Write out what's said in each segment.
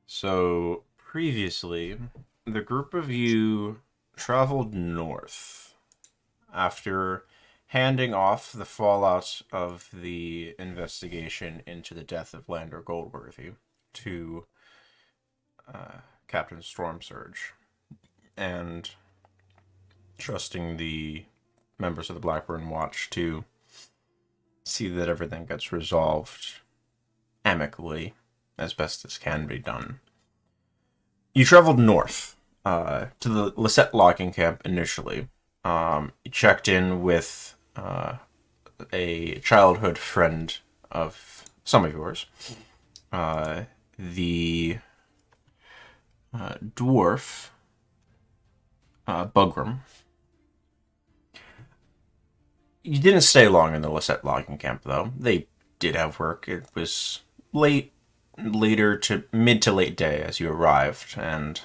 So, previously, the group of you traveled north after handing off the fallout of the investigation into the death of Lander Goldworthy to Captain Stormsurge and trusting the members of the Blackburn Watch to see that everything gets resolved amicably as best as can be done. You traveled north to the Lisette logging camp initially. You checked in with a childhood friend of some of yours, the dwarf Bugram. You didn't stay long in the Lisette logging camp, though. They did have work. It was later to mid to late day as you arrived, and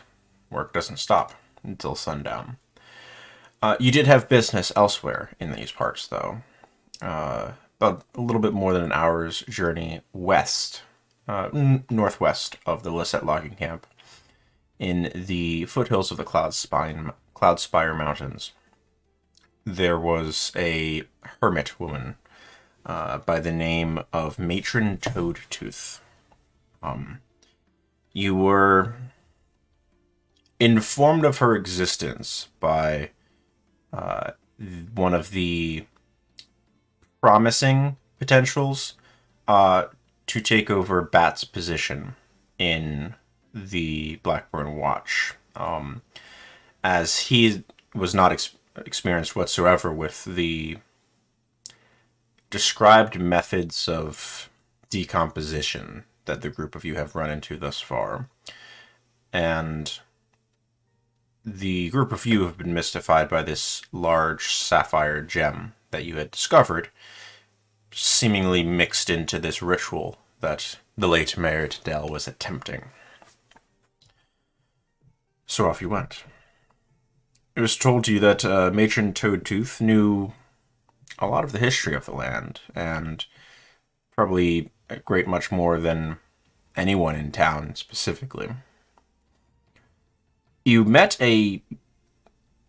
work doesn't stop until sundown. You did have business elsewhere in these parts, though. About a little bit more than an hour's journey west, northwest of the Lisette logging camp, in the foothills of the Cloudspire Mountains, there was a hermit woman by the name of Matron Toadtooth. You were informed of her existence by one of the promising potentials to take over Bat's position in the Blackburn Watch, as he was not experienced whatsoever with the described methods of decomposition that the group of you have run into thus far. And the group of you have been mystified by this large sapphire gem that you had discovered, seemingly mixed into this ritual that the late Mayor Tadell was attempting. So off you went. It was told to you that Matron Toadtooth knew a lot of the history of the land, and probably a great much more than anyone in town specifically. You met a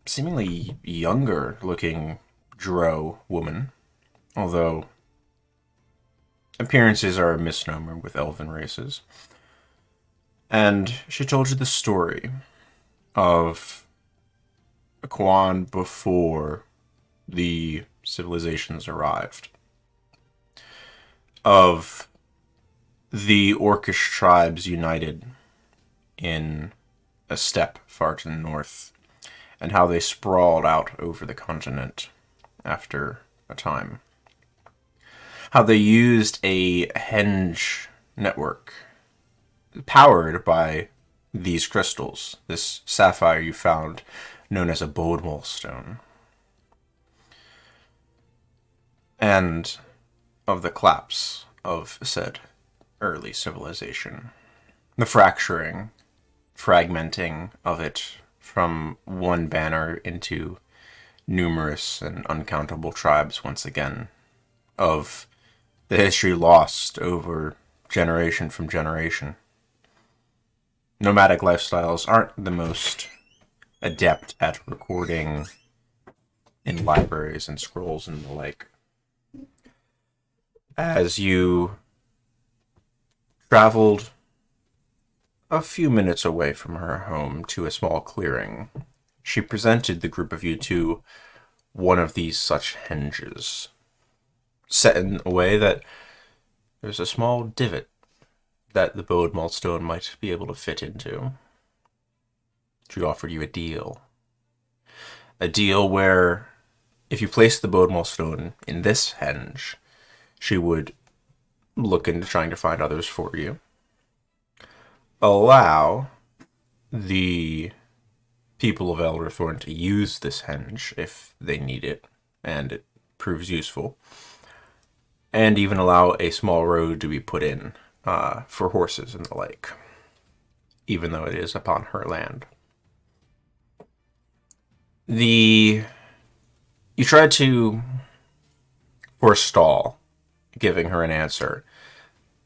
seemingly younger looking drow woman, although appearances are a misnomer with elven races. And she told you the story of Quan before the civilizations arrived, of the Orcish tribes united in a steppe far to the north, and how they sprawled out over the continent after a time. How they used a henge network powered by these crystals, this sapphire you found known as a Bodemol stone, and of the collapse of said early civilization. The fragmenting of it from one banner into numerous and uncountable tribes once again, of the history lost over generation from generation. Nomadic lifestyles aren't the most adept at recording in libraries and scrolls and the like. As you traveled a few minutes away from her home to a small clearing, she presented the group of you to one of these such henges, set in a way that there's a small divot that the Bodemol stone might be able to fit into. She offered you a deal. A deal where, if you placed the Bodemol stone in this henge, she would look into trying to find others for you. Allow the people of Elderthorn to use this henge if they need it, and it proves useful. And even allow a small road to be put in for horses and the like, even though it is upon her land. You tried to forestall giving her an answer,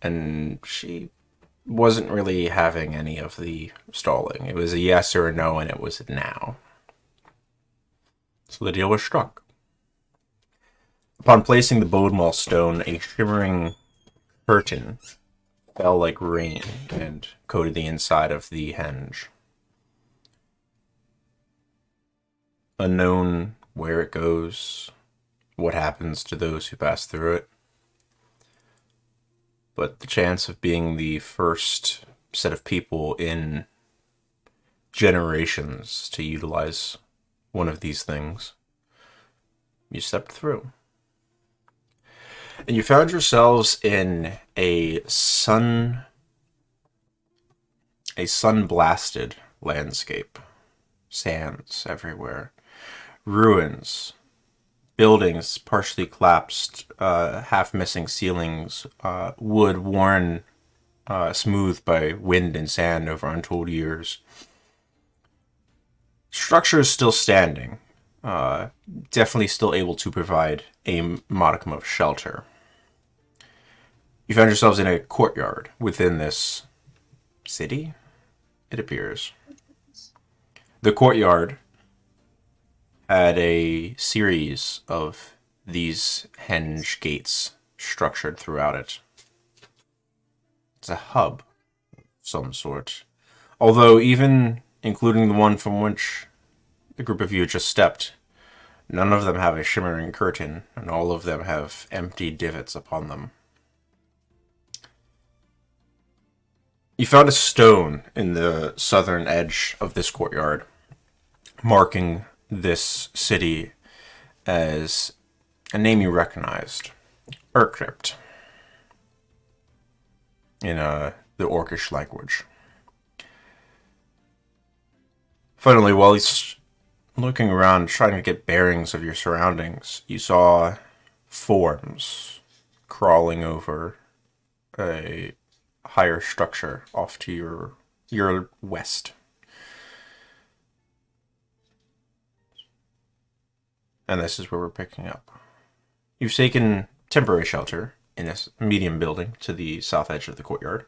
and she wasn't really having any of the stalling. It was a yes or a no, and it was a now. So the deal was struck. Upon placing the Bodewell stone, a shimmering curtain fell like rain and coated the inside of the henge. Unknown where it goes, what happens to those who pass through it, but the chance of being the first set of people in generations to utilize one of these things, you stepped through. And you found yourselves in a sun-blasted landscape. Sands everywhere. Ruins. Buildings partially collapsed, half missing ceilings, wood worn smooth by wind and sand over untold years. Structure is still standing, definitely still able to provide a modicum of shelter. You found yourselves in a courtyard within this city, it appears. The courtyard had a series of these henge gates structured throughout it. It's a hub of some sort. Although even including the one from which the group of you just stepped, none of them have a shimmering curtain, and all of them have empty divots upon them. You found a stone in the southern edge of this courtyard, marking this city as a name you recognized, Urcrypt, in the Orcish language. Finally, while he's looking around, trying to get bearings of your surroundings, you saw forms crawling over a higher structure off to your west. And this is where we're picking up. You've taken temporary shelter in this medium building to the south edge of the courtyard.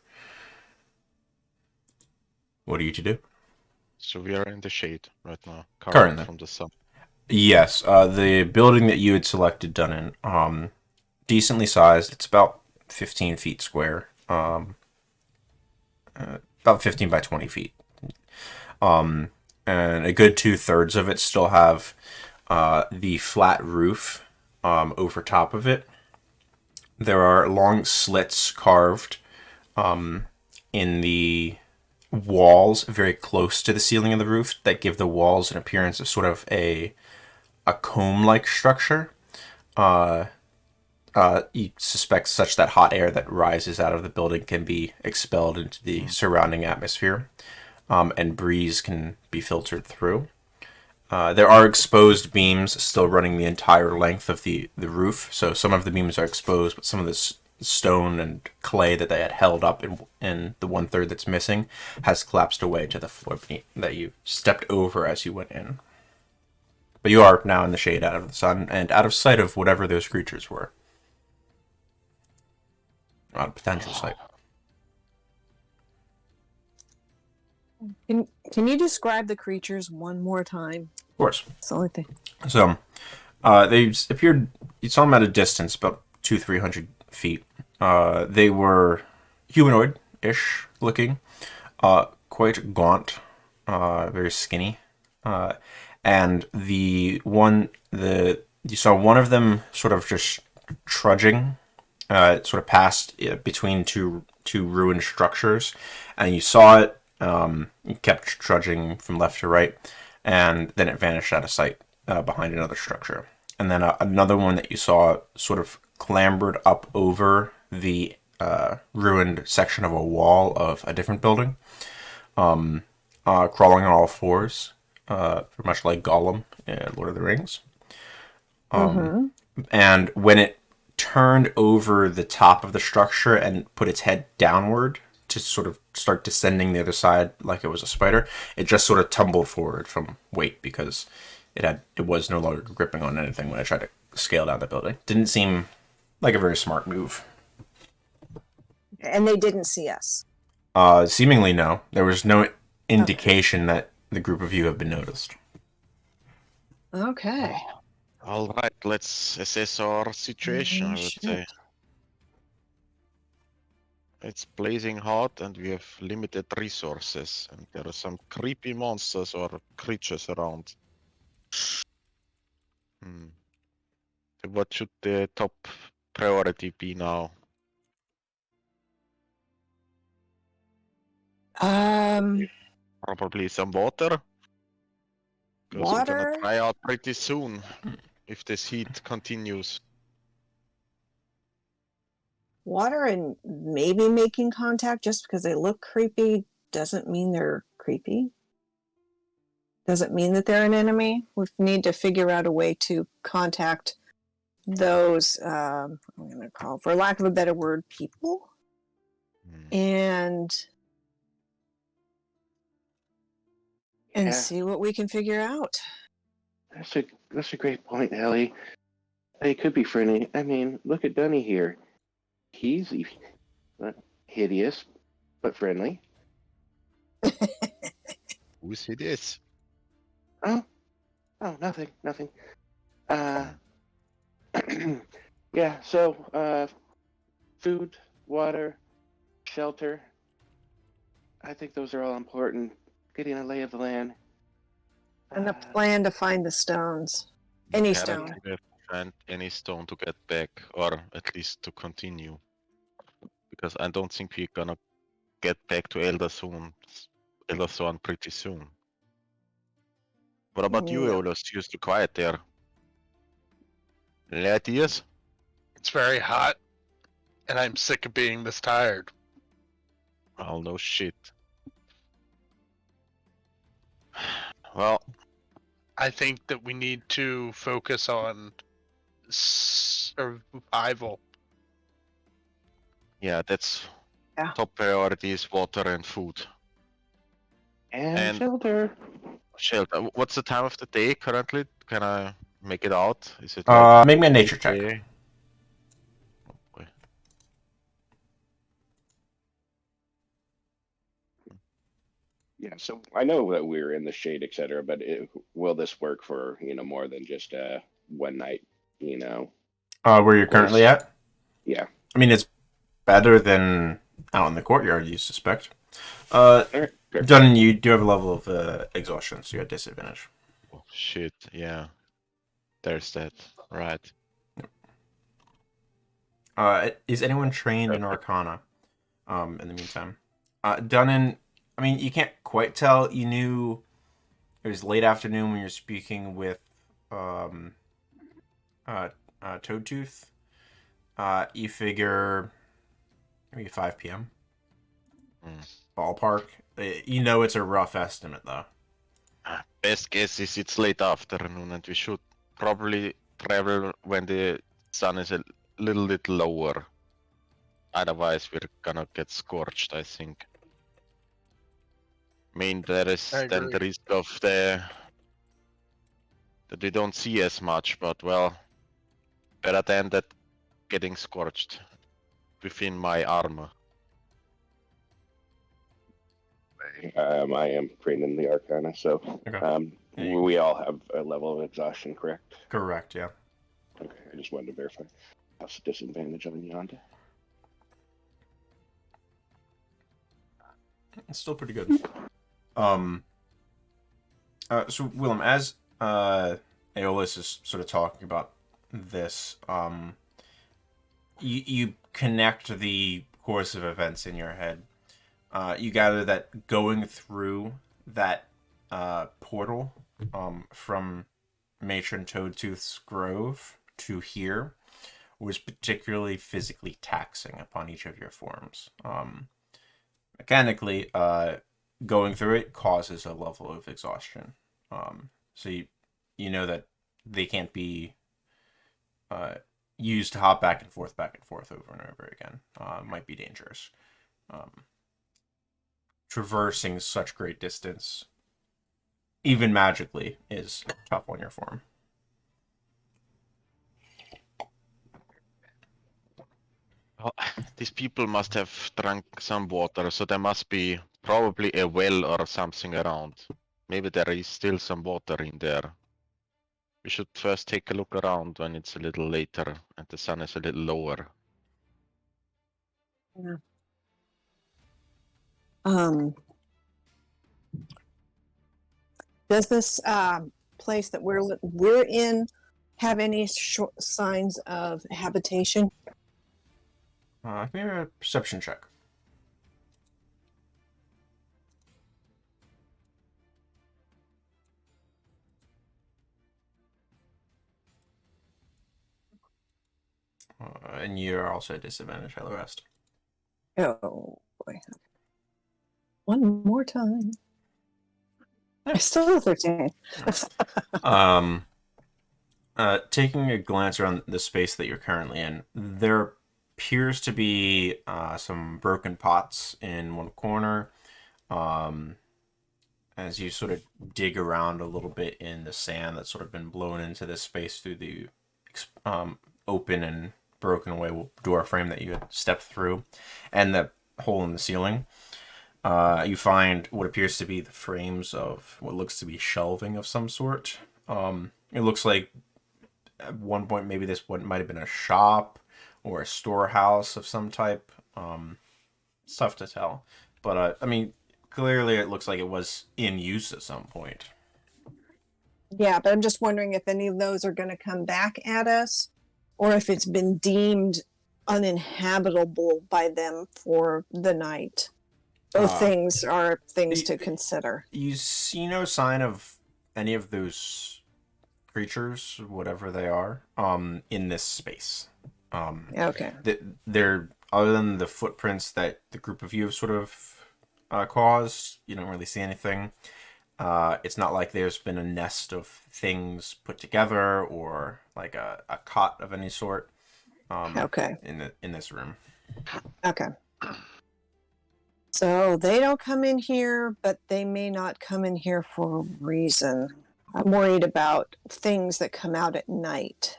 What are you to do? So we are in the shade right now, Currently. from the sun. Yes, the building that you had selected, Dunnan, decently sized. It's about 15 feet square. About 15 by 20 feet. And a good 2/3 of it still have the flat roof over top of it. There are long slits carved in the walls very close to the ceiling of the roof that give the walls an appearance of sort of a comb-like structure. You suspect such that hot air that rises out of the building can be expelled into the surrounding atmosphere, and breeze can be filtered through. There are exposed beams still running the entire length of the roof, so some of the beams are exposed, but some of the stone and clay that they had held up in the 1/3 that's missing has collapsed away to the floor beneath that you stepped over as you went in. But you are now in the shade out of the sun and out of sight of whatever those creatures were. Out of potential sight. Can you describe the creatures one more time? Of course. That's the only thing. So, they appeared, you saw them at a distance, about 200-300 feet. They were humanoid-ish looking, quite gaunt, very skinny. And you saw one of them sort of just trudging, sort of passed between two ruined structures, and you saw it. It kept trudging from left to right, and then it vanished out of sight behind another structure. And then another one that you saw sort of clambered up over the ruined section of a wall of a different building, crawling on all fours, pretty much like Gollum in Lord of the Rings. And when it turned over the top of the structure and put its head downward to sort of start descending the other side like it was a spider, it just sort of tumbled forward from weight because it was no longer gripping on anything when I tried to scale down the building. Didn't seem like a very smart move. And they didn't see us. Seemingly no. There was no indication that the group of you have been noticed. Okay. All right, let's assess our situation, I would say. Shit. It's blazing hot and we have limited resources, and there are some creepy monsters or creatures around. Hmm. So what should the top priority be now? Probably some water? Because we're gonna Water? dry out pretty soon if this heat continues. Water and maybe making contact just because they look creepy doesn't mean they're creepy. Doesn't mean that they're an enemy. We need to figure out a way to contact those, I'm going to call, for lack of a better word, people. And Yeah, see what we can figure out. that's a great point, Ellie. They could be friendly. I mean, look at Dunny here. He's hideous, but friendly. Who's hideous? Oh, nothing. Yeah, so, food, water, shelter. I think those are all important. Getting a lay of the land. And a plan to find the stones. Any stone. We have to find any stone to get back, or at least to continue. Because I don't think we're gonna get back to Elderthorn pretty soon. What about you, No. Eolus? You're still quiet there. Any ideas? It's very hot, and I'm sick of being this tired. Oh, no shit. Well, I think that we need to focus on survival. yeah, that's Yeah. top priority is water and food. And shelter. Shelter. What's the time of the day currently? Can I make it out? Is it Make me a nature check. day? Oh, boy. Yeah, so I know that we're in the shade, etc., but will this work for more than just one night? Where you're currently place? at? Yeah. I mean, it's better than out in the courtyard, you suspect. Sure. Dun, you do have a level of exhaustion, so you have disadvantage. Oh, shit, yeah. There's that. Right. Is anyone trained in Arcana? In the meantime, Dunnan. I mean, you can't quite tell. You knew it was late afternoon when you're speaking with Toadtooth. You figure maybe 5 p.m. Ballpark. You know it's a rough estimate, though. Best guess is it's late afternoon, and we should probably travel when the sun is a little bit lower. Otherwise, we're gonna get scorched, I think. I mean, there is I then the agree. risk of that we don't see as much, but well, better than that getting scorched within my armor. I am trained in the Arcana, so Okay. we all have a level of exhaustion, correct? Correct. Yeah. Okay, I just wanted to verify. How's the disadvantage on Yonda? It's still pretty good. So Willem, as Aeolus is sort of talking about this, you connect the course of events in your head. You gather that going through that portal from Matron Toadtooth's Grove to here was particularly physically taxing upon each of your forms. Mechanically, going through it causes a level of exhaustion. So you know that they can't be used to hop back and forth over and over again. Might be dangerous. Traversing such great distance, even magically, is tough on your form. these people must have drunk some water, so there must be probably a well or something around. Maybe there is still some water in there. We should first take a look around when it's a little later and the sun is a little lower. Does this place that we're in have any signs of habitation? Give me a perception check. And you're also at disadvantage, hello rest. Oh boy. One more time. I still have 13. Taking a glance around the space that you're currently in, there appears to be some broken pots in one corner. As you sort of dig around a little bit in the sand that's sort of been blown into this space through the open and broken away door frame that you had stepped through, and the hole in the ceiling, you find what appears to be the frames of what looks to be shelving of some sort. It looks like at one point maybe this one might have been a shop or a storehouse of some type. It's tough to tell, but I mean, clearly it looks like it was in use at some point. Yeah, but I'm just wondering if any of those are going to come back at us, or if it's been deemed uninhabitable by them for the night. Both things are things to consider. You see no sign of any of those creatures, whatever they are, in this space. Okay. They're, other than the footprints that the group of you have sort of caused, you don't really see anything. It's not like there's been a nest of things put together or like a cot of any sort. Okay. In this room. Okay. So they don't come in here, but they may not come in here for a reason. I'm worried about things that come out at night.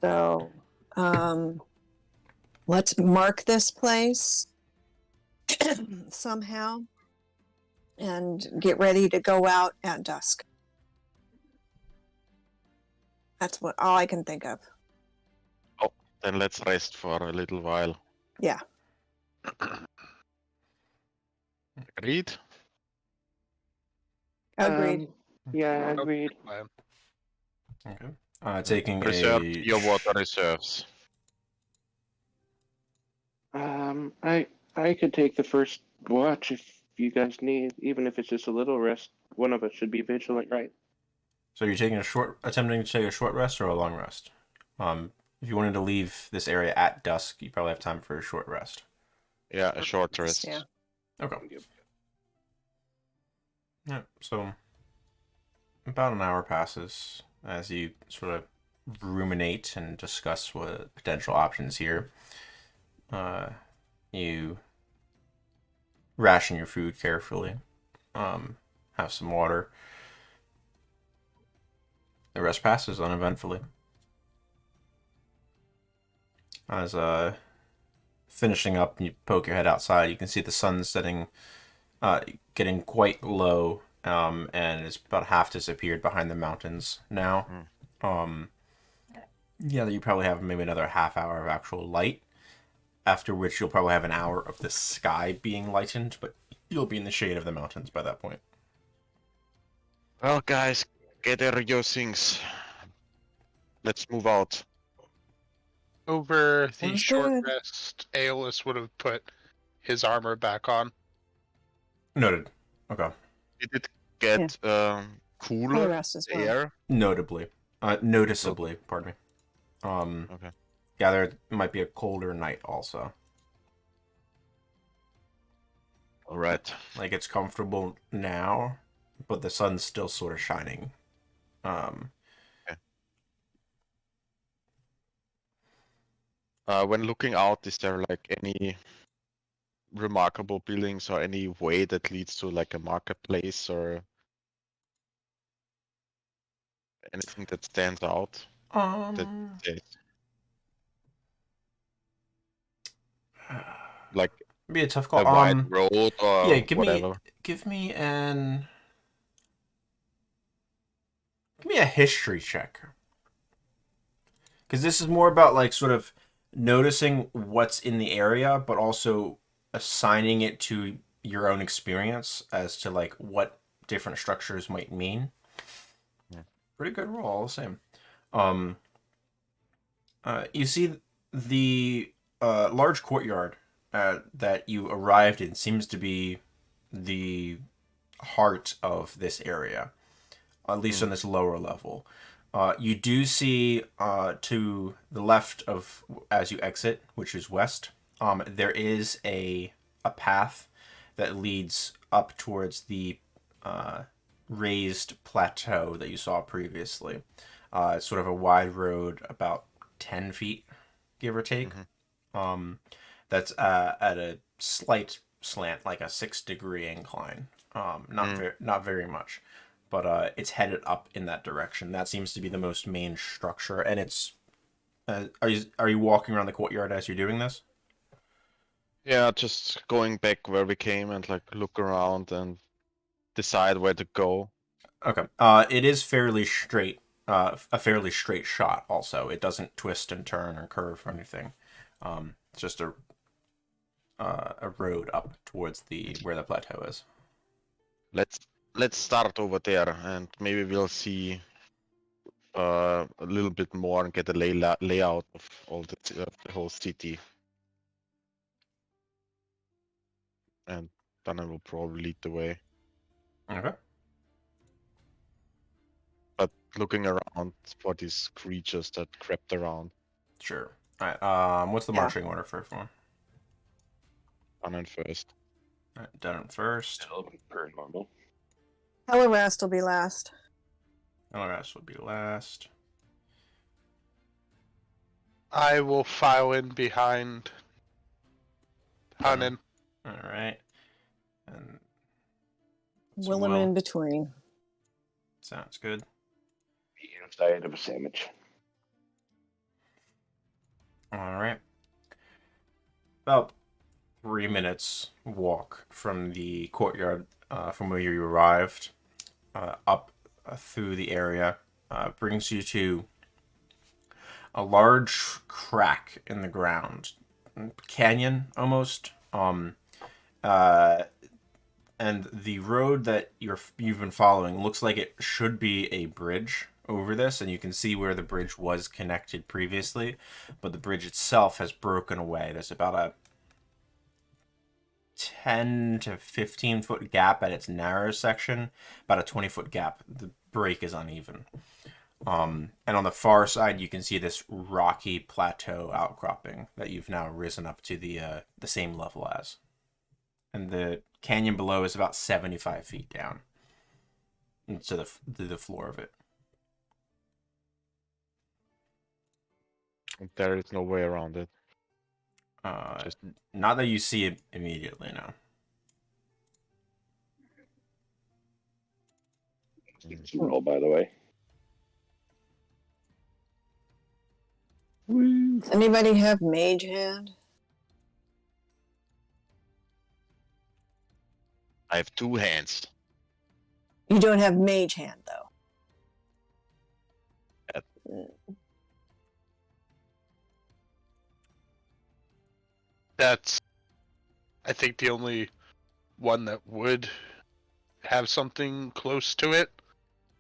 So let's mark this place somehow and get ready to go out at dusk. That's all I can think of. Oh, then let's rest for a little while. Yeah. Agreed? Agreed. Yeah, agreed. Okay. Taking Preserve a your water reserves. I could take the first watch if you guys need, even if it's just a little rest. One of us should be vigilant, right? So you're taking attempting to take a short rest or a long rest? If you wanted to leave this area at dusk, you probably have time for a short rest. Yeah, a short rest. Yeah. Okay. Yeah, so about an hour passes as you sort of ruminate and discuss what potential options here. You ration your food carefully. Have some water. The rest passes uneventfully. As finishing up, and you poke your head outside, you can see the sun setting, getting quite low, and it's about half disappeared behind the mountains now. Yeah, you probably have maybe another half hour of actual light, after which you'll probably have an hour of the sky being lightened, but you'll be in the shade of the mountains by that point. Well, guys, gather your things. Let's move out. Over the Sounds short good. rest, Aeolus would have put his armor back on. Noted. Okay. Did it get I'll cooler rest as well. air? Noticeably, pardon me. Okay. Yeah, there might be a colder night also. All right. Like, it's comfortable now, but the sun's still sort of shining. When looking out, is there like any remarkable buildings or any way that leads to like a marketplace or anything that stands out? Um, like Be a tough a call. wide road or Yeah, whatever? give me a history check. Because this is more about like sort of noticing what's in the area, but also assigning it to your own experience as to like what different structures might mean. Yeah. Pretty good roll, all the same. You see the large courtyard that you arrived in seems to be the heart of this area, at least on this lower level. You do see to the left of as you exit, which is west, there is a path that leads up towards the raised plateau that you saw previously. It's sort of a wide road, about 10 feet, give or take. That's at a slight slant, like a 6-degree incline. Not very much, but it's headed up in that direction. That seems to be the most main structure, and it's. Are you walking around the courtyard as you're doing this? Yeah, just going back where we came and like look around and decide where to go. Okay. It is fairly straight. A fairly straight shot. Also, it doesn't twist and turn or curve or anything. It's just a road up towards the where the plateau is. Let's start over there and maybe we'll see a little bit more and get a layout of all the whole city. And then I will probably lead the way. Okay. But looking around for these creatures that crept around. Sure. All right. What's the Yeah. marching order for everyone? Done first. All right, done first. Per normal. Hellrast will be last. And the rest would be last. I will file in behind Hanan. All right. And Willem Will. in between. Sounds good. The inside of a sandwich. All right. About 3 minutes walk from the courtyard, from where you arrived, up through the area, brings you to a large crack in the ground, canyon almost. And the road that you've been following looks like it should be a bridge over this, and you can see where the bridge was connected previously, but the bridge itself has broken away. There's about a 10 to 15 foot gap at its narrow section, about a 20-foot gap. The break is uneven. And on the far side, you can see this rocky plateau outcropping that you've now risen up to the same level as. And the canyon below is about 75 feet down to the floor of it. There is no way around it. Just not that you see it immediately, no. Roll, by the way. Woo. Does anybody have mage hand? I have 2 hands. You don't have mage hand though. That's, I think, the only one that would have something close to it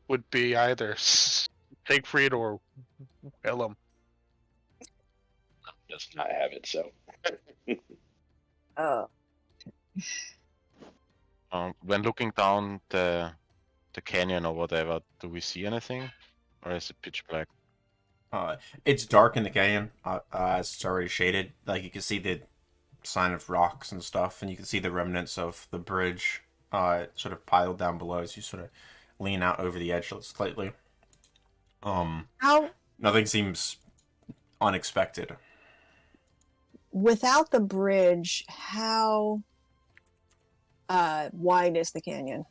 would be either Siegfried or Willem. Does not have it, so. Oh. When looking down the canyon or whatever, do we see anything? Or is it pitch black? It's dark in the canyon, as it's already shaded. Like, you can see the sign of rocks and stuff, and you can see the remnants of the bridge sort of piled down below as you sort of lean out over the edge slightly. How Nothing seems unexpected. without the bridge, how wide is the canyon?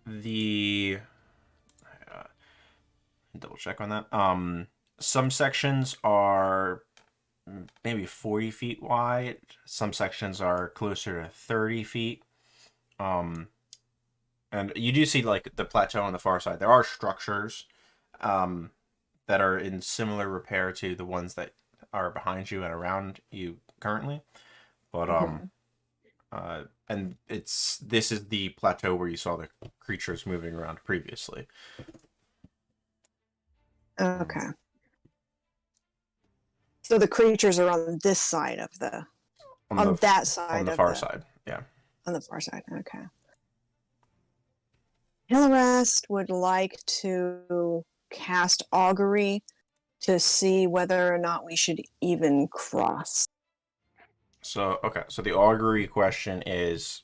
The double check on that. Some sections are maybe 40 feet wide. Some sections are closer to 30 feet. And you do see like the plateau on the far side. There are structures that are in similar repair to the ones that are behind you and around you currently. But and this is the plateau where you saw the creatures moving around previously. Okay. So the creatures are on this side of the on that side on the of far side. Yeah. On the far side. Okay. Hillarest would like to cast augury to see whether or not we should even cross. So okay, so the augury question is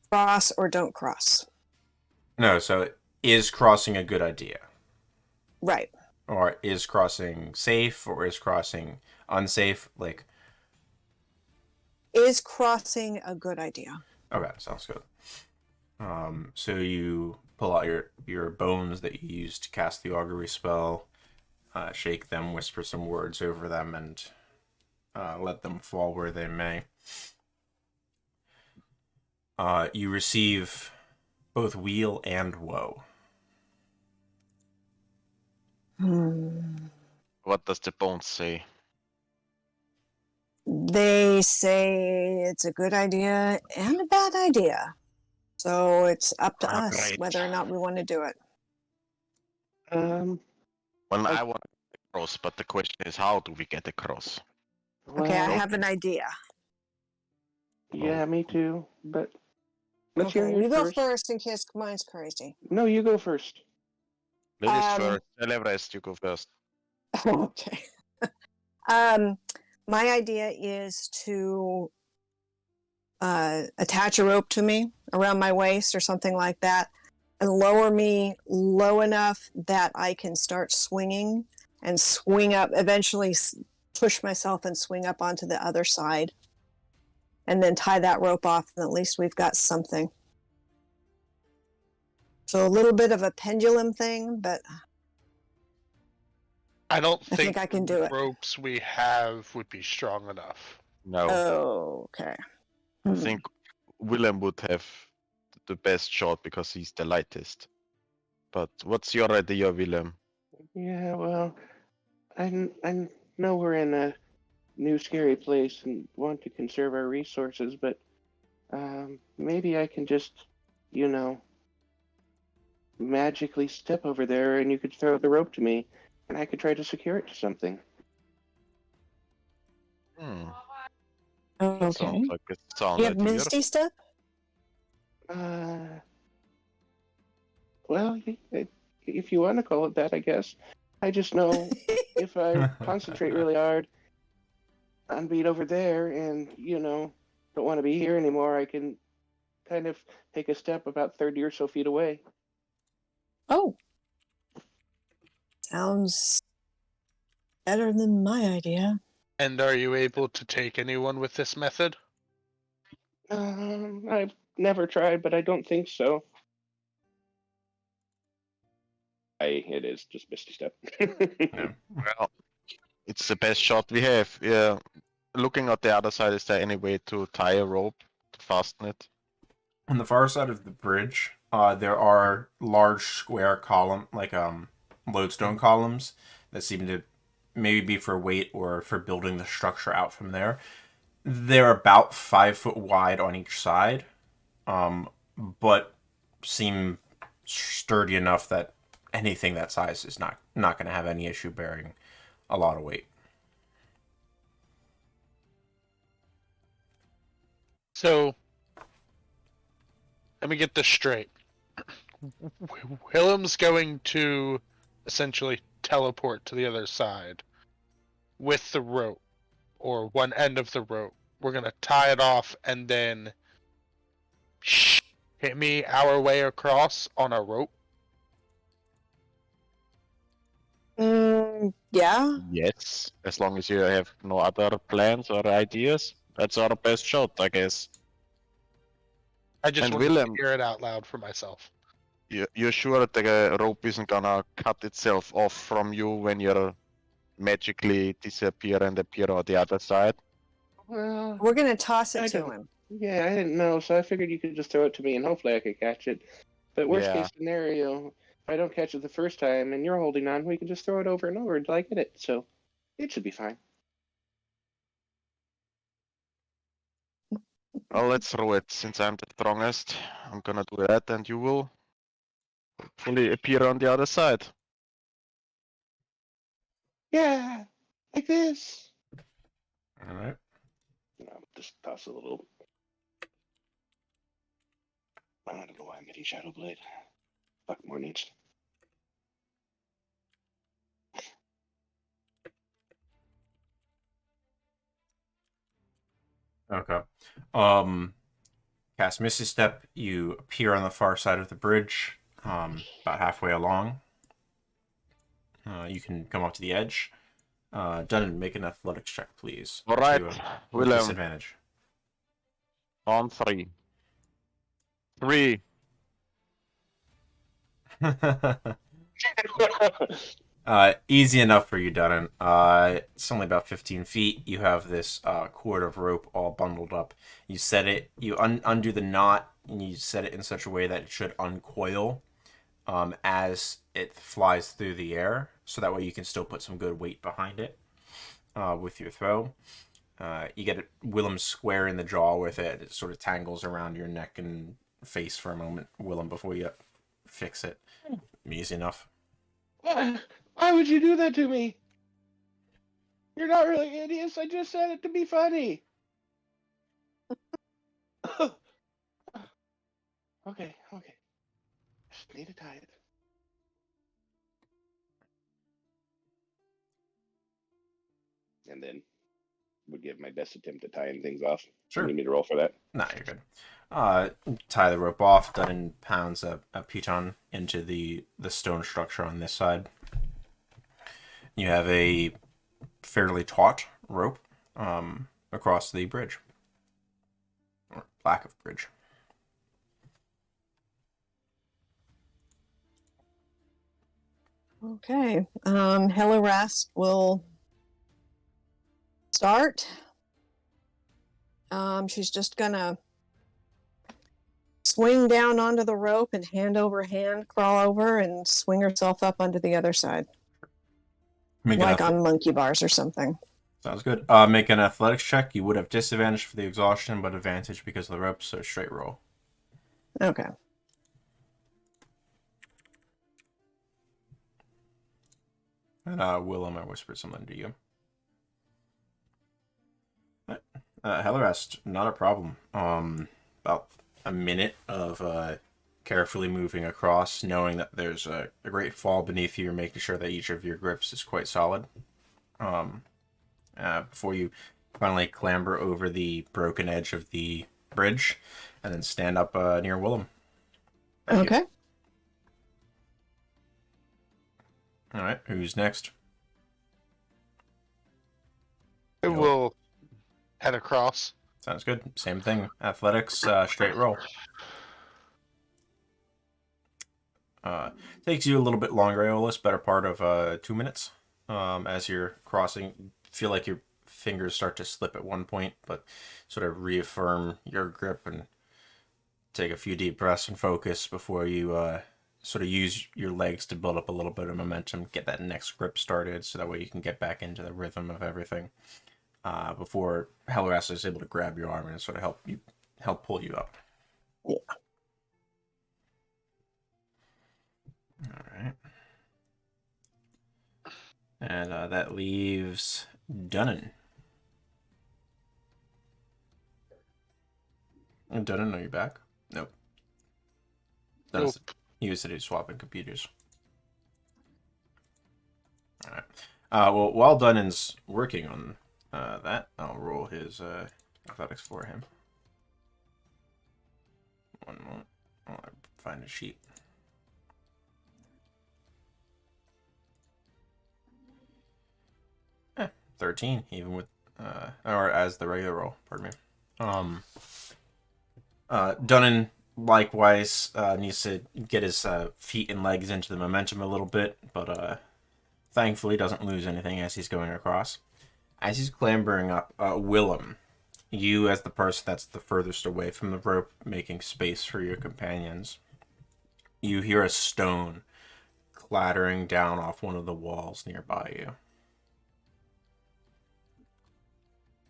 Cross or don't cross. no. So is crossing a good idea, Right. or is crossing safe, or is crossing unsafe? Like, Is crossing a good idea? okay, sounds good. So you pull out your bones that you used to cast the augury spell, shake them, whisper some words over them, and let them fall where they may. You receive both weal and woe. What does the bones say? They say it's a good idea and a bad idea. So it's up to us Great. whether or not we want to do it. Well, I want to get across, but the question is, how do we get across? Okay, I well, have an idea. yeah, me too. But let's hear Okay, yours you go first. first in case mine's crazy. No, you go first. Ladies Um, first, Celebres, you go first. Okay. My idea is to attach a rope to me around my waist or something like that and lower me low enough that I can start swinging and swing up, eventually push myself and swing up onto the other side and then tie that rope off, and at least we've got something. So a little bit of a pendulum thing, but I don't I think I can do it. ropes we have would be strong enough. No, Okay. I think Willem would have the best shot because he's the lightest. But what's your idea, Willem? Yeah, well, I know we're in a new scary place and want to conserve our resources, but maybe I can just, magically step over there and you could throw the rope to me and I could try to secure it to something. That Okay. sounds like a sound You have idea. Misty Step? Well, if you want to call it that, I guess. I just know if I concentrate really hard on being over there and, don't want to be here anymore, I can kind of take a step about 30 or so feet away. Oh. Sounds better than my idea. And are you able to take anyone with this method? I've never tried, but I don't think so. It is just Misty Step. Yeah. Well, it's the best shot we have. Yeah. Looking at the other side, is there any way to tie a rope to fasten it? On the far side of the bridge, there are large square lodestone columns that seem to maybe be for weight or for building the structure out from there. They're about 5 foot wide on each side, but seem sturdy enough that anything that size is not going to have any issue bearing a lot of weight. So, let me get this straight. Willem's going to essentially teleport to the other side with the rope, or one end of the rope. We're going to tie it off and then hit me our way across on a rope. Yeah. Yes, as long as you have no other plans or ideas. That's our best shot, I guess. I just And want to Willem, hear it out loud for myself. you're sure that the rope isn't gonna cut itself off from you when you're magically disappear and appear on the other side? Well, We're gonna toss I it to don't- him. yeah, I didn't know, so I figured you could just throw it to me and hopefully I could catch it. But worst Yeah. case scenario, if I don't catch it the first time and you're holding on, we can just throw it over and over until I get it. So it should be fine. Well, let's throw it. Since I'm the strongest, I'm gonna do that, and you will hopefully appear on the other side. Yeah, like this. All right. Just toss a little. I don't know why I'm getting Shadow Blade. Fuck mornings. Okay. Cast Misty Step. You appear on the far side of the bridge, about halfway along. You can come up to the edge. Dunnan, make an athletics check, please. All right, With Willem, disadvantage. on 3. 3. Easy enough for you, Dunnan. It's only about 15 feet. You have this cord of rope all bundled up. You set it, you undo the knot, and you set it in such a way that it should uncoil as it flies through the air, so that way you can still put some good weight behind it with your throw. You get it, Willem square in the jaw with it. It sort of tangles around your neck and face for a moment, Willem, before you fix it. Easy enough. Why would you do that to me? You're not really idiots. I just said it to be funny. Okay. Just need to tie it. And then would give my best attempt at tying things off. Sure. You need me to roll for that? Nah, you're good. Tie the rope off. Dunnan pounds a piton into the stone structure on this side. You have a fairly taut rope across the bridge. Or lack of bridge. Okay. Hillerast will start. She's just gonna swing down onto the rope and hand over hand crawl over and swing herself up onto the other side, like on monkey bars or something. Sounds good. Make an athletics check. You would have disadvantage for the exhaustion, but advantage because of the rope, so straight roll. Okay. And Willem, I whispered something to you. Hellerest, not a problem. About a minute of carefully moving across, knowing that there's a great fall beneath you, making sure that each of your grips is quite solid. Before you finally clamber over the broken edge of the bridge, and then stand up near Willem. Thank you. Okay. All right, who's next? It will head across. Sounds good. Same thing. Athletics, straight roll. Takes you a little bit longer, Aeolus, better part of 2 minutes. As you're crossing, feel like your fingers start to slip at one point, but sort of reaffirm your grip and take a few deep breaths and focus before you sort of use your legs to build up a little bit of momentum, get that next grip started, so that way you can get back into the rhythm of everything before Hellerast is able to grab your arm and sort of help pull you up. Yeah. All right. And that leaves Dunnan. And Dunnan, are you back? Nope. Nope. He said he's swapping computers. All right. Well, while Dunnan's working on that, I'll roll his athletics for him. One moment. I'll find a sheet. 13, even with, or as the regular roll, pardon me. Dunnan, likewise, needs to get his feet and legs into the momentum a little bit, but thankfully doesn't lose anything as he's going across. As he's clambering up, Willem, you as the person that's the furthest away from the rope, making space for your companions, you hear a stone clattering down off one of the walls nearby you.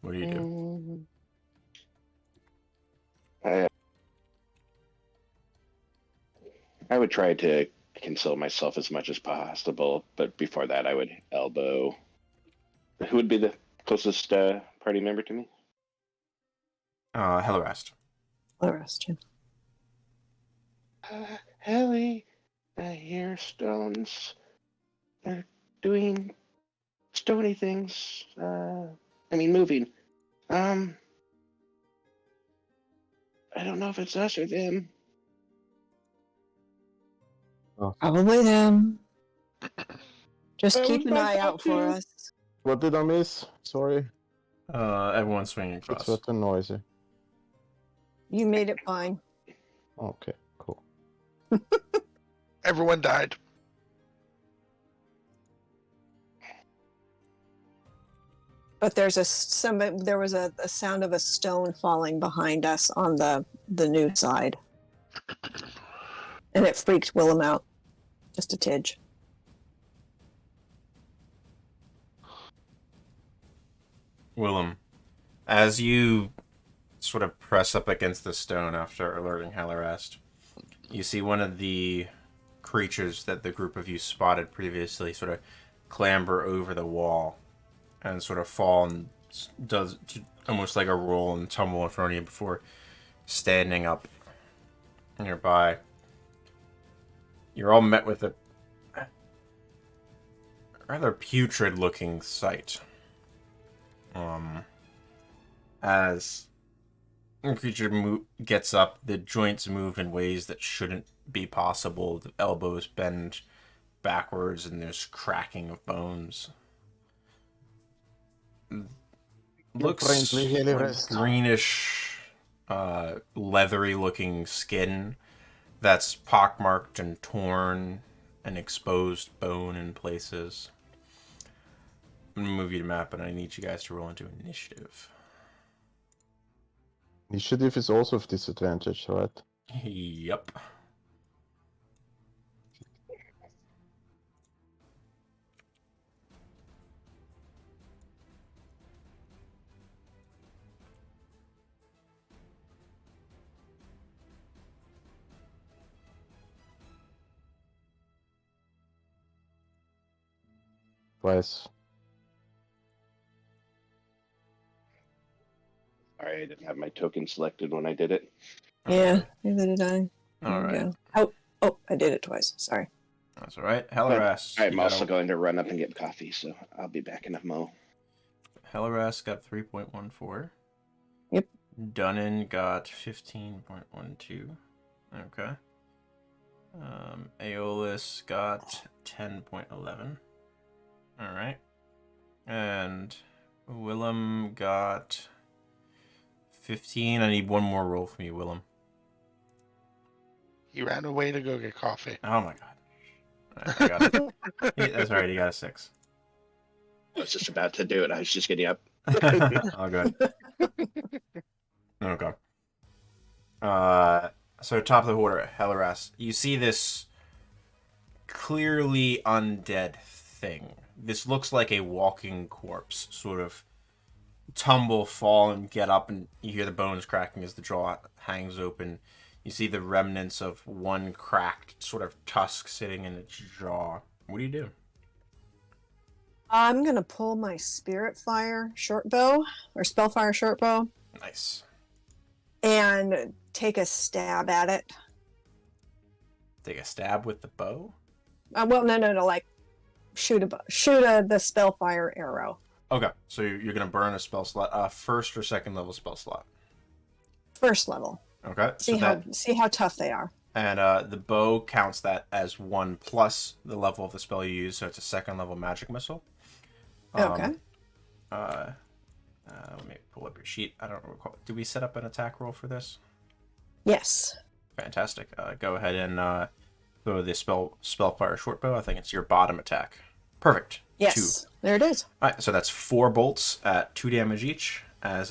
What do you do? I would try to conceal myself as much as possible, but before that, I would elbow. Who would be the closest party member to me? Hellerast. The rest, yeah. Helly, I hear stones. They're doing stony things. Moving. I don't know if it's us or them. Probably them. Just That keep was an my eye out for thought, us. What did I miss? Sorry. Everyone's swinging It's across. what noisy. You made it fine. Okay, cool. Everyone died. But there was a sound of a stone falling behind us on the new side, and it freaked Willem out, just a tidge. Willem, as you sort of press up against the stone after alerting Hellerast, you see one of the creatures that the group of you spotted previously sort of clamber over the wall and sort of fall and does almost like a roll and tumble in front of you before standing up nearby. You're all met with a rather putrid looking sight. As the creature gets up, the joints move in ways that shouldn't be possible. The elbows bend backwards and there's cracking of bones. Looks friendly, like Hellerast. greenish, leathery looking skin that's pockmarked and torn and exposed bone in places. I'm gonna move you to map, and I need you guys to roll into initiative. Initiative is also of disadvantage, right? Yep. Twice. Sorry, I didn't have my token selected when I did it. Yeah, neither did I. All right. Oh, I did it twice. Sorry. That's all right. Hellerast. I'm also going to run up and get coffee, so I'll be back in a mo. Hellerast got 3.14. Yep. Dunnan got 15.12. Okay. Aeolus got 10.11. All right. And Willem got 15. I need one more roll from you, Willem. He ran away to go get coffee. Oh my god. All right, I got it. That's right, he got a 6. I was just about to do it. I was just getting up. All good. Okay. So top of the order, Hellerast. You see this clearly undead thing. This looks like a walking corpse, sort of tumble, fall, and get up, and you hear the bones cracking as the jaw hangs open. You see the remnants of one cracked sort of tusk sitting in its jaw. What do you do? I'm gonna pull my Spirit Fire short bow or Spellfire short bow Nice. and take a stab at it. Take a stab with the bow? Well, no, like shoot the Spellfire arrow. Okay, so you're going to burn a spell slot. First or second level spell slot. First level. Okay. See how tough they are. And the bow counts that as 1 plus the level of the spell you use, so it's a second level magic missile. Okay. Let me pull up your sheet. I don't recall. Did we set up an attack roll for this? Yes. Fantastic. Go ahead and throw the spellfire short bow. I think it's your bottom attack. Perfect. Yes, there it is. All right, so that's 4 bolts at 2 damage each as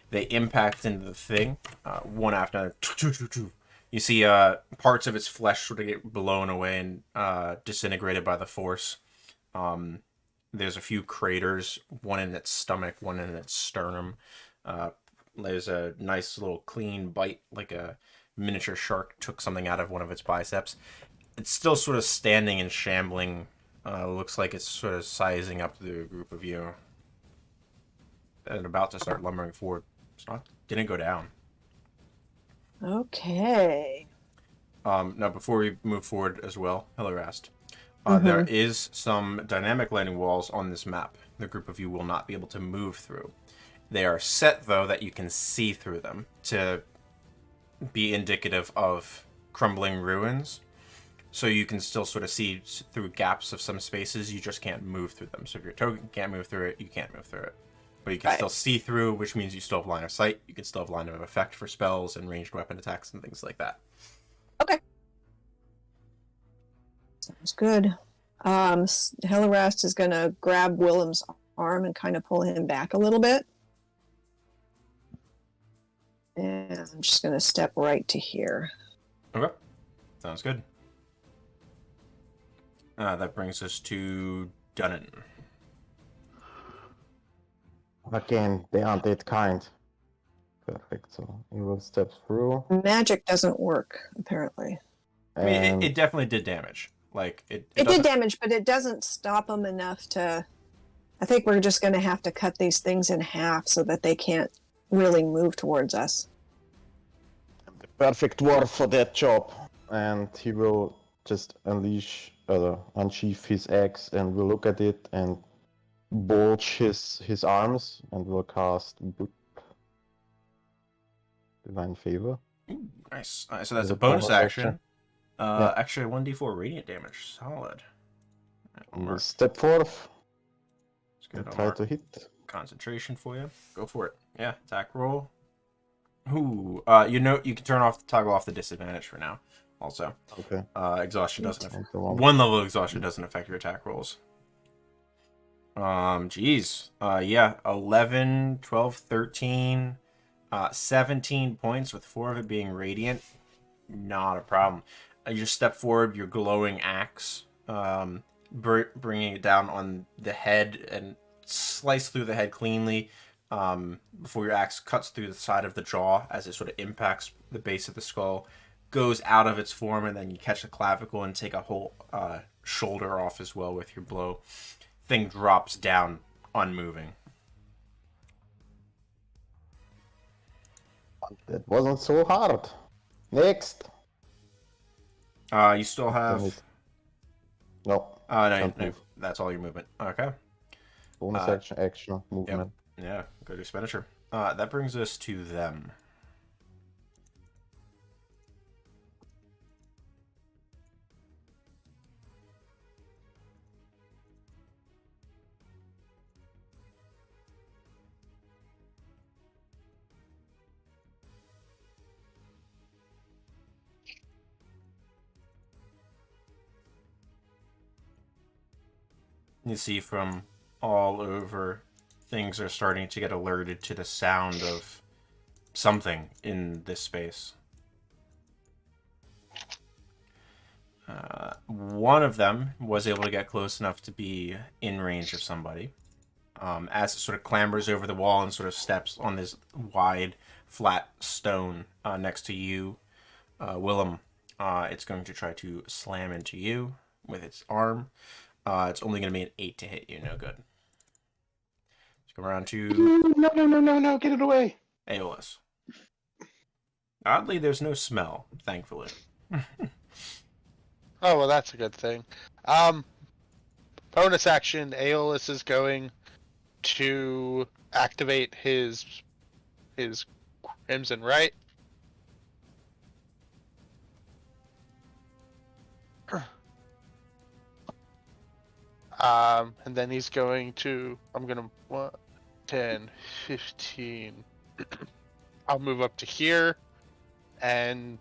they impact into the thing, one after another. You see parts of its flesh sort of get blown away and disintegrated by the force. There's a few craters, one in its stomach, one in its sternum. There's a nice little clean bite, like a miniature shark took something out of one of its biceps. It's still sort of standing and shambling. Looks like it's sort of sizing up the group of you and about to start lumbering forward. Didn't go down. Okay. Now, before we move forward as well, Hillarast, there is some dynamic landing walls on this map. The group of you will not be able to move through. They are set, though, that you can see through them to be indicative of crumbling ruins. So you can still sort of see through gaps of some spaces, you just can't move through them. So if your token can't move through it, you can't move through it. But you can still see through, which means you still have line of sight. You can still have line of effect for spells and ranged weapon attacks and things like that. Okay. Sounds good. Hillarast is going to grab Willem's arm and kind of pull him back a little bit. And I'm just going to step right to here. Okay. Sounds good. That brings us to Dunnan. Again, they aren't that kind. Perfect. So he will step through. Magic doesn't work, apparently. I mean, And it definitely did damage. Like it It doesn't- did damage, but it doesn't stop them enough to... I think we're just going to have to cut these things in half so that they can't really move towards us. the perfect dwarf for that job. And he will just unsheath his axe and will look at it and bulge his arms and will cast Boop. Divine Favor. Ooh, nice. So that's As a a bonus bonus action. action. Actually, 1d4 radiant damage. Solid. That'll Will work. step forth It's and good. try to hit. Concentration for you. Go for it. Yeah, attack roll. Ooh, you can toggle off the disadvantage for now. Also, Okay. exhaustion doesn't. And the one- One level of exhaustion doesn't affect your attack rolls. Geez. Yeah, 11, 12, 13, 17 points with 4 of it being radiant. Not a problem. You just step forward, your glowing axe, bringing it down on the head and slice through the head cleanly before your axe cuts through the side of the jaw as it sort of impacts the base of the skull, goes out of its form, and then you catch the clavicle and take a whole shoulder off as well with your blow. Thing drops down, unmoving. That wasn't so hard. Next. You still have... No. No, Can't no, move. that's all your movement. Okay. Bonus action, movement. Yeah, good expenditure. That brings us to them. You see from all over, things are starting to get alerted to the sound of something in this space. One of them was able to get close enough to be in range of somebody. As it sort of clambers over the wall and sort of steps on this wide, flat stone next to you, Willem, it's going to try to slam into you with its arm. It's only going to be an 8 to hit you, no good. Let's go around to No, get it away. Aeolus. Oddly, there's no smell, thankfully. Oh, well, that's a good thing. Bonus action, Aeolus is going to activate his Crimson Right. And then he's going to, I'm going to, 10, 15, I'll move up to here and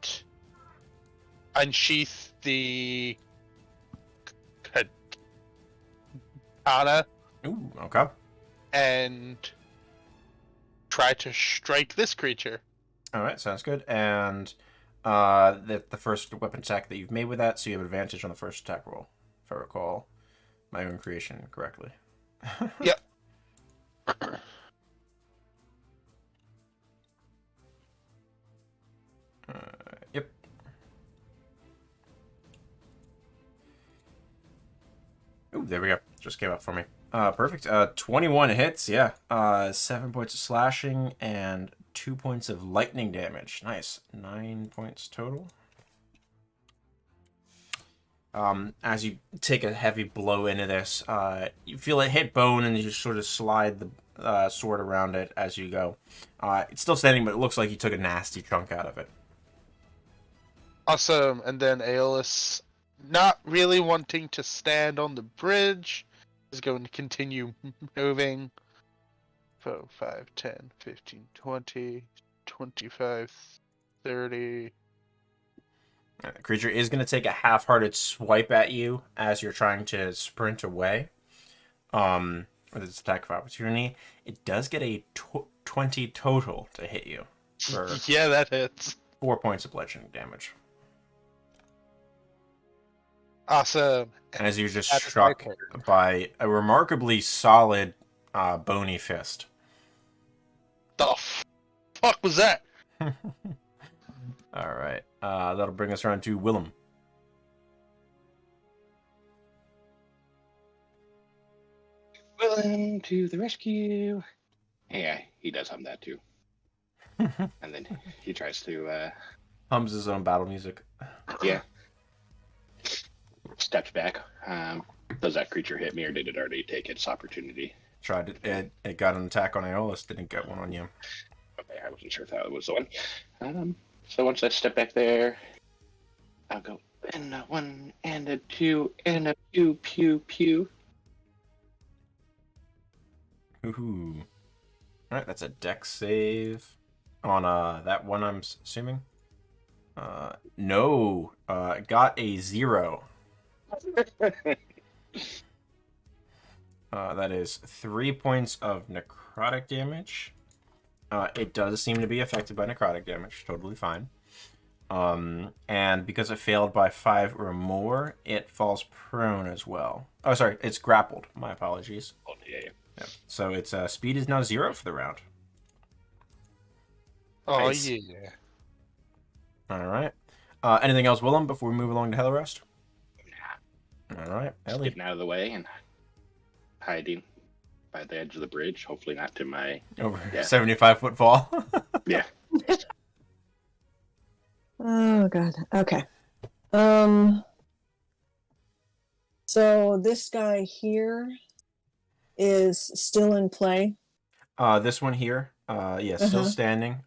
unsheath the katana Ooh, okay. and try to strike this creature. All right, sounds good. And the first weapon attack that you've made with that, so you have advantage on the first attack roll, if I recall my own creation correctly. Yep. Yep. Ooh, there we go. Just came up for me. Perfect. 21 hits, yeah. 7 points of slashing and 2 points of lightning damage. Nice. 9 points total. As you take a heavy blow into this, you feel it hit bone and you just sort of slide the sword around it as you go. It's still standing, but it looks like you took a nasty chunk out of it. Awesome. And then Aeolus, not really wanting to stand on the bridge, is going to continue moving. 4, 5, 10, 15, 20, 25, 30. The creature is going to take a half-hearted swipe at you as you're trying to sprint away. With its attack of opportunity, it does get a 20 total to hit you for Yeah, that hits. 4 points of bludgeoning damage. Awesome. And as you're just That's struck my turn. by a remarkably solid bony fist. The fuck was that? All right. That'll bring us around to Willem. Willem to the rescue. Yeah, he does hum that too. And then he tries to, Hums his own battle music. yeah. Steps back. Does that creature hit me, or did it already take its opportunity? Tried it. It got an attack on Aeolus. Didn't get one on you. Okay, I wasn't sure if that was the one. So once I step back there, I'll go and a 1 and a 2 and a pew pew pew. Ooh. All right, that's a dex save on that one. I'm assuming. No. Got a 0. That is 3 points of necrotic damage. It does seem to be affected by necrotic damage. Totally fine. And because it failed by 5 or more, it falls prone as well. Oh, sorry, it's grappled. My apologies. Oh, yeah. Yep. So its speed is now 0 for the round. Oh, Nice. yeah. All right. Anything else, Willem, before we move along to Hellerest? All right, Just Ellie. getting out of the way and hiding by the edge of the bridge. Hopefully not to my... Over Yeah. 75-foot fall. Yeah. Oh god. Okay. So this guy here is still in play. This one here, still standing,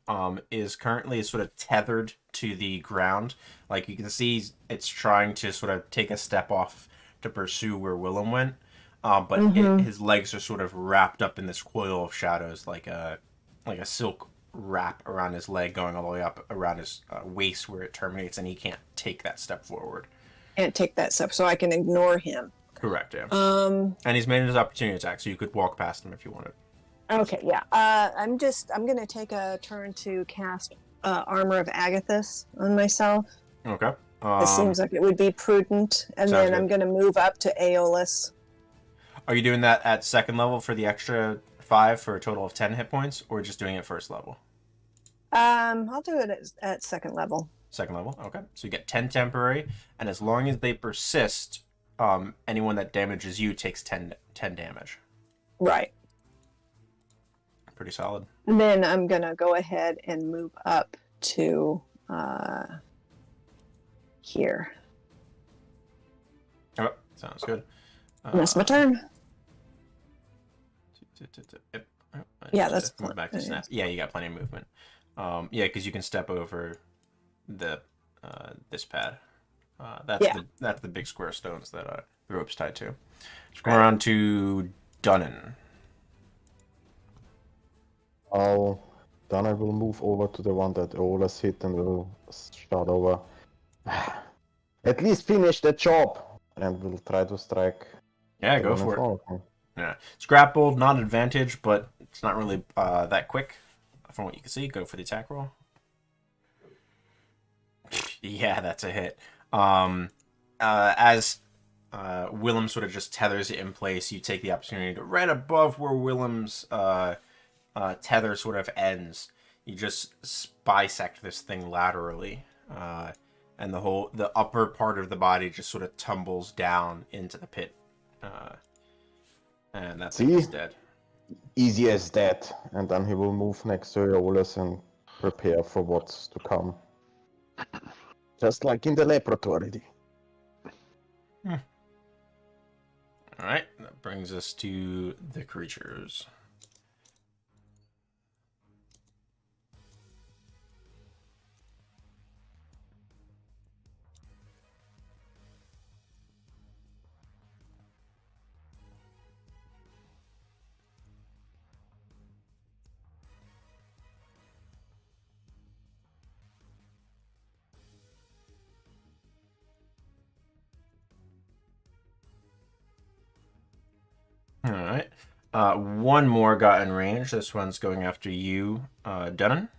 is currently sort of tethered to the ground. Like you can see, it's trying to sort of take a step off to pursue where Willem went. But his legs are sort of wrapped up in this coil of shadows, like a silk wrap around his leg, going all the way up around his waist where it terminates, and he can't take that step forward. Can't take that step, so I can ignore him. Correct, yeah. And he's made his opportunity attack, so you could walk past him if you wanted. Okay, yeah. I'm gonna take a turn to cast Armor of Agathis on myself. Okay. It seems like it would be prudent, and sounds then I'm gonna move up to Aeolus. Are you doing that at second level for the extra 5 for a total of 10 hit points, or just doing it first level? I'll do it at second level. Second level, okay. So you get 10 temporary, and as long as they persist, anyone that damages you takes 10 damage. Right. Pretty solid. And then I'm gonna go ahead and move up to here. Oh, sounds good. And that's my turn. Yep. Yeah, that's move back to snap. Yeah, you got plenty of movement. Yeah, because you can step over the this pad. That's the big square stones that the rope's tied to. Just going around to Dunnan. Then I will move over to the one that Olas hit and will shout over. At least finish the job! And will try to strike. Yeah, the go one in for it. front of me. Yeah, it's grappled, not an advantage, but it's not really that quick from what you can see. Go for the attack roll. Yeah, that's a hit. As Willem sort of just tethers it in place, you take the opportunity to right above where Willem's tether sort of ends. You just bisect this thing laterally, and the upper part of the body just sort of tumbles down into the pit, and that thing is dead. Easy as that. And then he will move next to Aeolus and prepare for what's to come. Just like in the laboratory. All right, that brings us to the creatures. All right. One more got in range. This one's going after you, Denon.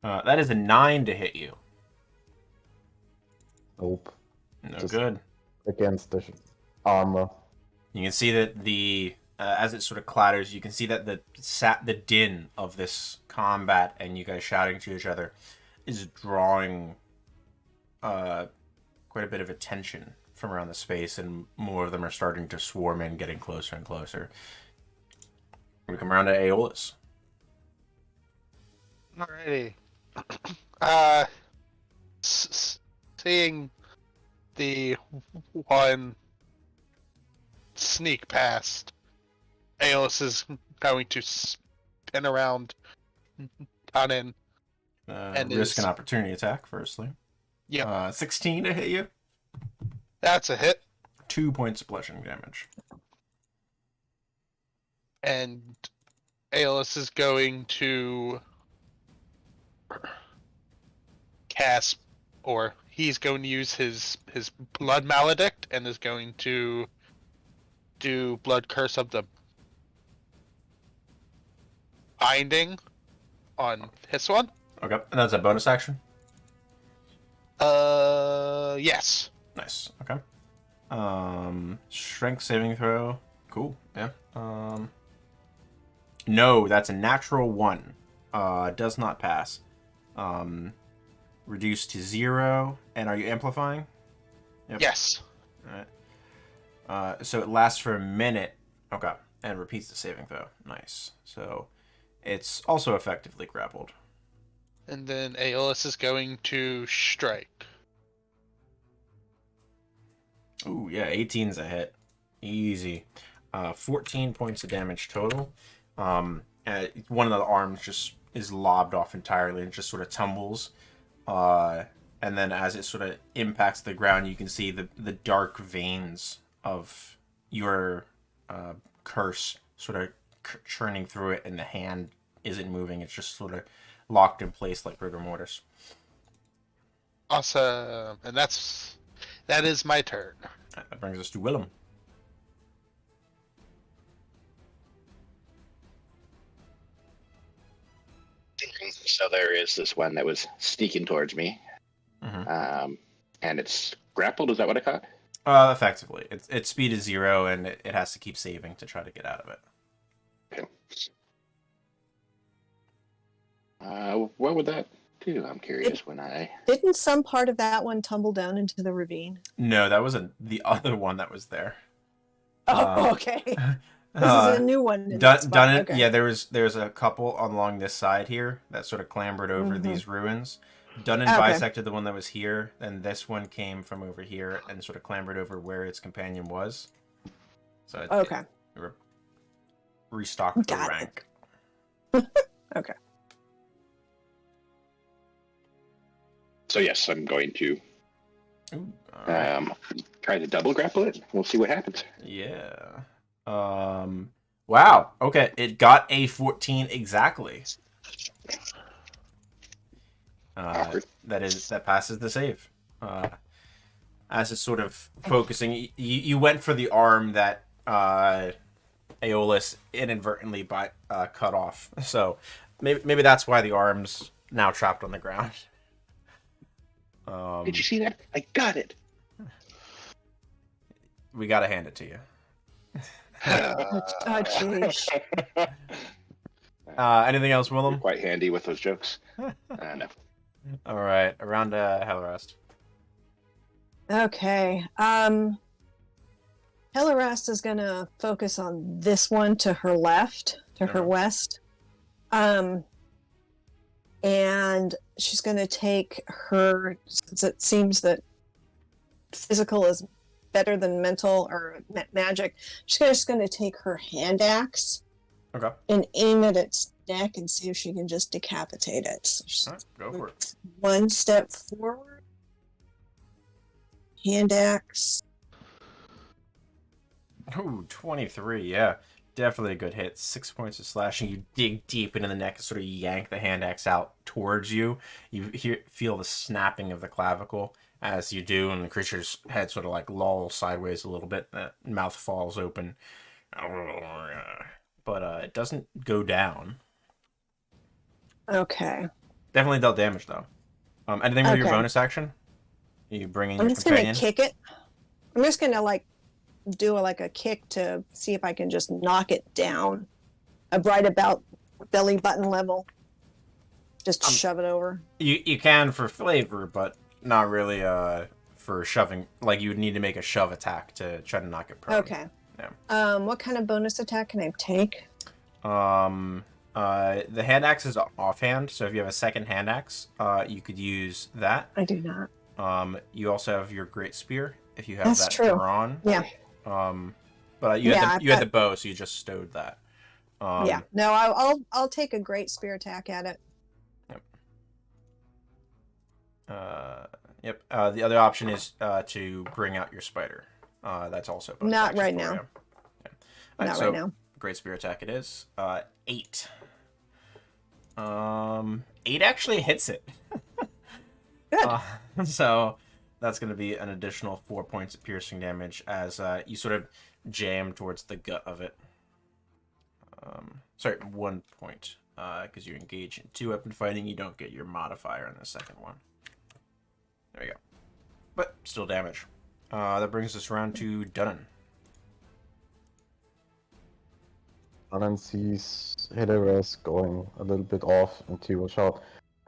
That is a 9 to hit you. Nope. No Just good. Against the armor. You can see that as it sort of clatters, you can see that the din of this combat and you guys shouting to each other is drawing quite a bit of attention from around the space, and more of them are starting to swarm in, getting closer and closer. We come around to Aeolus. Alrighty. Seeing the one sneak past, Aeolus is going to spin around on in. And Risk an opportunity attack, firstly. Yeah. 16 to hit you. That's a hit. 2 points of bludgeoning damage. And Aeolus is going to cast, or he's going to use his blood maledict and is going to do blood curse of the binding on this one. Okay, and that's a bonus action? Yes. Nice, okay. Strength saving throw. Cool, yeah. No, that's a natural 1. Does not pass. Reduced to 0. And are you amplifying? Yep. Yes. Alright. So it lasts for a minute. Okay. And repeats the saving throw. Nice. So it's also effectively grappled. And then Aeolus is going to strike. Ooh, yeah, 18's a hit. Easy. 14 points of damage total. One of the arms just is lobbed off entirely and just sort of tumbles. And then as it sort of impacts the ground, you can see the dark veins of your curse sort of churning through it, and the hand isn't moving. It's just sort of locked in place like rigor mortis. Awesome. And that is my turn. That brings us to Willem. So there is this one that was sneaking towards me. Mm-hmm. And it's grappled, is that what I caught? Effectively. Its speed is 0, and it has to keep saving to try to get out of it. Okay. What would that do? I'm curious when I... Didn't some part of that one tumble down into the ravine? No, that was the other one that was there. Oh, okay. This is a new one. Okay. Yeah, there's a couple along this side here that sort of clambered over these ruins. Dunnan bisected the one that was here, and this one came from over here and sort of clambered over where its companion was. So it restocked the rank. Okay. So yes, I'm going to Ooh, right. try to double grapple it. We'll see what happens. Yeah. Wow. Okay, it got a 14 exactly. That passes the save. as it's sort of focusing. You went for the arm that Aeolus inadvertently cut off. So maybe that's why the arm's now trapped on the ground. Did you see that? I got it. We gotta hand it to you. Oh, jeez. Anything else, Willem? Quite handy with those jokes. No. All right, around Hellerest. Okay. Hellerest is gonna focus on this one to her left, to her west. And she's gonna take her, since it seems that physical is better than mental or magic, she's just gonna take her hand axe and aim it at its neck and see if she can just decapitate it. So right, go for it. One step forward. Hand axe. Ooh, 23, yeah. Definitely a good hit. 6 points of slashing. You dig deep into the neck and sort of yank the hand axe out towards you. You feel the snapping of the clavicle as you do, and the creature's head sort of like lolls sideways a little bit. The mouth falls open. But it doesn't go down. Okay. Definitely dealt damage, though. Anything with your Okay. bonus action? You bring in I'm your just companion? gonna kick it. I'm just gonna do a kick to see if I can just knock it down, right about belly button level. Just shove it over. You can for flavor, but not really for shoving. Like, you would need to make a shove attack to try to knock it prone. Okay. Yeah. What kind of bonus attack can I take? The hand axe is offhand, so if you have a second hand axe, you could use that. I do not. You also have your great spear if you have That's that true. drawn. Yeah. But you had the bow, so you just stowed that. Yeah. No, I'll take a great spear attack at it. Yep. The other option is to bring out your spider. That's also a bonus Not action right for now. you. Yeah. All Not so right now. great spear attack it is. 8. 8 actually hits it. Good. So that's going to be an additional 4 points of piercing damage as you sort of jam towards the gut of it. Sorry, 1 point. Because you engage in 2-weapon fighting, you don't get your modifier in the second one. There you go. But still damage. That brings us around to Dunnan. Dunnan sees Hellerest going a little bit off, and he will shout,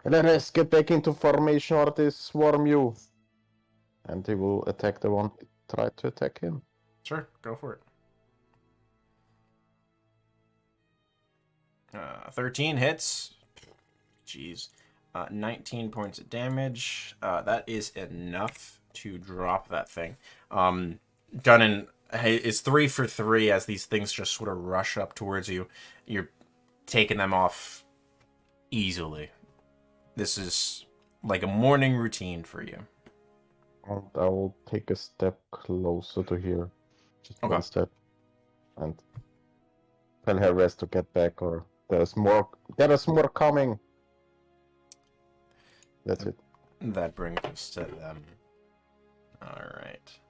"Hellerest, get back into formation or they swarm you!" And he will attack the one who tried to attack him. Sure, go for it. 13 hits. Jeez. 19 points of damage. That is enough to drop that thing. Dunnan is 3 for 3 as these things just sort of rush up towards you. You're taking them off easily. This is like a morning routine for you. And I will take a step closer to here. Just Okay. one step. And tell Hellerest to get back, or there's more coming. That's it. That brings us to them. Alright.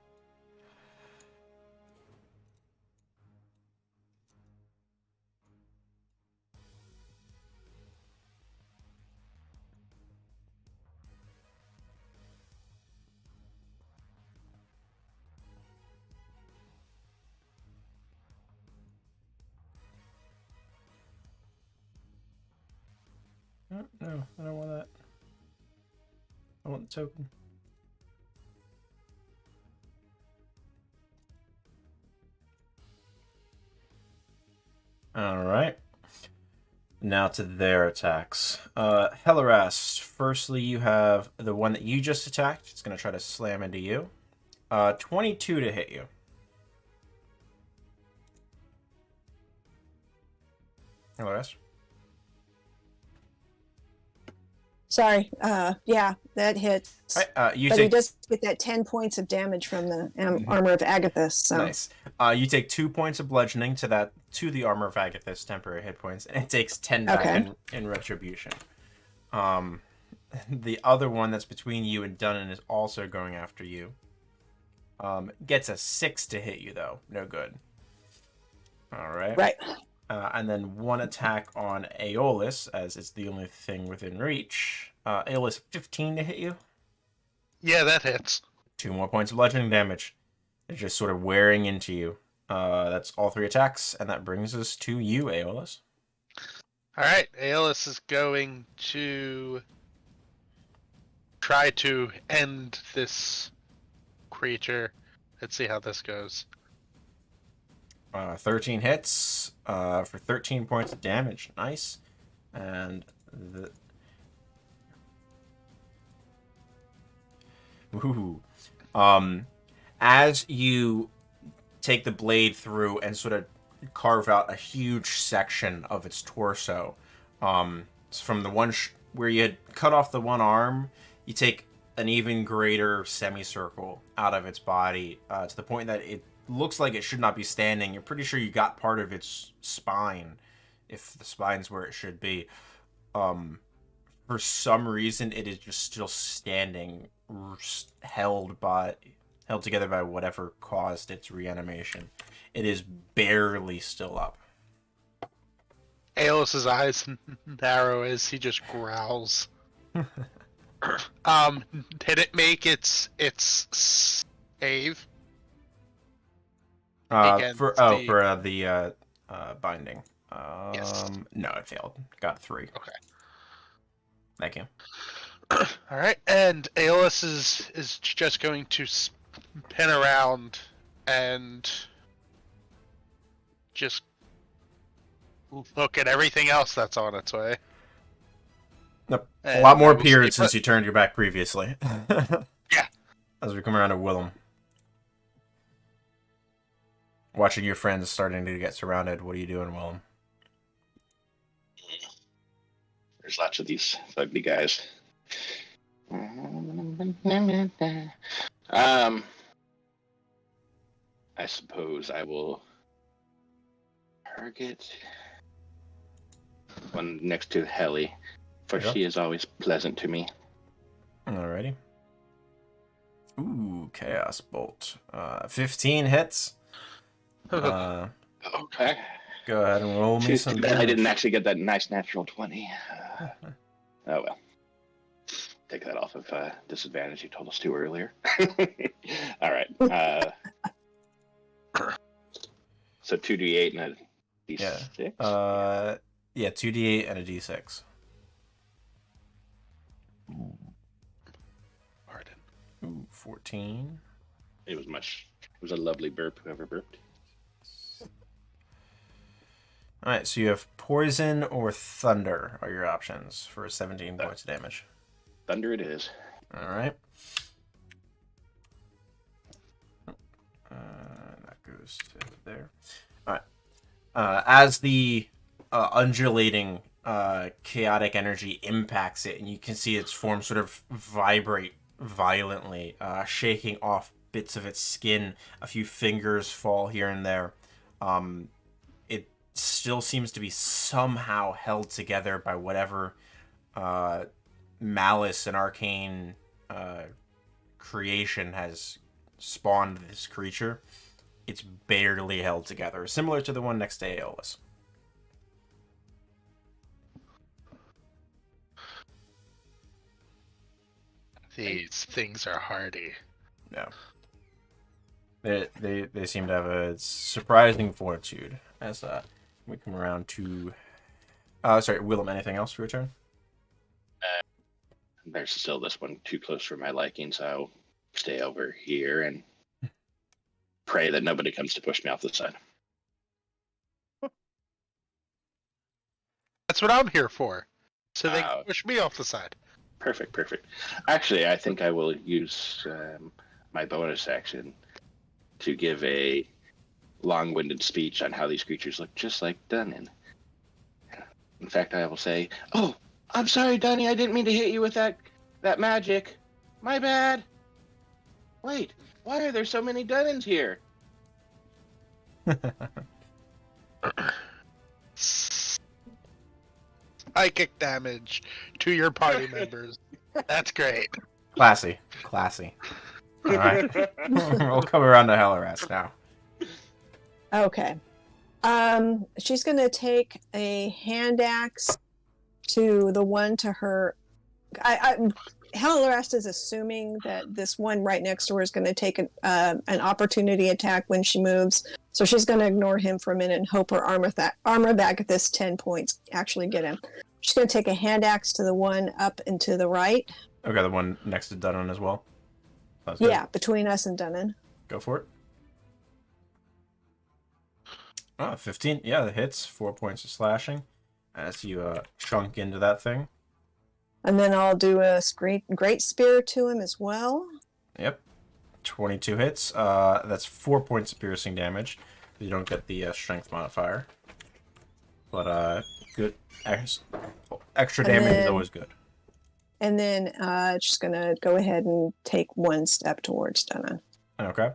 No, I don't want that. I want the token. Alright. Now to their attacks. Hellerest, firstly you have the one that you just attacked. It's going to try to slam into you. 22 to hit you. Hellerest? Sorry. Yeah, that hits. Alright, you But he take... does get that 10 points of damage from the armor of Agathis. So. Nice. You take 2 points of bludgeoning to the armor of Agathis, temporary hit points, and it takes 10 back in retribution. The other one that's between you and Dunnan is also going after you. Gets a 6 to hit you, though. No good. All right. Right. And then one attack on Aeolus, as it's the only thing within reach. Aeolus, 15 to hit you. Yeah, that hits. 2 more points of bludgeoning damage. It's just sort of wearing into you. That's all 3 attacks, and that brings us to you, Aeolus. Alright, Aeolus is going to try to end this creature. Let's see how this goes. 13 hits for 13 points of damage. Nice. And the... Ooh. As you take the blade through and sort of carve out a huge section of its torso, from the one where you had cut off the one arm, you take an even greater semicircle out of its body to the point that it looks like it should not be standing. You're pretty sure you got part of its spine, if the spine's where it should be. For some reason, it is just still standing, held together by whatever caused its reanimation. It is barely still up. Aeolus's eyes narrow as he just growls. Did it make its save? For the binding. Yes. No, it failed. Got 3. Okay. Thank you. All right, and Aeolus is just going to spin around and just look at everything else that's on its way. Nope. And A lot more I will appeared say- since you turned your back previously. Yeah. As we come around to Willem. Watching your friends starting to get surrounded. What are you doing, Willem? There's lots of these ugly guys. I suppose I will target one next to Helly, for Yeah. she is always pleasant to me. Alrighty. Ooh, Chaos Bolt. 15 hits. Okay. Go ahead and roll me Too some bad I didn't damage. actually get that nice natural 20. Oh well. Take that off of disadvantage you told us to earlier. All right. So 2d8 and a d6? Yeah, 2d8 and a d6. Pardon. Ooh, 14. It was a lovely burp, whoever burped. Alright, so you have poison or thunder are your options for 17 points of damage. Thunder it is. Alright. That goes to there. Alright. As the undulating chaotic energy impacts it, and you can see its form sort of vibrate violently, shaking off bits of its skin. A few fingers fall here and there. It still seems to be somehow held together by whatever malice and arcane creation has spawned this creature. It's barely held together, similar to the one next to Aeolus. These things are hardy. No. They seem to have a surprising fortitude as we come around to... sorry, Willem, anything else for your turn? There's still this one too close for my liking, so I'll stay over here and pray that nobody comes to push me off the side. That's what I'm here for. So they can Oh. push me off the side. Perfect. Actually, I think I will use my bonus action to give a long-winded speech on how these creatures look just like Dunnan. In fact, I will say, "Oh, I'm sorry, Dunny. I didn't mean to hit you with that magic. My bad. Wait, why are there so many Dunnans here?" Psychic damage to your party members. That's great. Classy. All right. We'll come around to Hellrast now. Okay. She's going to take a hand axe to the one to her. Hellrast is assuming that this one right next to her is going to take an opportunity attack when she moves. So she's going to ignore him for a minute and hope her armor back at this 10 points actually get him. She's going to take a hand axe to the one up and to the right. Okay, the one next to Dunnan as well. Yeah, between us and Dunnan. Go for it. Oh, 15. Yeah, that hits. 4 points of slashing as you chunk into that thing. And then I'll do a great spear to him as well. Yep. 22 hits. That's 4 points of piercing damage. You don't get the strength modifier. But good. Extra damage is always good. And then just going to go ahead and take one step towards Dunnan. Okay.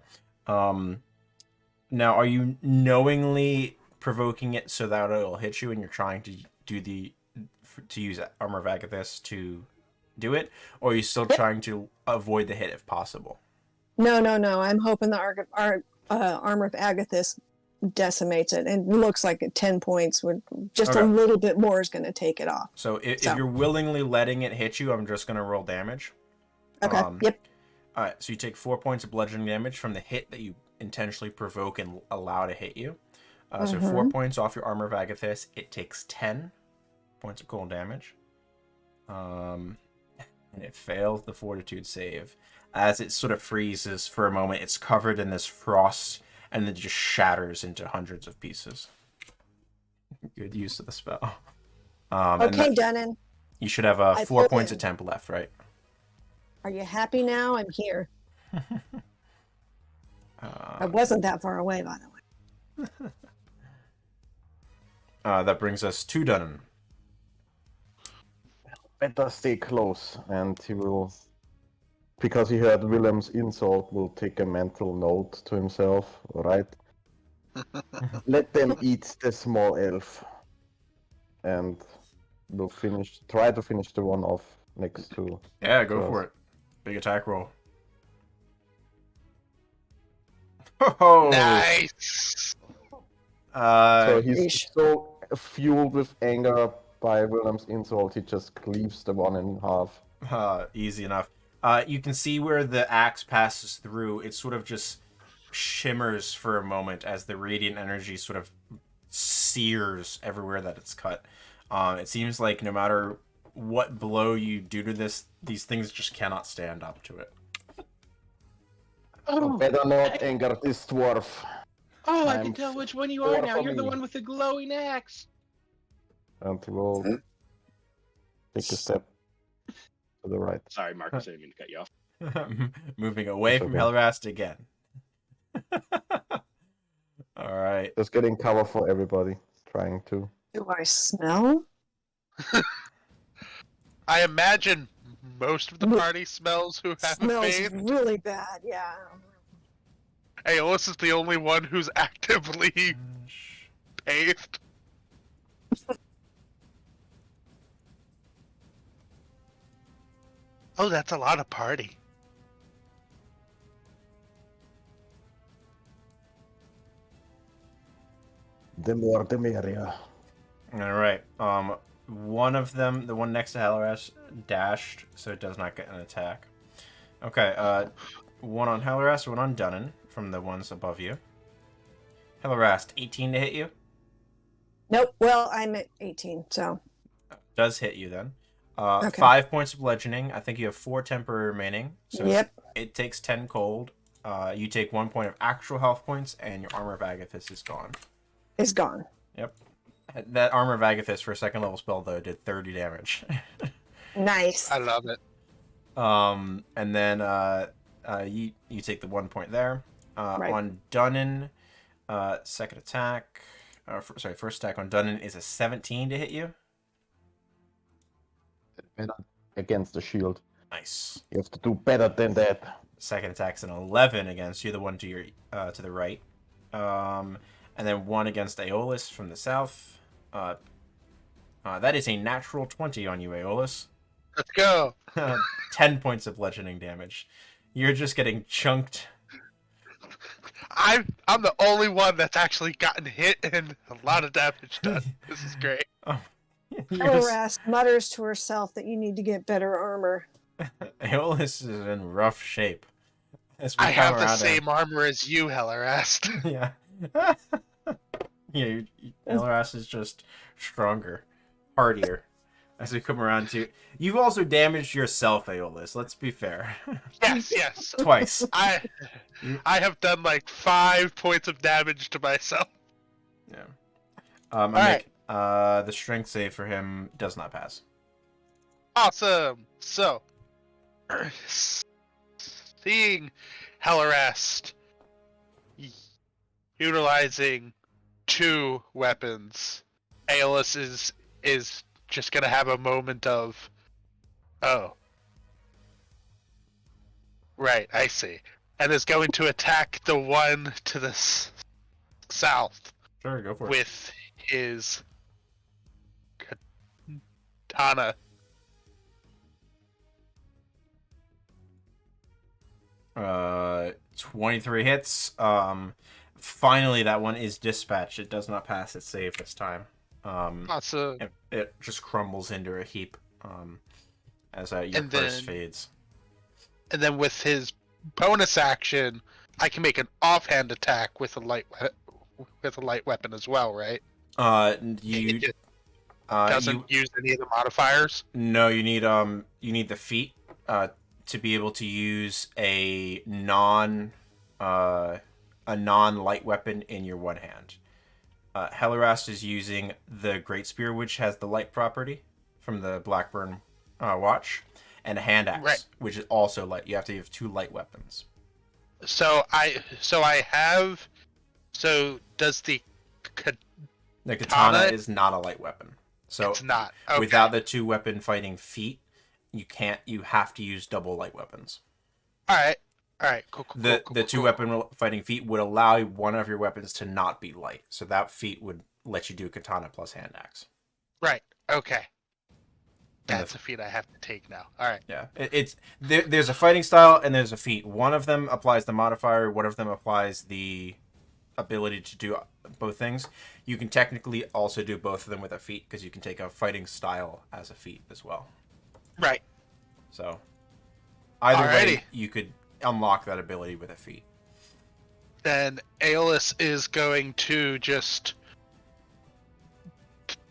Now, are you knowingly provoking it so that it'll hit you and you're trying to use Armor of Agathis to do it? Or are you still trying to avoid the hit if possible? No. I'm hoping the Armor of Agathis decimates it. And it looks like at 10 points, a little bit more is going to take it off. So if you're willingly letting it hit you, I'm just going to roll damage. Okay, yep. All right, so you take 4 points of bludgeoning damage from the hit that you intentionally provoke and allow to hit you. So 4 points off your Armor of Agathis. It takes 10 points of cold damage. And it fails the Fortitude save. As it sort of freezes for a moment, it's covered in this frost and then just shatters into hundreds of pieces. Good use of the spell. Okay, Dunnan. You should have 4 points of temp left, right? Are you happy now? I'm here. I wasn't that far away, by the way. That brings us to Dunnan. Better stay close, and he will, because he heard Willem's insult, will take a mental note to himself, right? Let them eat the small elf. And we'll try to finish the one off next to... Yeah, go for it. Big attack roll. Oh! Nice! So he's so fueled with anger by Willem's insult, he just cleaves the one in half. Easy enough. You can see where the axe passes through. It sort of just shimmers for a moment as the radiant energy sort of sears everywhere that it's cut. It seems like no matter what blow you do to these things just cannot stand up to it. So better not anger this dwarf. Oh, I can tell which one you are now. You're the me. one with the glowing axe. And he will take a step to the right. Sorry, Marcus, I didn't mean to cut you off. Moving away from Hellrast again. All right. Just getting cover for everybody. Trying to. Do I smell? I imagine most of the party smells who have Smells faith. really bad, yeah. Aeolus is the only one who's actively bathed. Oh, that's a lot of party. The more the merrier. All right. One of them, the one next to Hellrast, dashed, so it does not get an attack. Okay. One on Hellrast, one on Dunnan from the ones above you. Hellrast, 18 to hit you. Nope. Well, I'm at 18, so. Does hit you then. Okay. 5 points of bludgeoning. I think you have 4 temporary remaining. So Yep. it takes 10 cold. You take 1 point of actual health points, and your Armor of Agathis is gone. It's gone. Yep. That Armor of Agathis for a second level spell, though, did 30 damage. Nice. I love it. And then you take the 1 point there. Right. On Dunnan, second attack. First attack on Dunnan is a 17 to hit you. Against the shield. Nice. You have to do better than that. Second attack's an 11 against you, the one to your to the right. And then one against Aeolus from the south. That is a natural 20 on you, Aeolus. Let's go. 10 points of bludgeoning damage. You're just getting chunked. I'm the only one that's actually gotten hit and a lot of damage done. This is great. Oh, you're just- Harass mutters to herself that you need to get better armor. Aeolus is in rough shape. As we I come have the around same armor as you, Hellerast. Yeah. Yeah, Elras is just stronger, hardier. As we come around to, you've also damaged yourself, Aeolus. Let's be fair. Yes. Twice. I have done like 5 points of damage to myself. Yeah. Alright. The strength save for him does not pass. Awesome. So, seeing Hellerast utilizing 2 weapons, Aeolus is just gonna have a moment of, oh, right, I see, and is going to attack the one to the south Sure, go for it. with his katana. Uh, 23 hits. Finally, that one is dispatched. It does not pass its save this time. Awesome. It just crumbles into a heap. As your And curse then- fades. And then with his bonus action, I can make an offhand attack with a light weapon as well, right? You It just doesn't use any of the modifiers. No, you need the feat to be able to use a non light weapon in your one hand. Hellerast is using the Great Spear, which has the light property from the Blackburn watch, and a hand axe, Right. which is also light. You have to have 2 light weapons. So does the The katana Katana? is not a light weapon. So it's not okay. without the 2 weapon fighting feat, you have to use double light weapons. All right, cool. The cool, 2 cool. weapon fighting feat would allow one of your weapons to not be light. So that feat would let you do katana plus hand axe. Right. Okay. And That's a feat I have to take now. All right. Yeah, there's a fighting style and there's a feat. One of them applies the modifier. One of them applies the ability to do both things. You can technically also do both of them with a feat because you can take a fighting style as a feat as well. Right. So either way, Alrighty. you could unlock that ability with a feat. Then Aeolus is going to just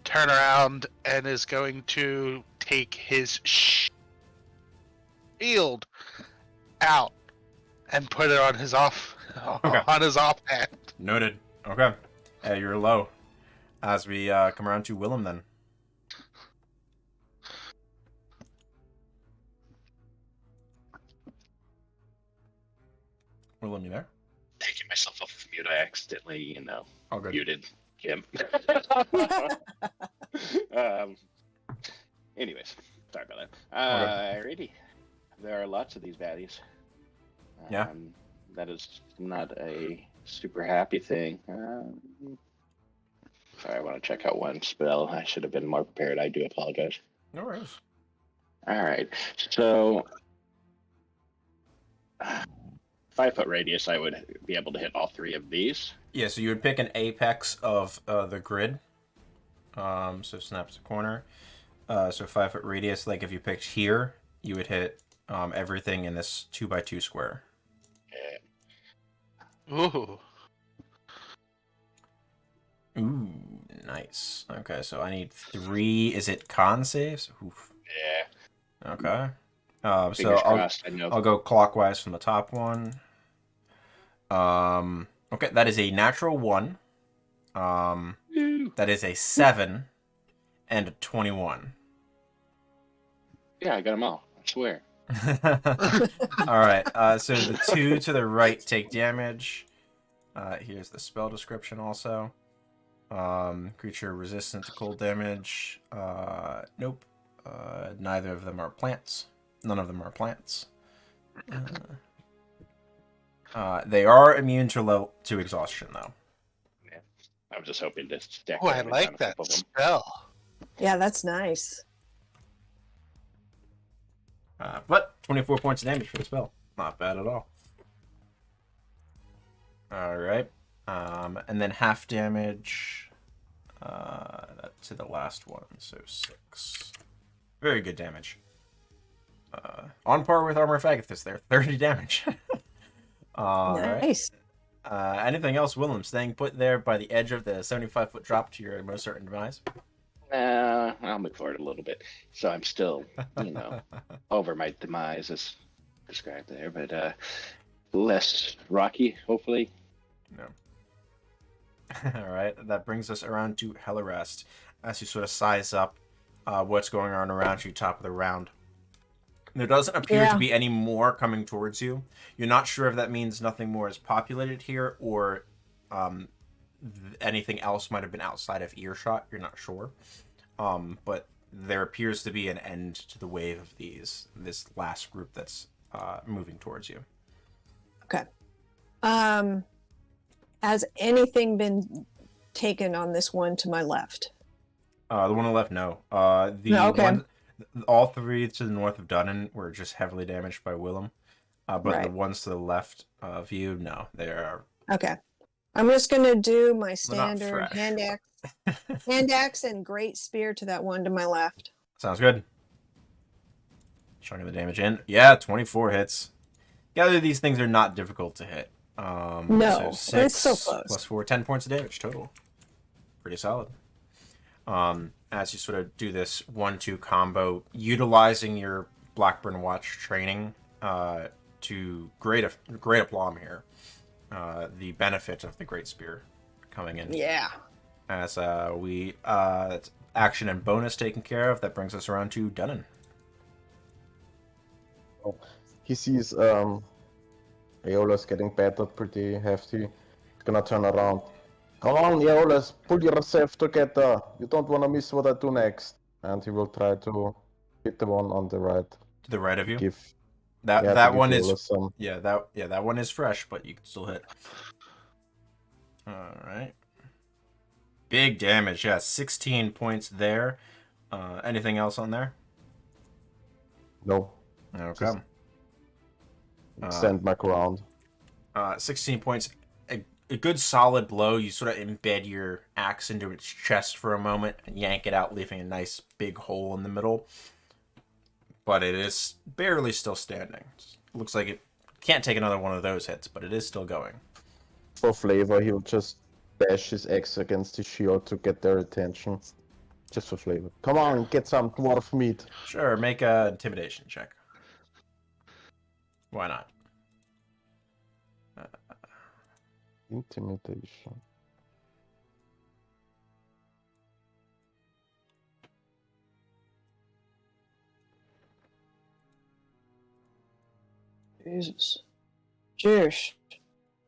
turn around and is going to take his shield out and put it on his offhand. Noted. Okay. You're low. As we come around to Willem then. Willem, you there? Taking myself off of mute, I accidentally, All good. muted him. Anyways, sorry about that. Alrighty. There are lots of these baddies. Yeah. That is not a super happy thing. Sorry, I want to check out one spell. I should have been more prepared. I do apologize. No worries. Alright, so 5-foot radius, I would be able to hit all 3 of these. Yeah, so you would pick an apex of the grid. So snaps the corner. So 5-foot radius, like if you picked here, you would hit everything in this 2x2 square. Ooh. Ooh, nice. Okay, so I need 3. Is it con saves? Oof. Yeah. Okay. Fingers So crossed. I know. I'll go clockwise from the top one. Okay, that is a natural 1. That is a 7 and a 21. Yeah, I got them all. I swear. All right. So the 2 to the right take damage. Here's the spell description also. Creature resistant to cold damage. Nope. Neither of them are plants. None of them are plants. They are immune to exhaustion, though. I was just hoping to stack. Oh, I damage on like a that couple of them. spell. Yeah, that's nice. But 24 points of damage for the spell. Not bad at all. Alright. And then half damage to the last one, so 6. Very good damage. On par with Armor of Agathis there, 30 damage. Nice. Anything else, Willem? Staying put there by the edge of the 75-foot drop to your most certain demise? I'll move forward a little bit. So I'm still, over my demise as described there, but less rocky, hopefully. No. Alright, that brings us around to Hellarest. As you sort of size up what's going on around you, top of the round. There doesn't appear to be any more coming towards you. You're not sure if that means nothing more is populated here, or anything else might have been outside of earshot. You're not sure. But there appears to be an end to the wave of this last group that's moving towards you. Okay. Has anything been taken on this one to my left? The one on the left, no. All 3 to the north of Dunnan were just heavily damaged by Willem. But the ones to the left of you, no. They are... Okay. I'm just going to do my standard hand axe and great spear to that one to my left. Sounds good. Chunking the damage in. Yeah, 24 hits. Gather these things are not difficult to hit. No, so 6 it's so close. plus 4, 10 points of damage total. Pretty solid. As you sort of do this 1-2 combo, utilizing your Blackburn Watch training to great aplomb here. The benefit of the Great Spear coming in. Yeah. As that's action and bonus taken care of, that brings us around to Dunnan. Oh, he sees Aeolus getting battered pretty hefty. He's gonna turn around. Come on, Aeolus, pull yourself together. You don't want to miss what I do next. And he will try to hit the one on the right. To the right of you? Give that one is some... that one is fresh, but you can still hit. Alright. Big damage, yeah, 16 points there. Anything else on there? No. Okay. Send back around. 16 points. A good solid blow. You sort of embed your axe into its chest for a moment and yank it out, leaving a nice big hole in the middle. But it is barely still standing. It looks like it can't take another one of those hits, but it is still going. For flavor, he'll just bash his axe against his shield to get their attention. Just for flavor. Come on, get some dwarf meat. Sure, make a intimidation check. Why not? Intimidation. Jesus. Jeez.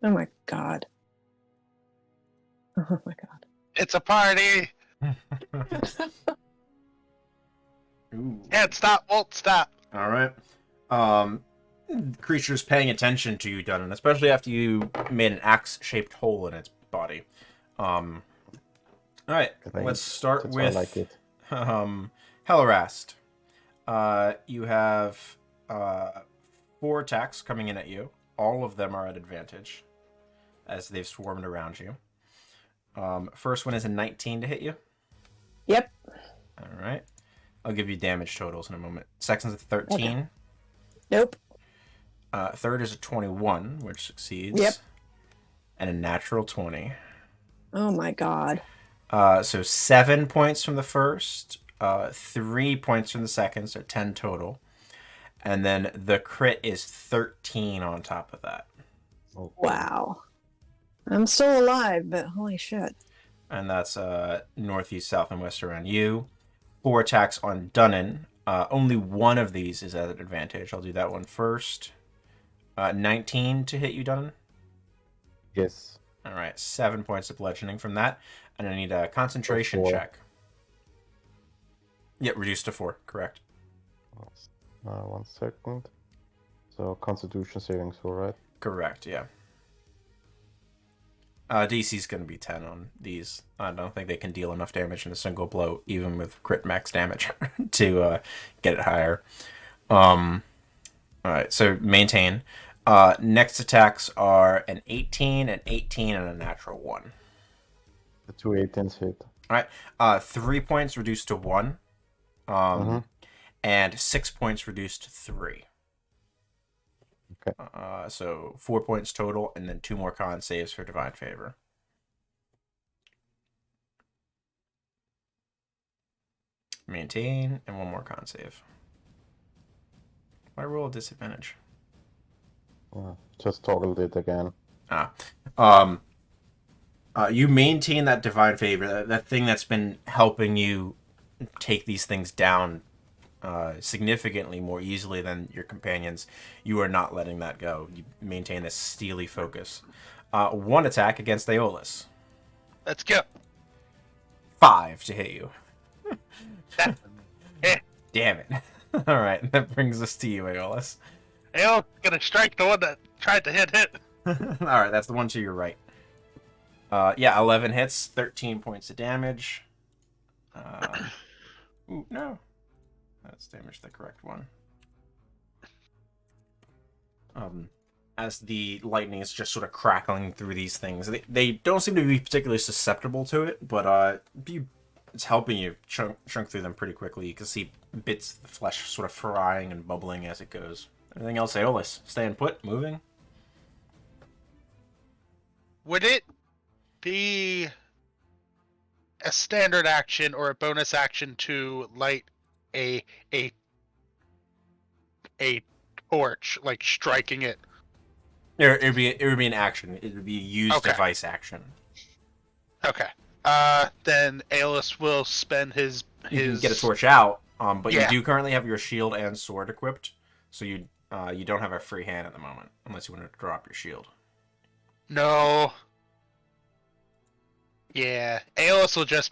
Oh my god. Oh my god. It's a party! Ooh. Can't stop, won't stop. All right. Creature's paying attention to you, Dunnan, especially after you made an axe-shaped hole in its body. All right. Let's start with I like it. Hellarest. You have 4 attacks coming in at you. All of them are at advantage as they've swarmed around you. First one is a 19 to hit you. Yep. All right. I'll give you damage totals in a moment. Second's a 13. Okay. Nope. Third is a 21, which succeeds. Yep. And a natural 20. Oh my god. So 7 points from the first, 3 points from the second, so 10 total. And then the crit is 13 on top of that. Okay. Wow. I'm still alive, but holy shit. And that's northeast, south, and west around you. 4 attacks on Dunnan. Only one of these is at an advantage. I'll do that one first. 19 to hit you, Dunnan. Yes. All right, 7 points of bludgeoning from that. And I need a concentration 4. check. Yeah, reduced to 4, correct. 1 second. So Constitution saving throw, right? Correct, yeah. DC's going to be 10 on these. I don't think they can deal enough damage in a single blow, even with crit max damage, to get it higher. All All right, so maintain. Next attacks are an 18, an 18, and a natural 1. The 2 18s hit. All right, 3 points reduced to 1, and 6 points reduced to 3. Okay. So 4 points total, and then 2 more con saves for divine favor. Maintain, and 1 more con save. Why roll a disadvantage? Just toggled it again. You maintain that divine favor, that thing that's been helping you take these things down significantly more easily than your companions. You are not letting that go. You maintain this steely focus. 1 attack against Aeolus. Let's go. 5 to hit you. Eh. Damn it. All right, that brings us to you, Aeolus. Aeolus gonna strike the one that tried to hit. All right, that's the one to your right. Yeah, 11 hits, 13 points of damage. Ooh, no. That's damage the correct one. As the lightning is just sort of crackling through these things. They don't seem to be particularly susceptible to it, but it's helping you chunk through them pretty quickly. You can see bits of the flesh sort of frying and bubbling as it goes. Anything else, Aeolus? Staying put? Moving? Would it be a standard action or a bonus action to light a torch, like striking it? It would be an action. It would be a used device action. Okay. Then Aeolus will spend his. You can get a torch out, but Yeah. you do currently have your shield and sword equipped, so you don't have a free hand at the moment, unless you want to drop your shield. No. Yeah, Aeolus will just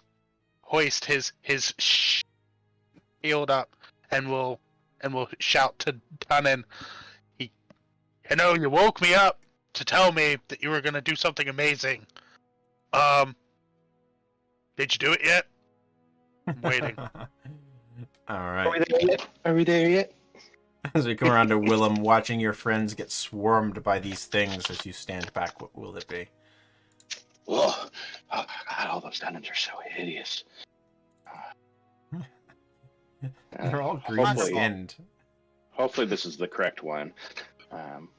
hoist his shield up, and will shout to Dunnan. I know you woke me up to tell me that you were gonna do something amazing. Did you do it yet? I'm waiting. All Are we right. there yet? Are we there yet? As we come around to Willem, watching your friends get swarmed by these things as you stand back, what will it be? Oh, God, all those dungeons are so hideous. They're all green hopefully- skinned. Hopefully this is the correct one. Bloop.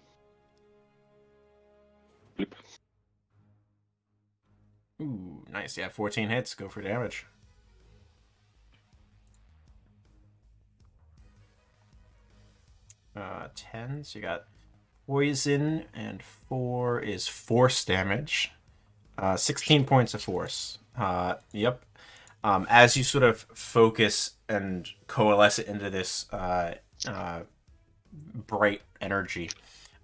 Ooh, nice. Yeah, 14 hits. Go for damage. Uh, 10. So you got poison, and 4 is force damage. 16 points of force. Yep. As you sort of focus and coalesce it into this bright energy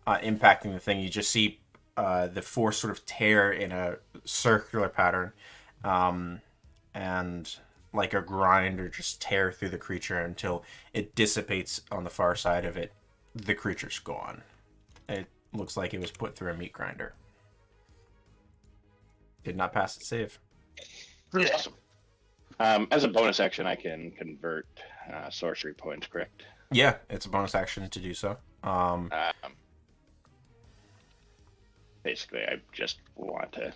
impacting the thing, you just see the force sort of tear in a circular pattern, and like a grinder just tear through the creature until it dissipates on the far side of it. The creature's gone. It looks like it was put through a meat grinder. Did not pass its save. Awesome. As a bonus action, I can convert sorcery points, correct? Yeah, it's a bonus action to do so. Basically, I just want to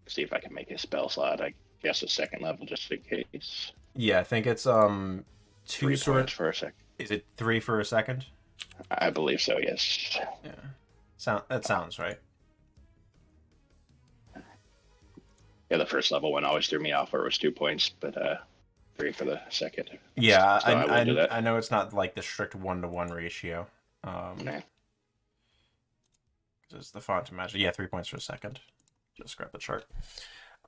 see if I can make a spell slot. I guess a second level, just in case. Yeah, I think it's 3 2 points for a sec. Is it 3 for a second? I believe so. Yes. Yeah, that sounds right. Yeah, the first level one always threw me off, where it was 2 points, but 3 for the second. Yeah, So I will do that. I know it's not like the strict 1-to-1 ratio. Nah. Just the font to magic. Yeah, 3 points for a second. Just grab the chart.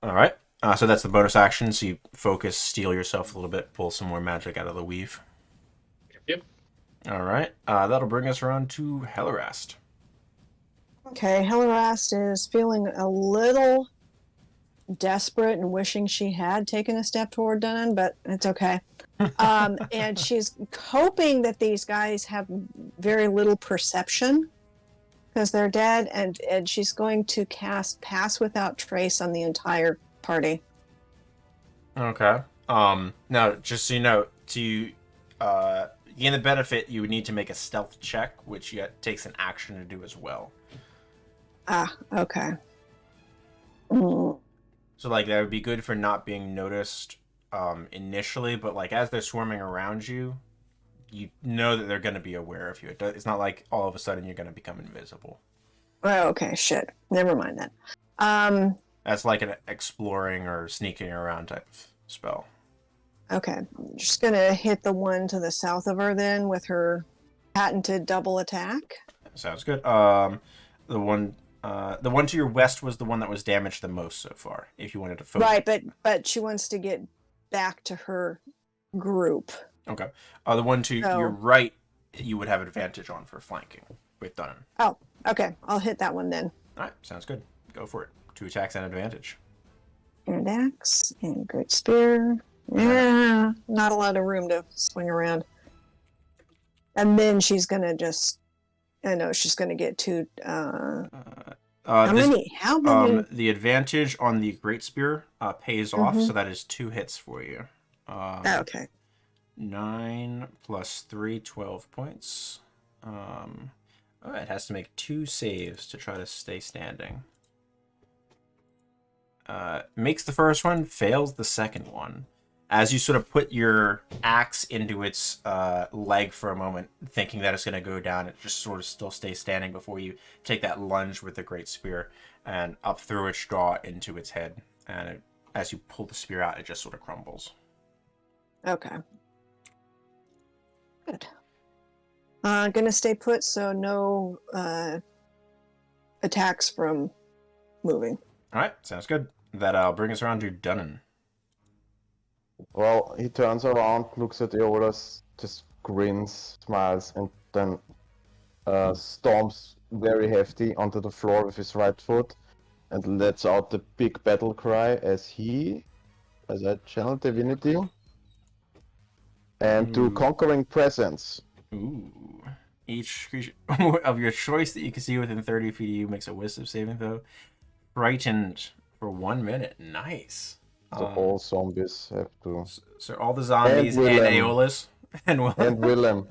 All right. So that's the bonus action. So you focus, steal yourself a little bit, pull some more magic out of the weave. Yep. All right. That'll bring us around to Hellerast. Okay, Hellerast is feeling a little desperate and wishing she had taken a step toward Dunnan, but it's okay. And she's hoping that these guys have very little perception because they're dead, and she's going to cast Pass Without Trace on the entire party. Okay. Now, just so you know, gain the benefit, you would need to make a stealth check, which yet takes an action to do as well. Ah, okay. Mm, So, like, that would be good for not being noticed initially, but, like, as they're swarming around you, you know that they're going to be aware of you. It's not like all of a sudden you're going to become invisible. oh, okay, shit. Never mind that. That's like an exploring or sneaking around type of spell. Okay. I'm just gonna hit the one to the south of her then with her patented double attack. Sounds good. The one to your west was the one that was damaged the most so far. If you wanted to focus, Right, but she wants to get back to her group. okay. The one to So- your right, you would have advantage on for flanking with Dunnan. Oh, okay. I'll hit that one then. All right, sounds good. Go for it. 2 attacks and advantage. And axe and great spear. Yeah, not a lot of room to swing around. And then she's gonna just. I know she's gonna get two. How many? How many? The advantage on the great spear pays off, Mhm. so that is 2 hits for you. Okay. 9 plus 3, 12 points. It has to make 2 saves to try to stay standing. Makes the first one, fails the second one. As you sort of put your axe into its leg for a moment, thinking that it's going to go down, it just sort of still stays standing before you take that lunge with the great spear and up through its jaw into its head. And as you pull the spear out, it just sort of crumbles. Okay. Good. Gonna stay put, so no attacks from moving. All right, sounds good. That'll bring us around to Dunnan. Well, he turns around, looks at Eolus, just grins, smiles, and then stomps very hefty onto the floor with his right foot and lets out the big battle cry as I channel divinity, and do Ooh. conquering presence. Ooh. Each creature of your choice that you can see within 30 feet of you makes a wisdom saving throw. Frightened for 1 minute. Nice. So all zombies have to. So all the zombies and Willem. Aeolus and Willem. And Willem.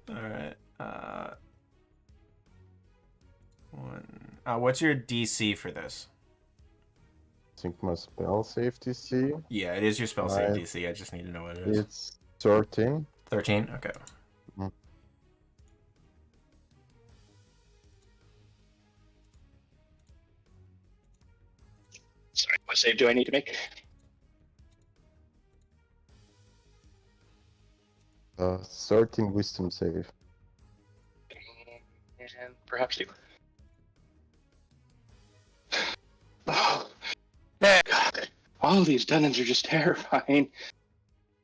Alright. What's your DC for this? I think my spell save DC. Yeah, it is your spell save Right. DC. I just need to know what it is. It's 13. 13? Okay. Sorry, what save do I need to make? 13 wisdom save. And perhaps two. Oh, God. All of these Dunnans are just terrifying.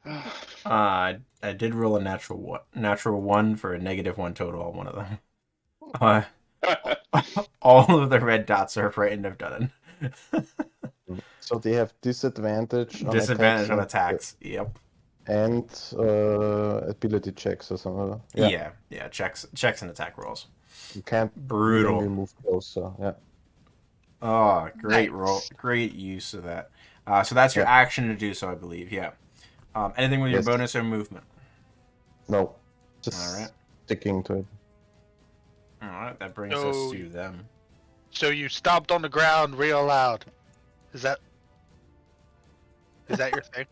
Oh. I did roll a natural one for a -1 total on one of them. All of the red dots are frightened of Dunnan. So they have disadvantage on Disadvantage on attacks attacks. Yep. and ability checks or something. Yeah. Checks and attack rolls. You can't Brutal. really move closer. Yeah. Oh, great Nice. roll. Great use of that. So that's your action to do so, I believe. Yeah. Anything with your Yes. bonus or movement? No. Just Alright. sticking to it. All right. That brings So- us to them. So you stomped on the ground real loud. Is that your thing?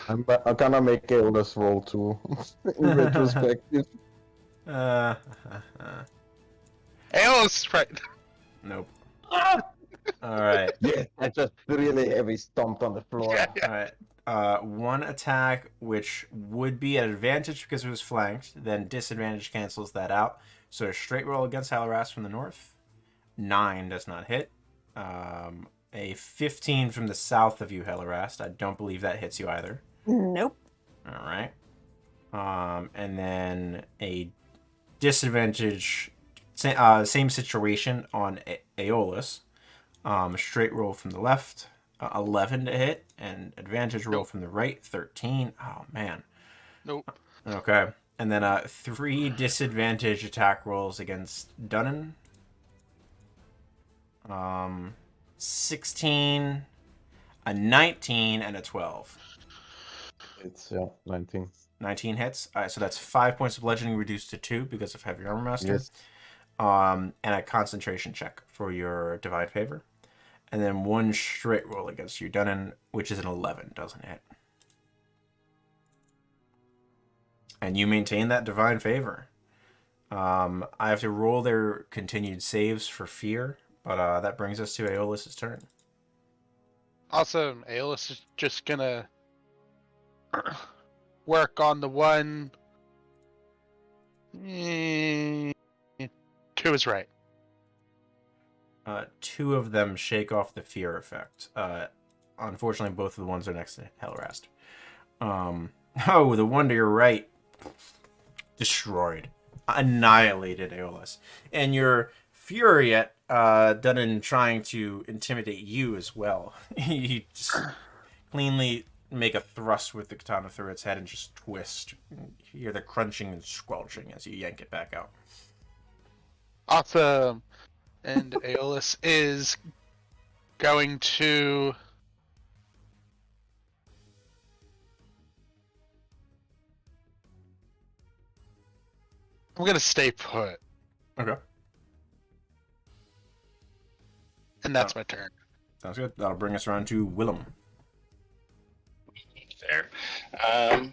I'm gonna make Eolus roll too. In retrospective. Aeolus, right? Nope. All right. Yeah, I just really heavy stomped on the floor. Yeah. All right. One attack, which would be at advantage because it was flanked, then disadvantage cancels that out. So a straight roll against Halaras from the north. 9 does not hit. A 15 from the south of you, Halarast. I don't believe that hits you either. Nope. All right. And then a disadvantage, same situation on Aeolus. Straight roll from the left, 11 to hit, and advantage roll from the right, 13. Oh, man. Nope. Okay. And then 3 disadvantage attack rolls against Dunnan. 16, a 19, and a 12. It's 19. 19 hits. All right, so that's 5 points of bludgeoning reduced to 2 because of Heavy Armor Master. Yes. And a concentration check for your Divine Favor. And then 1 straight roll against you, Dunnan, which is an 11, doesn't hit. And you maintain that Divine Favor. I have to roll their continued saves for fear, but that brings us to Aeolus's turn. Awesome. Aeolus is just gonna work on the one to his right. 2 of them shake off the fear effect. Unfortunately, both of the ones are next to Helrast. The one to your right, destroyed, annihilated Aeolus. And your fury at done in trying to intimidate you as well. You just cleanly make a thrust with the katana through its head and just twist. You hear the crunching and squelching as you yank it back out. Awesome. And Aeolus is going to I'm gonna stay put. Okay. And that's my turn. Sounds good. That'll bring us around to Willem. Fair. I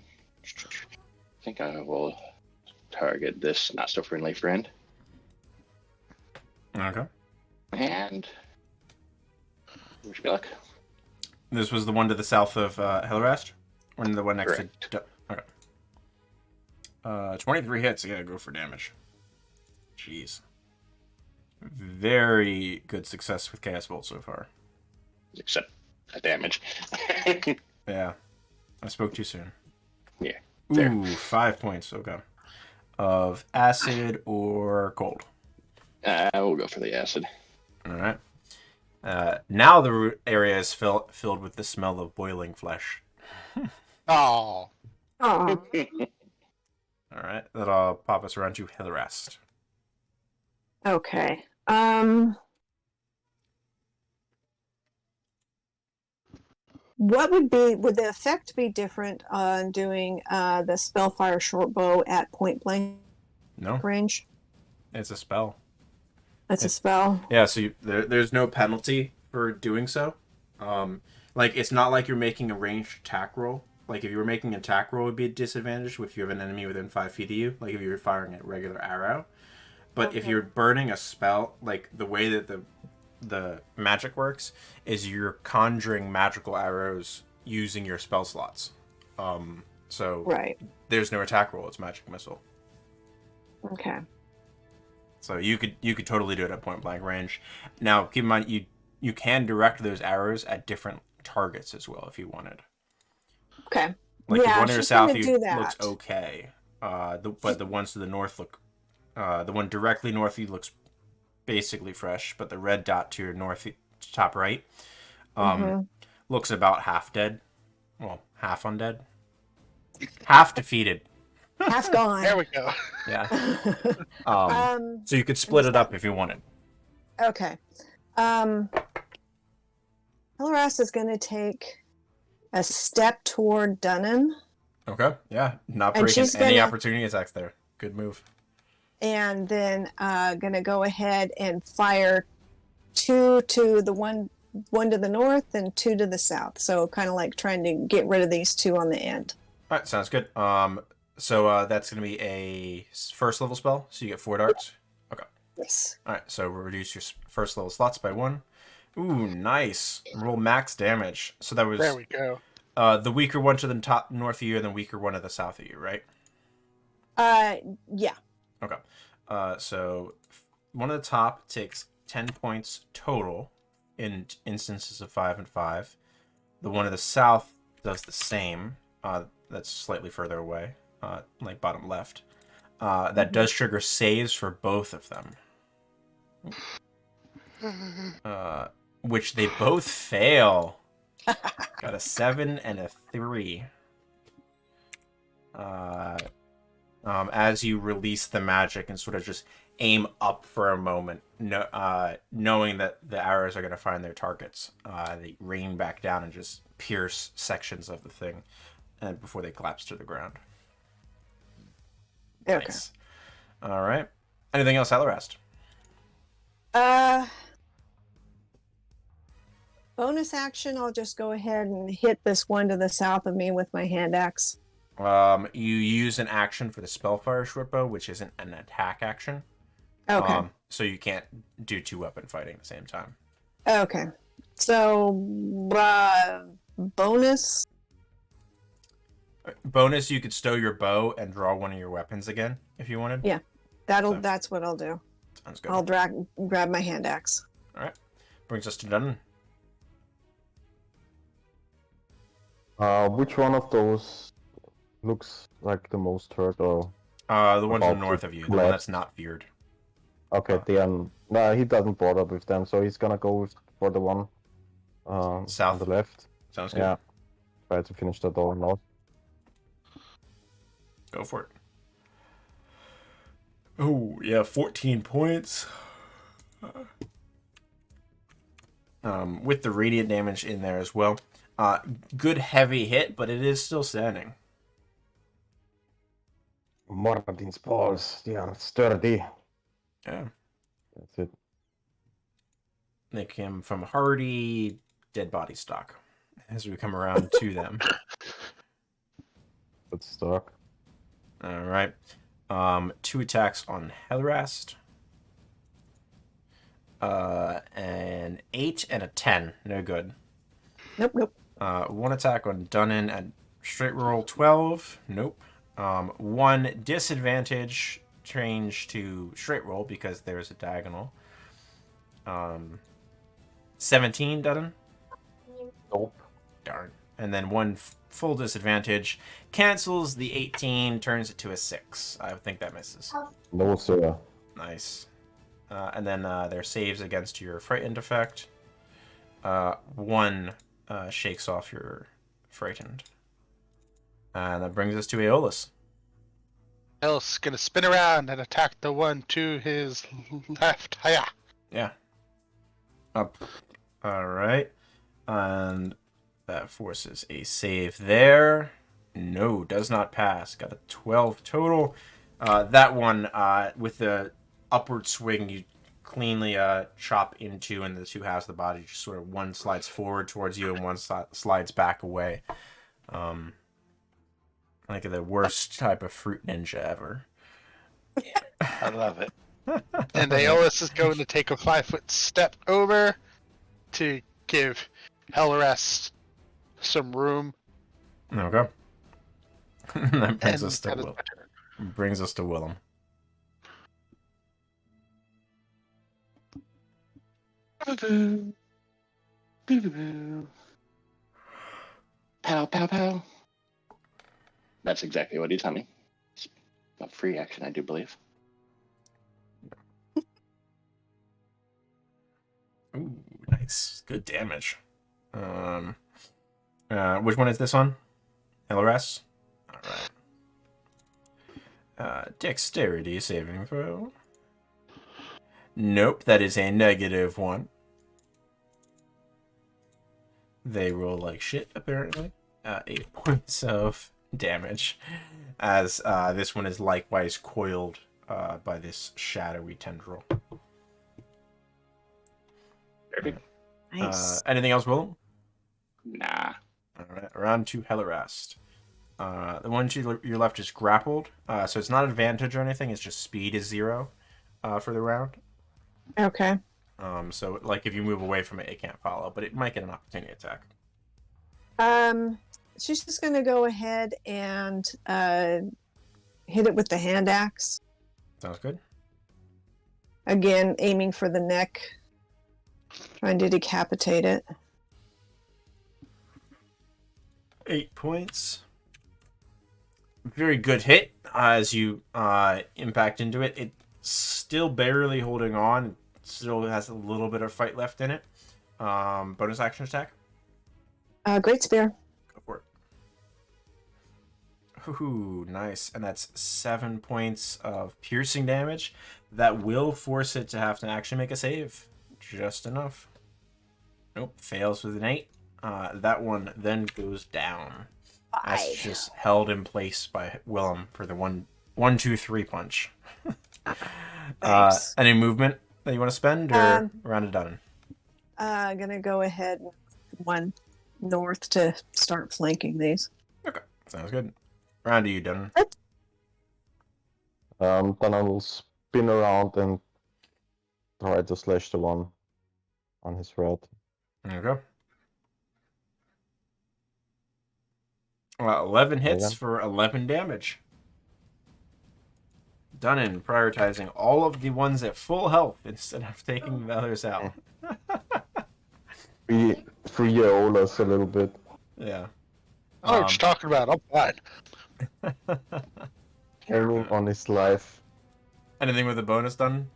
think I will target this not so friendly friend. Okay. And wish me luck. This was the one to the south of Helrast? Or the one next Correct. to... Okay. 23 hits. I gotta go for damage. Jeez. Very good success with Chaos Bolt so far. Except a damage. Yeah. I spoke too soon. Yeah, fair. Ooh, 5 points. Okay. Of acid or cold. We'll go for the acid. All right. Now the area is filled with the smell of boiling flesh. Oh. Oh, All right. That'll pop us around to Helrast. okay. What would the effect be different on doing the Spellfire short bow at point blank No, range? it's a spell. That's a spell. Yeah, so there's no penalty for doing so. It's not like you're making a ranged attack roll. Like, if you were making an attack roll, it would be a disadvantage if you have an enemy within 5 feet of you. Like, if you were firing a regular arrow. But if you're burning a spell, like, the way that the magic works is you're conjuring magical arrows using your spell slots. So Right. there's no attack roll. It's magic missile. Okay. So you could totally do it at point blank range. Now, keep in mind you can direct those arrows at different targets as well if you wanted. Okay. Like Yeah, the one to the she's south gonna of do you that. looks okay. But the ones to the north look. The one directly north of you looks basically fresh, but the red dot to your north top right looks about half dead. Well, half undead. Half defeated. Half gone. There we go. Yeah. Um, So you could split it up if you wanted. Okay. Helrast is going to take a step toward Dunnan, Okay. Yeah. Not And breaking she's any gonna- opportunity attacks there. Good move. and then going to go ahead and fire 2 to the one to the north and 2 to the south. So kind of like trying to get rid of these 2 on the end. All right. Sounds good. So that's going to be a first level spell. So you get 4 darts. Okay. Yes. All right. So we'll reduce your first level slots by 1. Ooh, nice. Roll max damage. So that was There we go. the weaker one to the top north of you and the weaker one to the south of you, right? Yeah. Okay. So one at the top takes 10 points total in instances of 5 and 5. The one at the south does the same. That's slightly further away, like bottom left. That does trigger saves for both of them. Which they both fail. Got a 7 and a 3. As you release the magic and sort of just aim up for a moment, knowing that the arrows are going to find their targets, they rain back down and just pierce sections of the thing. and before they collapse to the ground. Okay. Nice. All right. Anything else, Alarast? Bonus action, I'll just go ahead and hit this one to the south of me with my hand axe. You use an action for the Spellfire Shortbow, which isn't an attack action. Okay. So you can't do 2-weapon fighting at the same time. Okay. So, bonus. Bonus, you could stow your bow and draw one of your weapons again if you wanted. Yeah. That's what I'll do. Sounds good. I'll grab my hand axe. All right. Brings us to Dunnan. Which one of those looks like the most hurt? Or The one to the About north to of you, the one left. that's not feared. okay, then no, he doesn't bother with them, so he's gonna go for the one South. on the left. Sounds good. Yeah, try to finish that door north. Go for it. Oh, yeah, 14 points. With the radiant damage in there as well. Good heavy hit, but it is still standing. Martin's balls, yeah, sturdy. Yeah. That's it. They came from hardy dead body stock as we come around to them. That's stuck. All right. 2 attacks on Helrast. An 8 and a 10. No good. Nope. 1 attack on Dunnan at straight roll 12. Nope. 1 disadvantage change to straight roll because there's a diagonal. 17 Dunnan. Nope. Darn. And then 1 full disadvantage cancels the 18, turns it to a 6. I think that misses. No, sir. Nice. And then their saves against your frightened effect. 1 shakes off your frightened. And that brings us to Aeolus. Else gonna spin around and attack the one to his left. Hiya! Yeah. Up. Alright. And that forces a save there. No, does not pass. Got a 12 total. That one, with the upward swing, you cleanly chop into, and the 2 halves of the body just sort of one slides forward towards you and one slides back away. Like the worst type of fruit ninja ever. I love it. And Aeolus is going to take a 5-foot step over to give Helrast some room. Okay. That brings And us to that is Will. my turn. Brings us to Willem. Pow, pow, pow. That's exactly what he's humming. It's a free action, I do believe. Ooh, nice. Good damage. Which one is this one? LRS? Alright. Dexterity saving throw. Nope, that is a -1. They roll like shit, apparently. 8 points of damage. As this one is likewise coiled by this shadowy tendril. Perfect. Nice. Anything else, Willem? Nah. Alright, around to Hellerast. The one to your left is grappled, so it's not advantage or anything, it's just speed is 0 for the round. Okay. So, like, if you move away from it, it can't follow, but it might get an opportunity attack. She's just gonna go ahead and hit it with the hand axe. Sounds good. Again, aiming for the neck. Trying to decapitate it. 8 points. Very good hit as you impact into it. It's still barely holding on. It still has a little bit of fight left in it. Bonus action attack. Great spear. Go for it. Ooh, nice. And that's 7 points of piercing damage. That will force it to have to actually make a save. Just enough. Nope, fails with an 8. That one then goes down. That's Bye. just held in place by Willem for the 1-2-3 punch. Thanks. Any movement that you want to spend, or round it done? Gonna go ahead one north to start flanking these. Okay, sounds good. Round to you, Dunn. Then I will spin around and try to slash the one on his right. Okay. 11 hits Okay. for 11 damage. Dunnan prioritizing all of the ones at full health instead of taking the others out. Free Aeolus a little bit. Yeah. I know what you're talking about. I'm fine. Hanging on his life. Anything with a bonus done?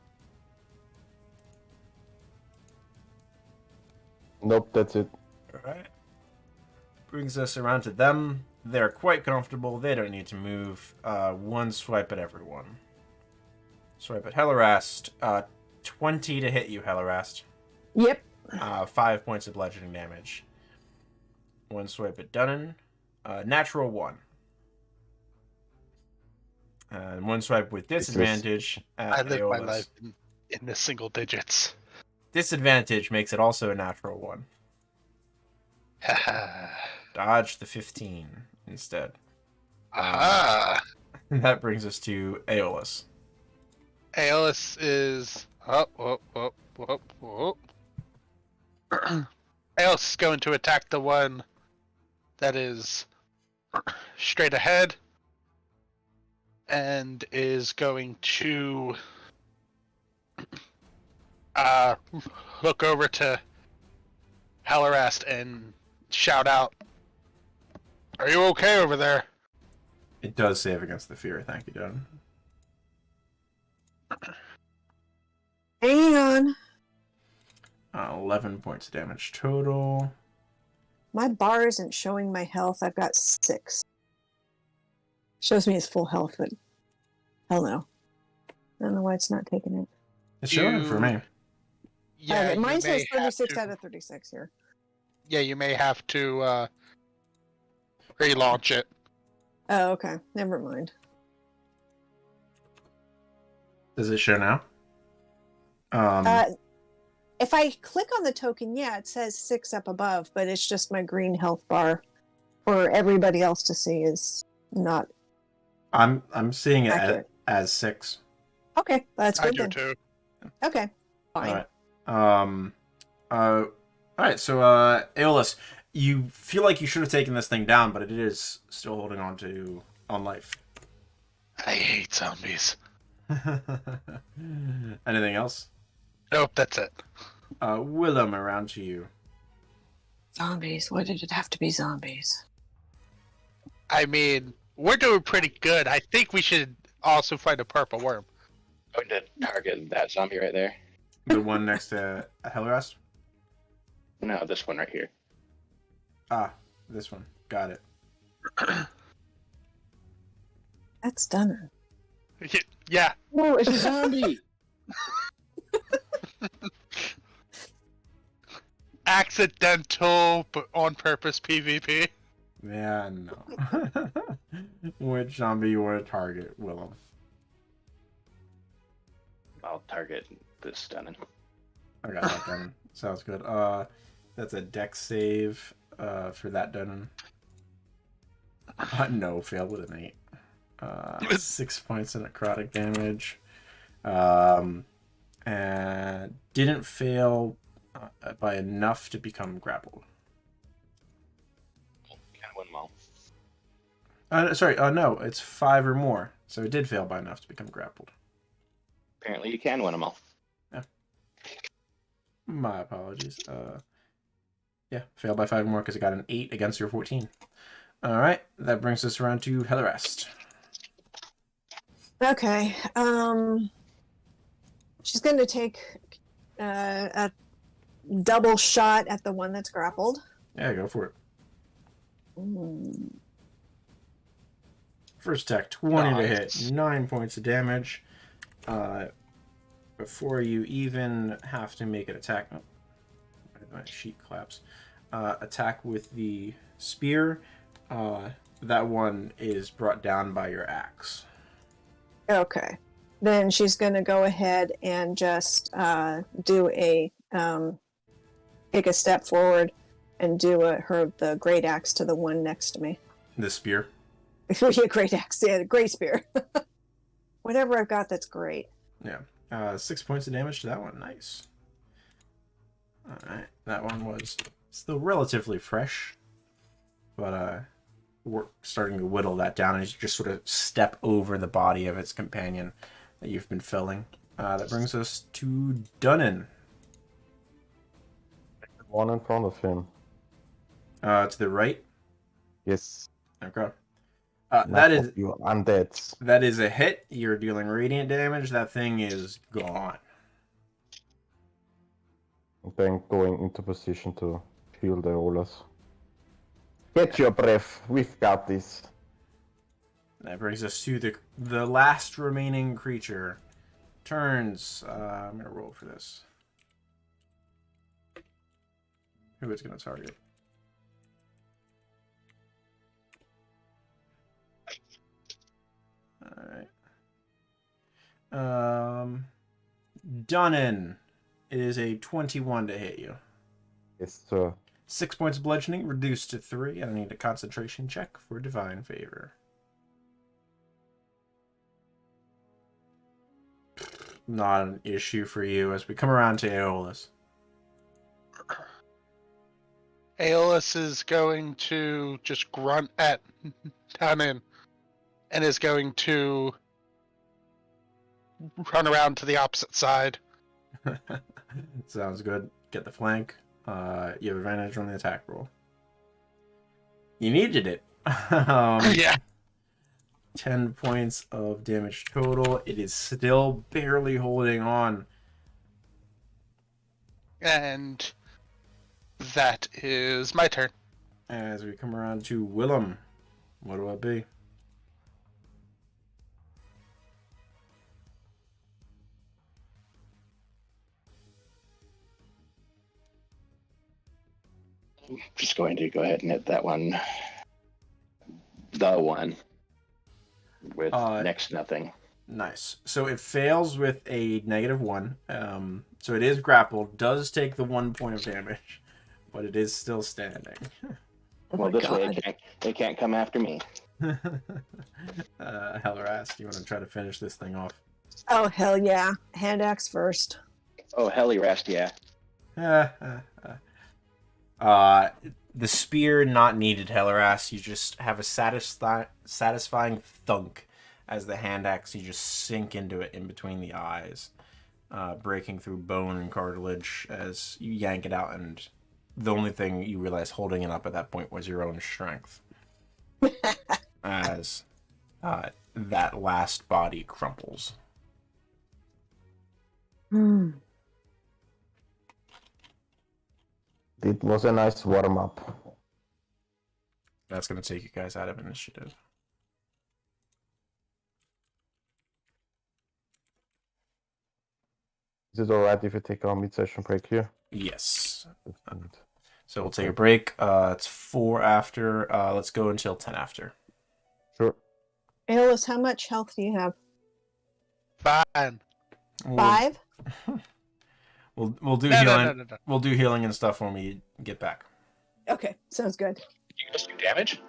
Nope, that's it. Alright. Brings us around to them. They're quite comfortable. They don't need to move. One swipe at everyone. Swipe at Hellerast. 20 to hit you, Hellerast. Yep. 5 points of bludgeoning damage. One swipe at Dunnan. Natural 1. And one swipe with disadvantage at I live my Aeolus. life in the single digits. Disadvantage makes it also a natural 1. Dodge the 15 instead. Aha! That brings us to Aeolus. Aeolus is up. Aeolus is going to attack the one that is straight ahead, and is going to look over to Hellerast and shout out, "Are you okay over there?" It does save against the fear, thank you, Dunn. Hang on. 11 points of damage total. My bar isn't showing my health. I've got 6. Shows me his full health, but hell no. I don't know why it's not taking it. It's showing it for me. Yeah, Mine you says may have 36 to- out of 36 here. Yeah, you may have to relaunch it. Oh, okay. Never mind. Does it show now? If I click on the token, yeah, it says 6 up above, but it's just my green health bar for everybody else to see is not I'm seeing it accurate. as 6. Okay, that's I good do then. too. Okay, fine. Alright. Alright, so Aeolus, you feel like you should have taken this thing down, but it is still holding on life. I hate zombies. Anything else? Nope, that's it. Willem, around to you. Zombies. Why did it have to be zombies? I mean, we're doing pretty good. I think we should also find a purple worm. Going to target that zombie right there. The one next to Hellerast? No, this one right here. Ah, this one. Got it. That's done. Yeah. No, it's a zombie. Accidental, but on purpose PvP. Yeah, no. Which zombie you want to target, Willem? I'll target this Dunnan. I got that done. Sounds good. That's a dex save for that done. No, failed with an 8. 6 points of necrotic damage. And didn't fail by enough to become grappled. Can win well. No, it's 5 or more. So it did fail by enough to become grappled. Apparently, you can win them all. My apologies. Yeah, failed by 5 or more because it got an 8 against your 14. Alright, that brings us around to Hellerast. Okay. She's going to take a double shot at the one that's grappled. Yeah, go for it. First attack, 20 to hit, 9 points of damage. Before you even have to make an attack, my sheet collapse. Attack with the spear. That one is brought down by your axe. Okay. Then she's going to go ahead and just do a take a step forward and do the great axe to the one next to me. The spear. Yeah, great axe. Yeah, the great spear. Whatever I've got, that's great. Yeah. 6 points of damage to that one. Nice. Alright. That one was still relatively fresh. But we're starting to whittle that down as you just sort of step over the body of its companion that you've been filling. That brings us to Dunnan. One in front of him. To the right. Yes. Okay. Enough That is of you undeads. that is a hit. You're dealing radiant damage. That thing is gone. Then going into position to heal the rollers. Get your breath. We've got this. That brings us to the last remaining creature. Turns. I'm gonna roll for this. Who it's gonna target? Alright. Dunnan. It is a 21 to hit you. Yes, sir. 6 points of bludgeoning, reduced to 3. I need a concentration check for divine favor. Not an issue for you as we come around to Aeolus. Aeolus is going to just grunt at Tanin and is going to run around to the opposite side. Sounds good. Get the flank. You have advantage on the attack roll. You needed it. Yeah. 10 points of damage total. It is still barely holding on. And that is my turn. As we come around to Willem. What do I be? Just going to go ahead and hit that one. The one. With next to nothing. Nice. So it fails with a -1. So it is grappled. Does take the 1 point of damage, but it is still standing. Oh Well, my this way God. it can't come after me. Hellerast, do you want to try to finish this thing off? Oh, hell yeah. Hand axe first. Oh, helly rest, yeah. The spear not needed, Hellerast. You just have a satisfying thunk as the hand axe, you just sink into it in between the eyes, breaking through bone and cartilage as you yank it out, and the only thing you realize holding it up at that point was your own strength. As that last body crumples. It was a nice warm-up. That's going to take you guys out of initiative. Is it alright if we take our mid-session break here? Yes. So we'll take a break. It's 4 after. Let's go until 10 after. Sure. Aeolus, how much health do you have? Fine. 5? We'll do No, healing. no. We'll do healing and stuff when we get back. Okay, sounds good. You guys do damage?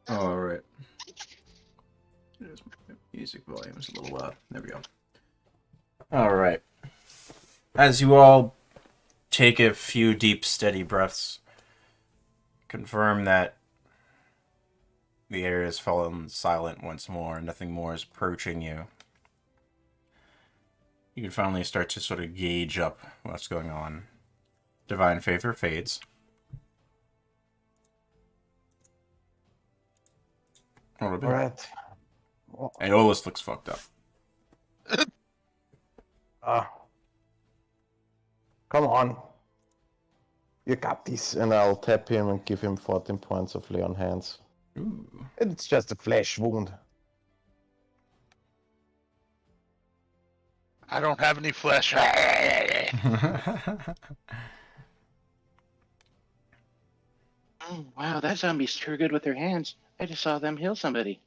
All right. Music volume is a little loud. There we go. All right. As you all take a few deep, steady breaths, confirm that the air has fallen silent once more, nothing more is approaching you. You can finally start to sort of gauge up what's going on. Divine favor fades. All right. Aeolus looks fucked up. Come on. You got this. And I'll tap him and give him 14 points of lay on hands. Ooh. It's just a flesh wound. I don't have any flesh. Oh, wow, that zombie's sure good with their hands. I just saw them heal somebody.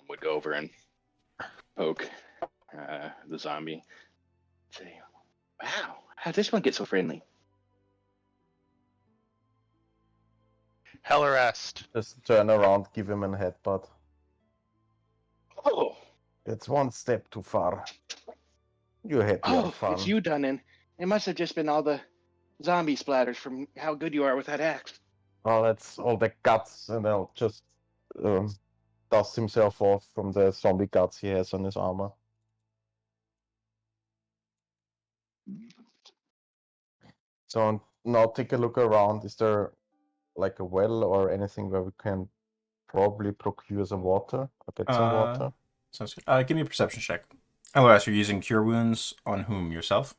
Would go over and poke the zombie. Say, wow, how'd this one get so friendly? Hellerest. Just turn around, give him a headbutt. Oh, That's one step too far. You had your oh, fun. it's you, Dunnan. It must have just been all the zombie splatters from how good you are with that axe. Oh, that's all the guts, and I'll just dust himself off from the zombie guts he has on his armor. So now take a look around. Is there like a well or anything where we can probably procure some water or get some water? Sounds good. Give me a perception check. LOS, you're using Cure Wounds on whom? Yourself?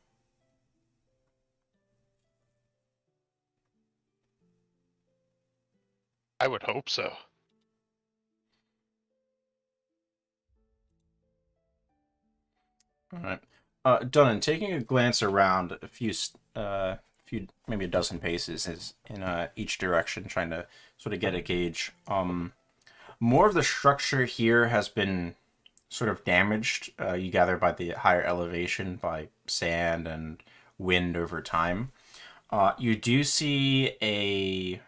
I would hope so. All right. Dunnan, taking a glance around a few, maybe a dozen paces is in each direction, trying to sort of get a gauge. More of the structure here has been sort of damaged. You gather by the higher elevation, by sand and wind over time. You do see a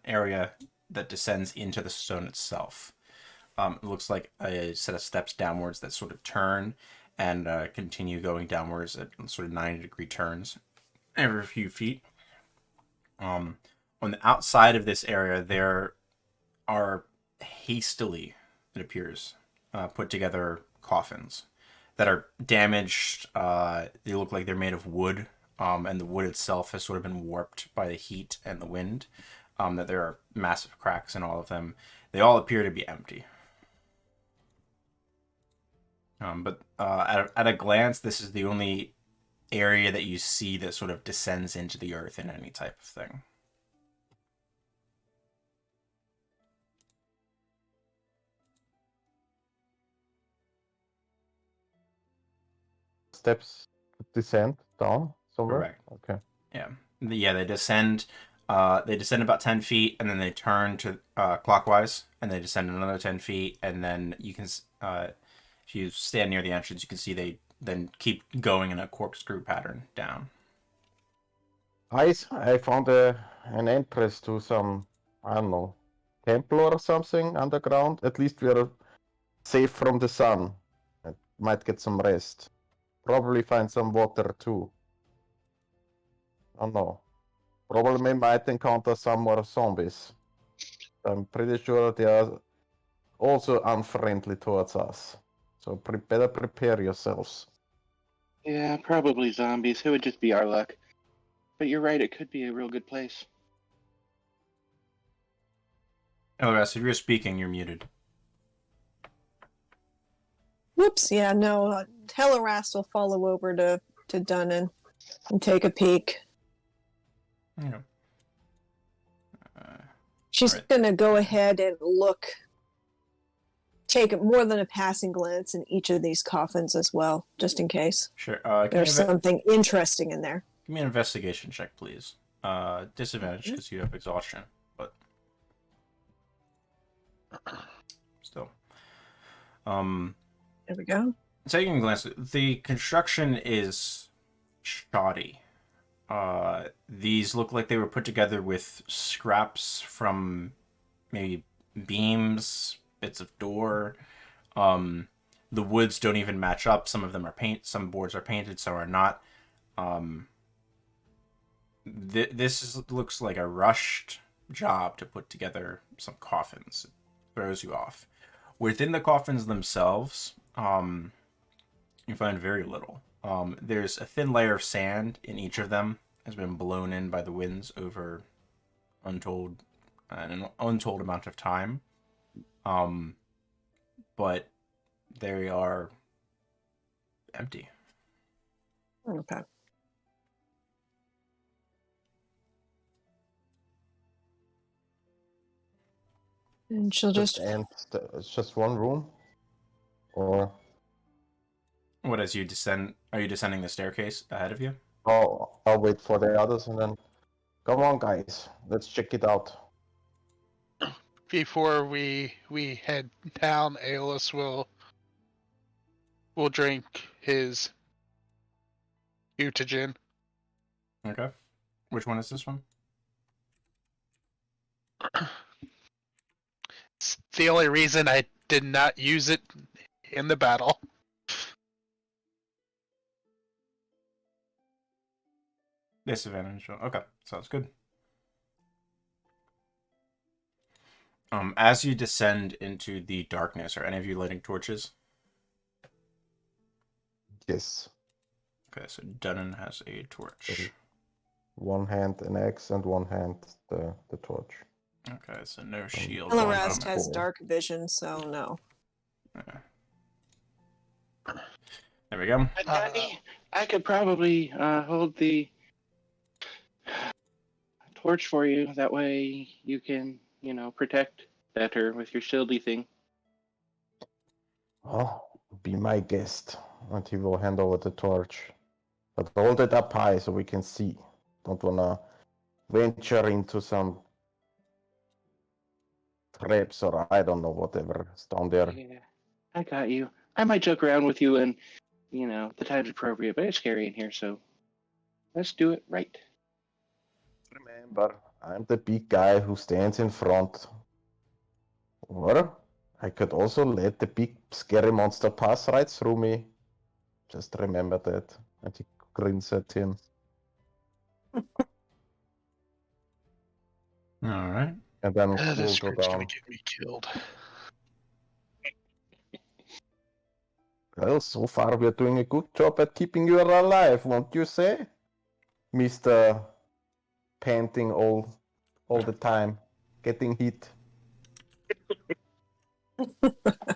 area that descends into the stone itself. It looks like a set of steps downwards that sort of turn and continue going downwards at sort of 90-degree turns every few feet. On the outside of this area, there are hastily, it appears, put together coffins that are damaged. They look like they're made of wood, and the wood itself has sort of been warped by the heat and the wind. That there are massive cracks in all of them. They all appear to be empty. But at a glance, this is the only area that you see that sort of descends into the earth in any type of thing. Steps descend down somewhere? Correct. Okay. Yeah. They descend. They descend about 10 feet, and then they turn to clockwise, and they descend another 10 feet, and then you can, if you stand near the entrance, you can see they then keep going in a corkscrew pattern down. I found an entrance to some, I don't know, temple or something underground. At least we're safe from the sun. And might get some rest. Probably find some water too. I don't know. Probably might encounter some more zombies. I'm pretty sure they are also unfriendly towards us. So better prepare yourselves. Yeah, probably zombies. It would just be our luck. But you're right, it could be a real good place. LRS, if you're speaking, you're muted. Whoops, yeah, no. Telerast will follow over to Dunnan and take a peek. Yeah. She's Right. going to go ahead and look, take more than a passing glance in each of these coffins as well, just in case. Sure. There's something interesting in there. Give me an investigation check, please. Disadvantage because you have exhaustion, but still. There we go. Taking a glance, the construction is shoddy. These look like they were put together with scraps from maybe beams, bits of door. The woods don't even match up. Some of them are some boards are painted, some are not. This looks like a rushed job to put together some coffins. It throws you off. Within the coffins themselves, you find very little. There's a thin layer of sand in each of them, has been blown in by the winds over an untold amount of time. But they are empty. Okay. And she'll just And it's just one room? Or... What, as you descend, are you descending the staircase ahead of you? I'll wait for the others and then... Come on, guys. Let's check it out. Before we head down, Aeolus will drink his mutagen. Okay. Which one is this one? It's the only reason I did not use it in the battle. Disadvantage. Okay, sounds good. As you descend into the darkness, are any of you lighting torches? Yes. Okay, so Dunnan has a torch. One hand an axe and one hand the torch. Okay, so no shield. Telerast on has Cool. dark vision, so no. There we go. Danny, I could probably hold the torch for you. That way you can, protect better with your shieldy thing. Oh, be my guest. And he will hand over the torch. But hold it up high so we can see. Don't wanna venture into some traps or I don't know whatever is down there. Yeah, I got you. I might joke around with you and, the time's appropriate, but it's scary in here, so let's do it right. Remember, I'm the big guy who stands in front. Or I could also let the big scary monster pass right through me. Just remember that. And he grins at him. All right. And then This we'll go script's gonna down. get me killed. Well, so far we're doing a good job at keeping you alive, won't you say? Mr. Panting all the time, getting hit.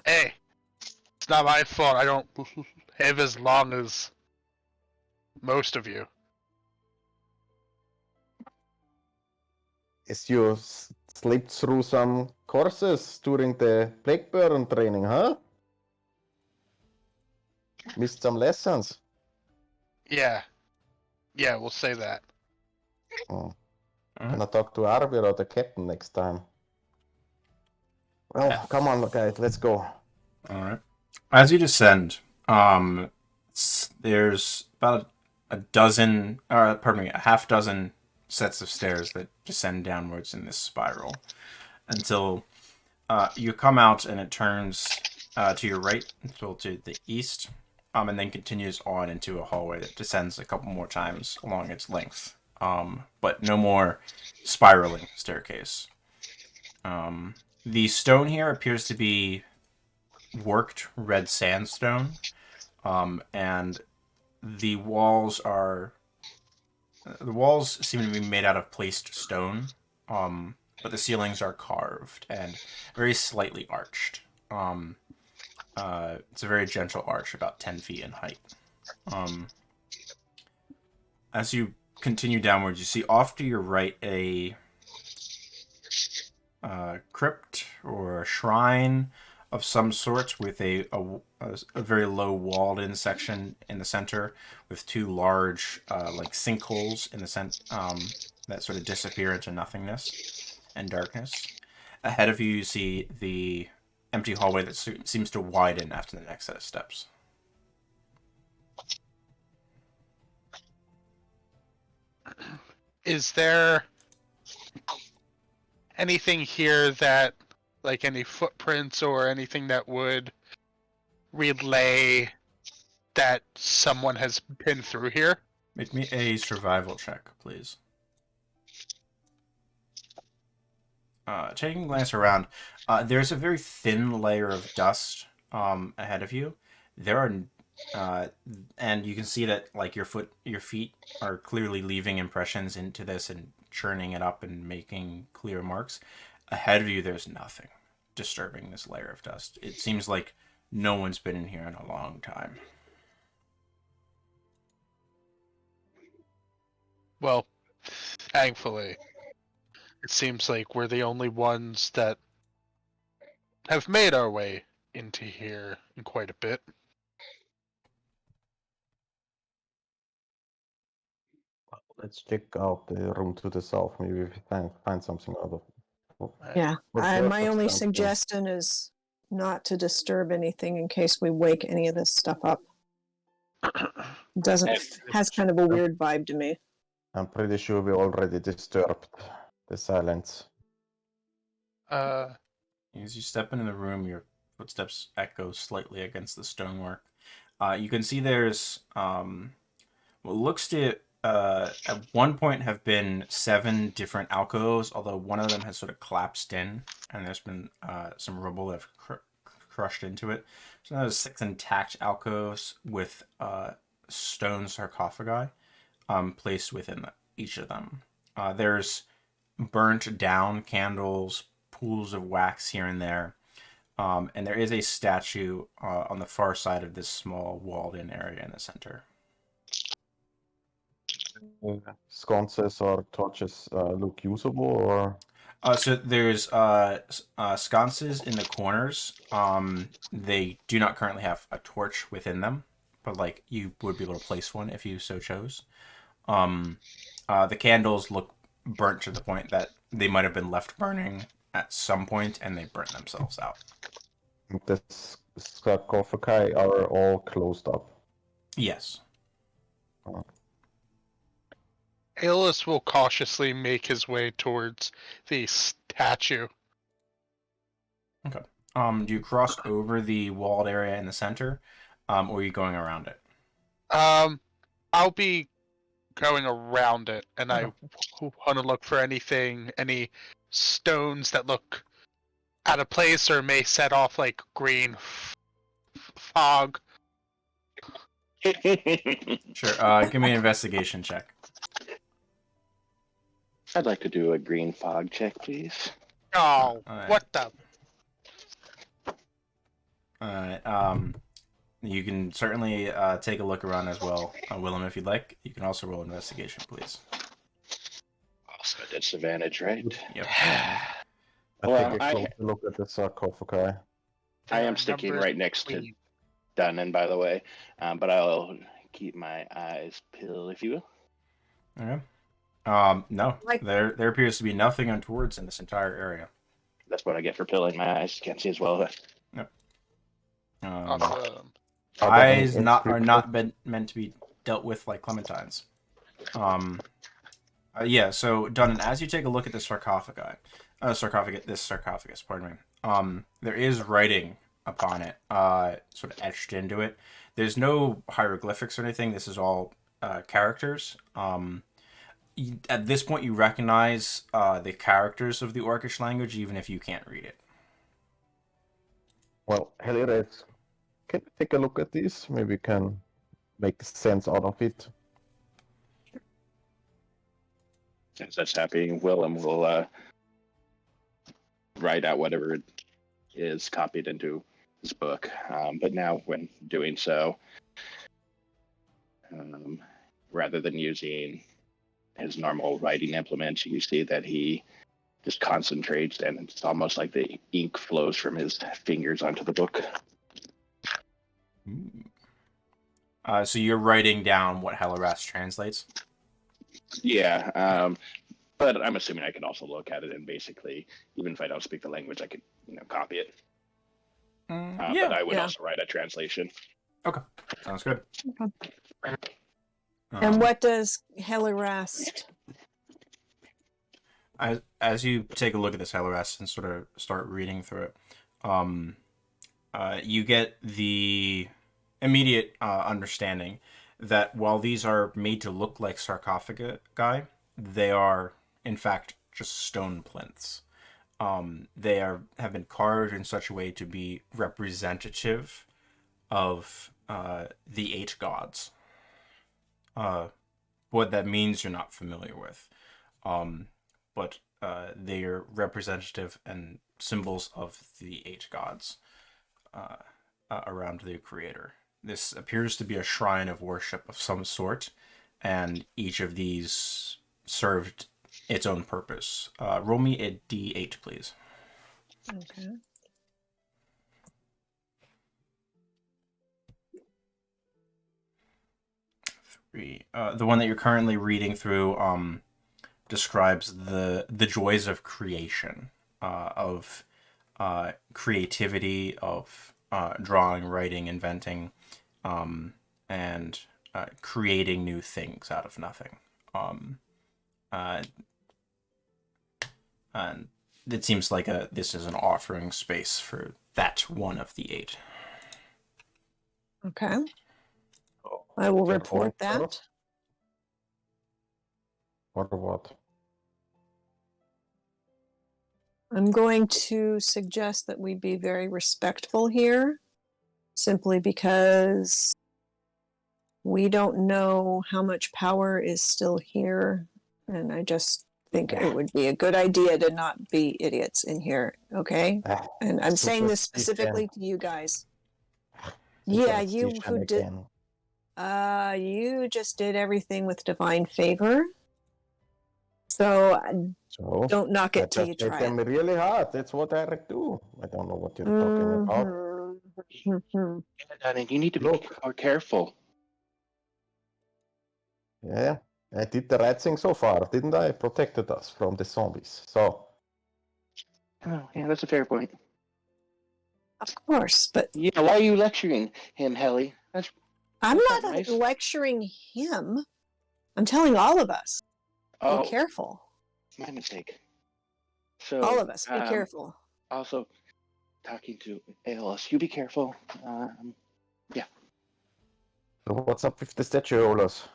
Hey, it's not my fault. I don't live as long as most of you. As you slipped through some courses during the Blackburn training, huh? Missed some lessons. Yeah, we'll say that. Oh. Can I talk to Arvid or the captain next time? Well, come on, guys, let's go. All right. As you descend, there's about a half dozen sets of stairs that descend downwards in this spiral until you come out and it turns to your right, until to the east, and then continues on into a hallway that descends a couple more times along its length, but no more spiraling staircase. The stone here appears to be worked red sandstone, and the walls seem to be made out of placed stone, but the ceilings are carved and very slightly arched. It's a very gentle arch, about 10 feet in height. As you continue downwards, you see off to your right a crypt or a shrine of some sort with a very low walled-in section in the center with two large like sinkholes in the center that sort of disappear into nothingness and darkness. Ahead of you, you see the empty hallway that seems to widen after the next set of steps. Is there anything here that, like any footprints or anything that would relay that someone has been through here? Make me a survival check, please. Taking a glance around, there's a very thin layer of dust ahead of you. There are, and you can see that like your feet are clearly leaving impressions into this and churning it up and making clear marks. Ahead of you, there's nothing disturbing this layer of dust. It seems like no one's been in here in a long time. Well, thankfully, it seems like we're the only ones that have made our way into here in quite a bit. Let's check out the room to the south. Maybe we find something out of. Yeah. What's My that? only Sounds good. suggestion is not to disturb anything in case we wake any of this stuff up. Has kind of a weird vibe to me. I'm pretty sure we already disturbed the silence. Uh, As you step into the room, your footsteps echo slightly against the stonework. You can see there's what looks to at one point have been 7 different alcoves, although one of them has sort of collapsed in, and there's been some rubble that have crushed into it. So now there's 6 intact alcoves with stone sarcophagi placed within each of them. There's burnt down candles, pools of wax here and there, And there is a statue on the far side of this small walled-in area in the center. Sconces or torches look usable, or So there's sconces in the corners. They do not currently have a torch within them, but like you would be able to place one if you so chose. The candles look burnt to the point that they might have been left burning at some point and they burnt themselves out. the sarcophagi are all closed up? Yes. Aeolus will cautiously make his way towards the statue. Do you cross over the walled area in the center, or are you going around it? I'll be going around it, and I want to look for any stones that look out of place or may set off like green fog. Sure. Give me an investigation check. I'd like to do a green fog check, please. Oh, Alright. what the? Alright. You can certainly take a look around as well, Willem, if you'd like. You can also roll investigation, please. Also a disadvantage, right? Yep. I Well, take a closer look at the sarcophagi. I am sticking Numbers right next to between- Dunnan, by the way, but I'll keep my eyes peeled, if you will. Okay. No. Like- There appears to be nothing untowards in this entire area. That's what I get for pilling my eyes. Can't see as well. Awesome. Are there any Eyes are not inscriptions? meant to be dealt with like clementines. Yeah. So, Dunnan, as you take a look at the sarcophagus, pardon me. There is writing upon it, sort of etched into it. There's no hieroglyphics or anything. This is all characters. At this point, you recognize the characters of the Orcish language, even if you can't read it. Well, Helires, can you take a look at this? Maybe we can make sense out of it. As that's happening, Willem will write out whatever it is copied into his book. But now, when doing so, rather than using his normal writing implements, you see that he just concentrates, and it's almost like the ink flows from his fingers onto the book. So you're writing down what Helleras translates? Yeah, but I'm assuming I can also look at it and basically, even if I don't speak the language, I could, copy it. But I would yeah. also write a translation. Sounds good. And what does Hellerast? As you take a look at this Helleras and sort of start reading through it, you get the immediate understanding that while these are made to look like sarcophagi, they are in fact just stone plinths. They have been carved in such a way to be representative of the 8 gods. What that means you're not familiar with. But they are representative and symbols of the 8 gods around the creator. This appears to be a shrine of worship of some sort, and each of these served its own purpose. Roll me a d8, please. Okay. The one that you're currently reading through describes the joys of creation, of creativity, of drawing, writing, inventing, and creating new things out of nothing. And it seems like this is an offering space for that one of the 8. Okay. I will Can report all that. serve? What? I'm going to suggest that we be very respectful here, simply because we don't know how much power is still here, and I just think it would be a good idea to not be idiots in here, okay? And I'm saying this specifically to you guys. Yeah, you who did. You just did everything with divine favor. So don't knock it till you try them it. really hard. That's what I do. I don't know what you're talking about. Mhm. And you need to be more careful. Yeah, I did the right thing so far, didn't I? Protected us from the zombies. So. Oh, yeah, that's a fair point. Of course, but Yeah, why are you lecturing him, Helly? I'm That's not not nice. lecturing him. I'm telling all of us. Oh, Be careful. my mistake. So All of us, be careful. Also, talking to ALS, you be careful. Yeah. So what's up with the statue, Olas?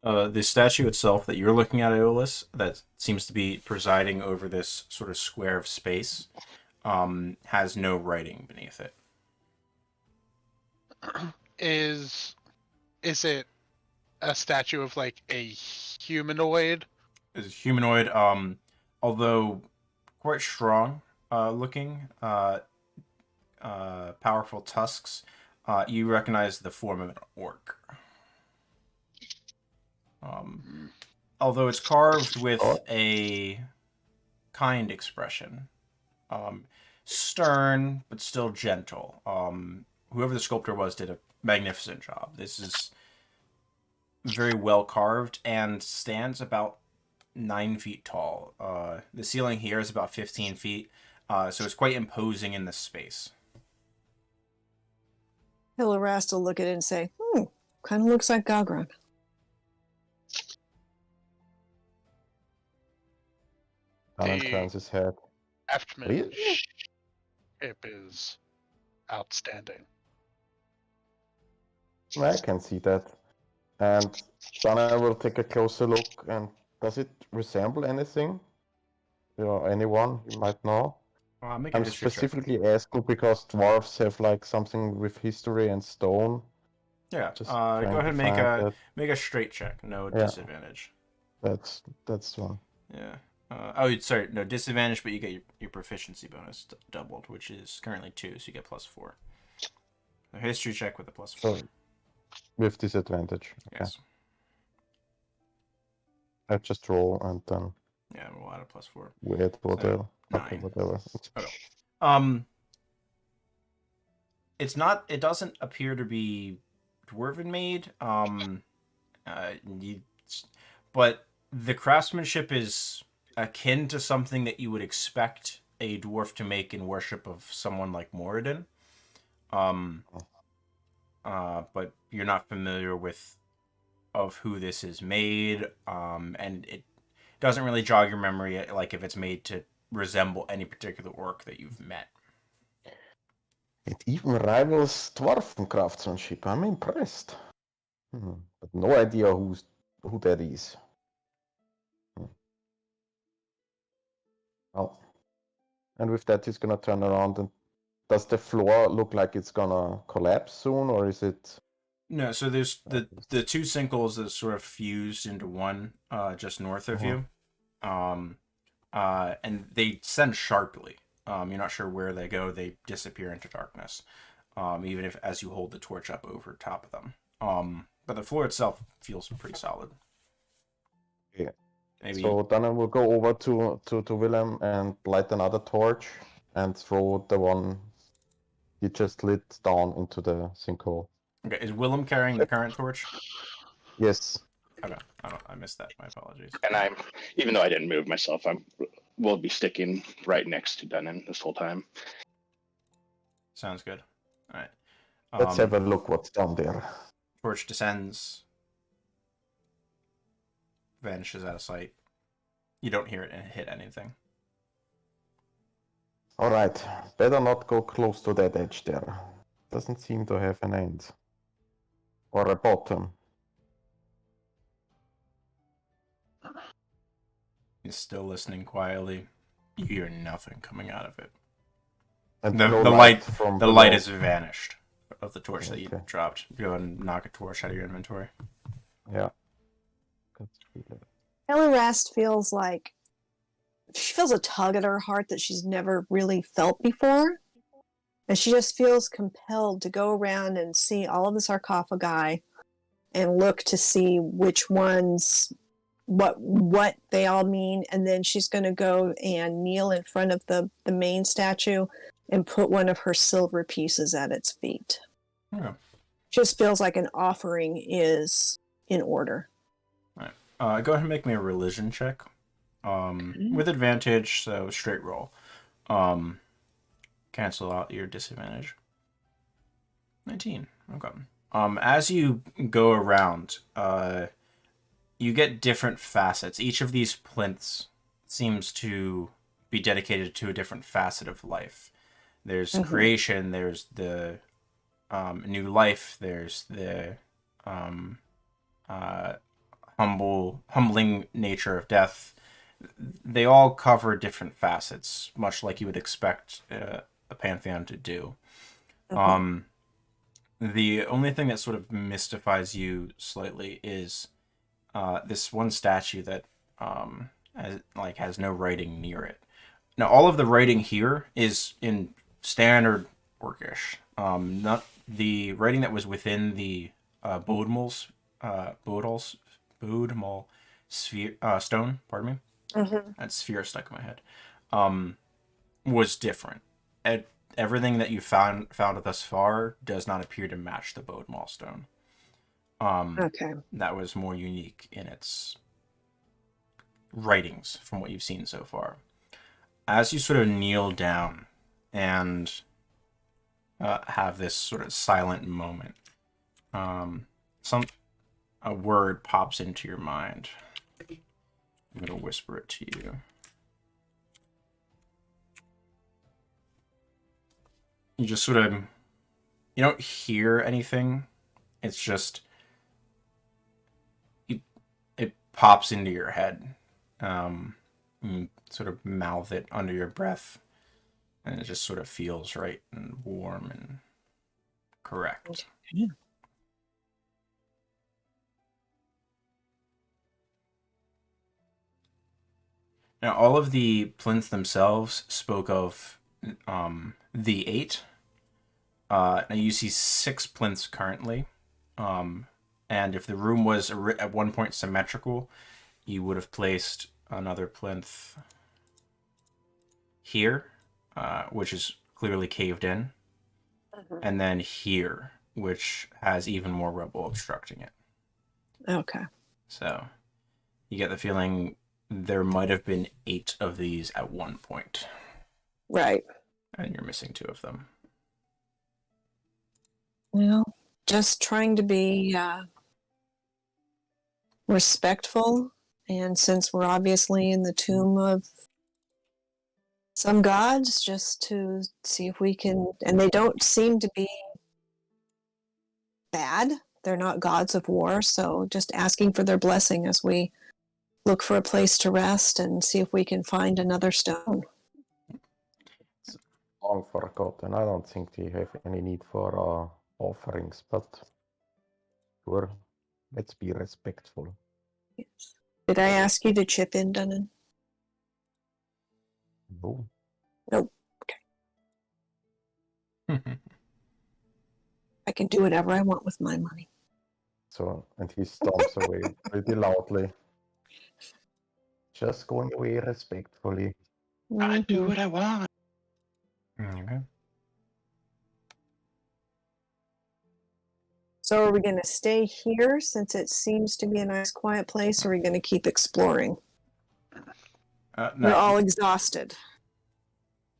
The statue itself that you're looking at, Aeolus, that seems to be presiding over this sort of square of space, has no writing beneath it. Is it a statue of like a humanoid? It's humanoid, although quite strong looking, powerful tusks. You recognize the form of an orc. Although it's carved with a kind expression. Stern, but still gentle. Whoever the sculptor was did a magnificent job. This is very well carved and stands about 9 feet tall. The ceiling here is about 15 feet, so it's quite imposing in this space. Hilarast will look at it and say, kind of looks like Gagron. Alan turns his head. Craftsmanship is outstanding. I can see that. And Dana will take a closer look. And does it resemble anything? Anyone you might know? I'm specifically asking because dwarves have like something with history and stone. Yeah. Just Go ahead and make a straight check. No disadvantage. That's one. Yeah. Sorry, no disadvantage, but you get your proficiency bonus doubled, which is currently 2, so you get +4. A history check with a +4. So, with disadvantage. Okay. Yes. I just roll and then. Yeah, we'll add a +4. We add whatever. So, okay, 9. whatever. Okay. It's not. It doesn't appear to be dwarven made. But the craftsmanship is akin to something that you would expect a dwarf to make in worship of someone like Moradin. But you're not familiar with who this is made, and it doesn't really jog your memory like if it's made to resemble any particular orc that you've met. It even rivals dwarven craftsmanship. I'm impressed. But no idea who that is. Well, and with that, he's gonna turn around. And does the floor look like it's gonna collapse soon, or is it? No. So there's the 2 sinkholes that sort of fused into one, just north of you, and they descend sharply. You're not sure where they go. They disappear into darkness, even as you hold the torch up over top of them. But the floor itself feels pretty solid. Yeah. Maybe. So then I will go over to Willem and light another torch and throw the one he just lit down into the sinkhole. Okay, is Willem carrying the current torch? Yes. Okay, I missed that. My apologies. And even though I didn't move myself, will be sticking right next to Dunnan this whole time. Sounds good. All right. Let's have a look what's down there. Torch descends, vanishes out of sight. You don't hear it hit anything. All right, better not go close to that edge there. Doesn't seem to have an end or a bottom. He's still listening quietly. You hear nothing coming out of it. And The no light from the below. light has vanished of the torch that you Okay. dropped. Go ahead and knock a torch out of your inventory. Yeah. Celeste feels like she feels a tug at her heart that she's never really felt before. And she just feels compelled to go around and see all of the sarcophagi and look to see which ones, what they all mean. And then she's going to go and kneel in front of the main statue and put one of her silver pieces at its feet. Yeah. Just feels like an offering is in order. All right. Go ahead and make me a religion check. With advantage, so straight roll. Cancel out your disadvantage. 19. Okay. As you go around, you get different facets. Each of these plinths seems to be dedicated to a different facet of life. There's creation, there's the new life, there's the humbling nature of death. They all cover different facets, much like you would expect a pantheon to do. The only thing that sort of mystifies you slightly is this one statue that has no writing near it. Now, all of the writing here is in standard Orcish. Not the writing that was within the Bodmal sphere stone. Pardon me. That sphere stuck in my head. Was different. Everything that you found thus far does not appear to match the Bodmal stone. Okay. That was more unique in its writings from what you've seen so far. As you sort of kneel down and have this sort of silent moment, a word pops into your mind. I'm going to whisper it to you. You just sort of, you don't hear anything. It's just, it pops into your head. You sort of mouth it under your breath, and it just sort of feels right and warm and correct. Yeah. Now, all of the plinths themselves spoke of the 8. Now you see 6 plinths currently, and if the room was at one point symmetrical, you would have placed another plinth here, which is clearly caved in, and then here, which has even more rubble obstructing it. Okay. So you get the feeling there might have been 8 of these at one point. Right. And you're missing 2 of them. Well, just trying to be respectful, and since we're obviously in the tomb of some gods, just to see if we can, and they don't seem to be bad. They're not gods of war, so just asking for their blessing as we look for a place to rest and see if we can find another stone. Long forgotten. I don't think they have any need for offerings, but sure, let's be respectful. Yes. Did I ask you to chip in, Dunnan? No. Nope. Okay. I can do whatever I want with my money. So, and he stomps away pretty loudly. Just going away respectfully. I do what I want. Okay. So are we going to stay here since it seems to be a nice quiet place, or are we going to keep exploring? No. We're all exhausted.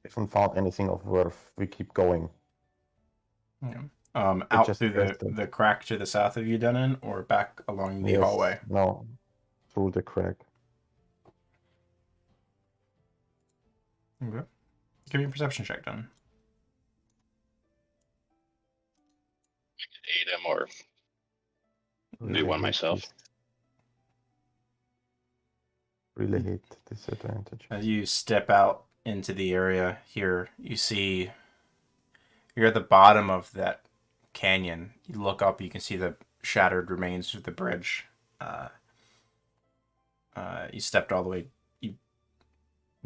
Haven't found anything of worth. We keep going. Yeah. Out just through rested. the crack to the south of you, Denon, or back along the Yes, hallway? No, through the crack. Okay. Give me a perception check, Denon. Aid him or do one myself. Really hate disadvantage. As you step out into the area here, you see you're at the bottom of that canyon. You look up, you can see the shattered remains of the bridge. you stepped all the way. You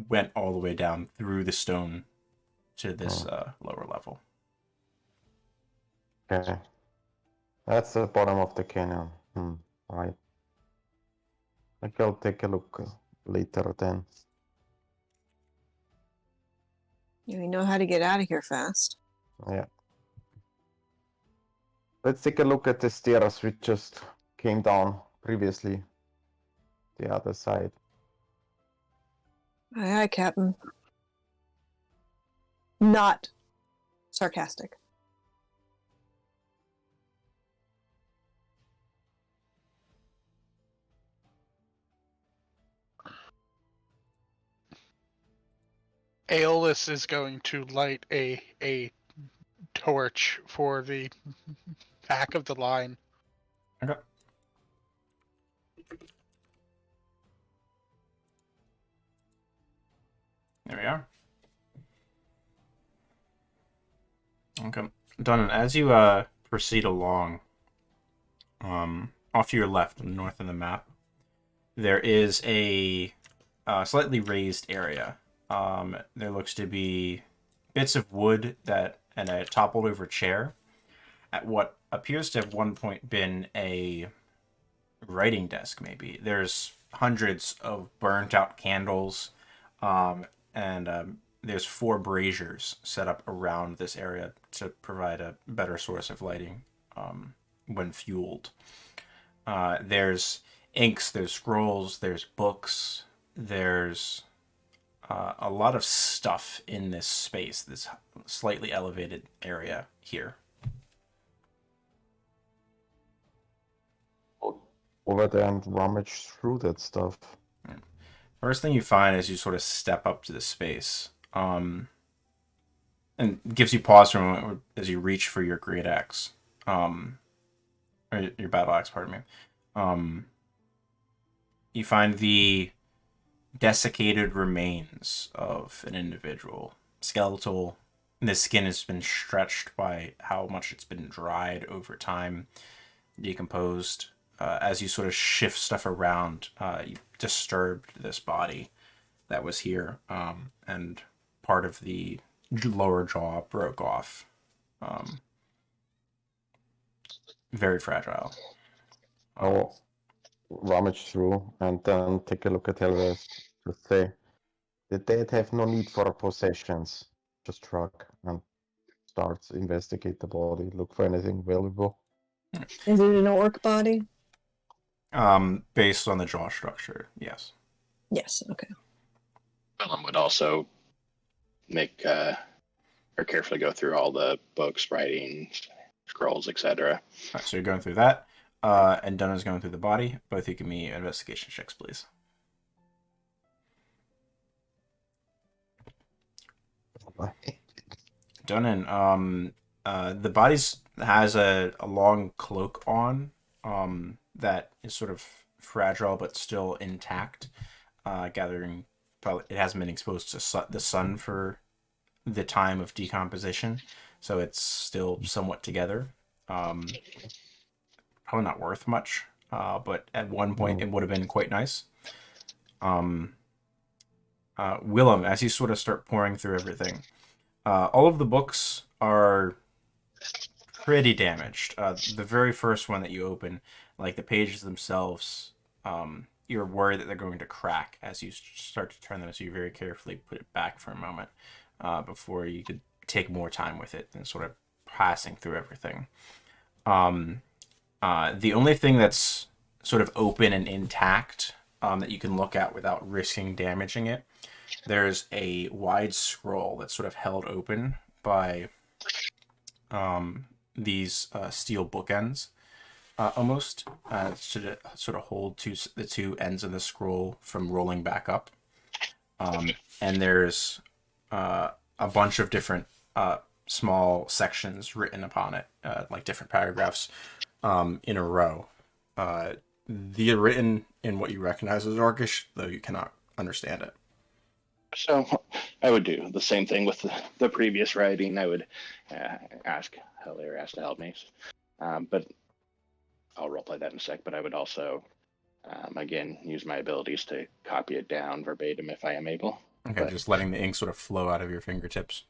went all the way down through the stone to this lower level. Okay. That's the bottom of the canyon. Right. I think I'll take a look later then. We know how to get out of here fast. Yeah. Let's take a look at the stairs we just came down previously. The other side. Aye, aye, Captain. Not sarcastic. Aeolus is going to light a torch for the back of the line. Okay. There we are. Okay. Done. As you proceed along, off to your left, north of the map, there is a slightly raised area. There looks to be bits of wood and a toppled over chair at what appears to have one point been a writing desk, maybe. There's hundreds of burnt out candles, and there's 4 braziers set up around this area to provide a better source of lighting when fueled. There's inks, there's scrolls, there's books, there's a lot of stuff in this space, this slightly elevated area here. Over there and rummage through that stuff. First thing you find as you sort of step up to the space, and gives you pause for a moment as you reach for your great axe, or your battle axe, pardon me. You find the desiccated remains of an individual, skeletal. The skin has been stretched by how much it's been dried over time, decomposed. As you sort of shift stuff around, you disturbed this body that was here, and part of the lower jaw broke off. Very fragile. I'll rummage through and then take a look at the rest to say the dead have no need for possessions. Just shrug and start to investigate the body, look for anything valuable. Is it an orc body? Based on the jaw structure, yes. Yes, okay. Willem would also make or carefully go through all the books, writings, scrolls, etc. Alright, so you're going through that, and Dunna's going through the body. Both of you give me investigation checks, please. Dunnan, the body has a long cloak on, that is sort of fragile but still intact, gathering. Probably it hasn't been exposed to the sun for the time of decomposition, so it's still somewhat together. Probably not worth much, but at one point it would have been quite nice. Willem, as you sort of start pouring through everything, all of the books are pretty damaged. The very first one that you open, like the pages themselves, you're worried that they're going to crack as you start to turn them, so you very carefully put it back for a moment before you could take more time with it and sort of passing through everything. The only thing that's sort of open and intact that you can look at without risking damaging it, there's a wide scroll that's sort of held open by these steel bookends, almost, to sort of hold the two ends of the scroll from rolling back up. And there's a bunch of different small sections written upon it, like different paragraphs in a row. They're written in what you recognize as Orcish, though you cannot understand it. So I would do the same thing with the previous writing. I would ask Hilarious to help me. But I'll roleplay that in a sec. But I would also Again, use my abilities to copy it down verbatim if I am able. Okay, But- just letting the ink sort of flow out of your fingertips.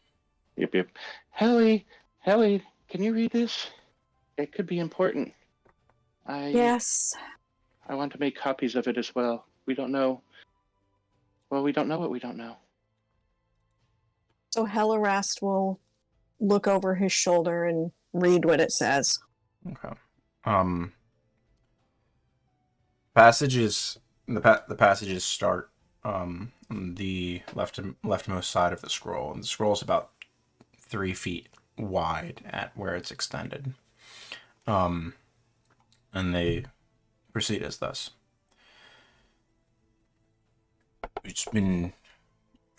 Yep. Helly, can you read this? It could be important. Yes. I want to make copies of it as well. We don't know. Well, we don't know what we don't know. So Hellerast will look over his shoulder and read what it says. Okay. Passages. The passages start on the leftmost side of the scroll, and the scroll is about 3 feet wide at where it's extended. And they proceed as thus. It's been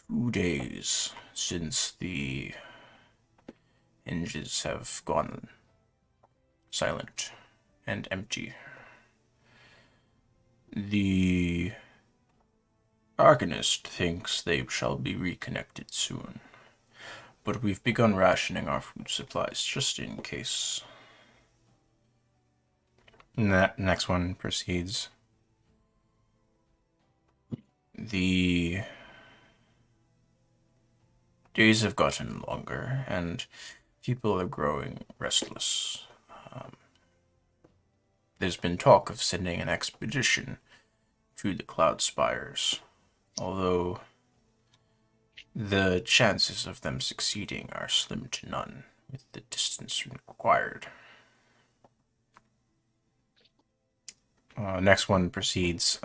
2 days since the henges have gone silent and empty. The Arcanist thinks they shall be reconnected soon, but we've begun rationing our food supplies just in case. And that next one proceeds. The days have gotten longer, and people are growing restless. There's been talk of sending an expedition to the Cloud Spires, although the chances of them succeeding are slim to none with the distance required. Next one proceeds.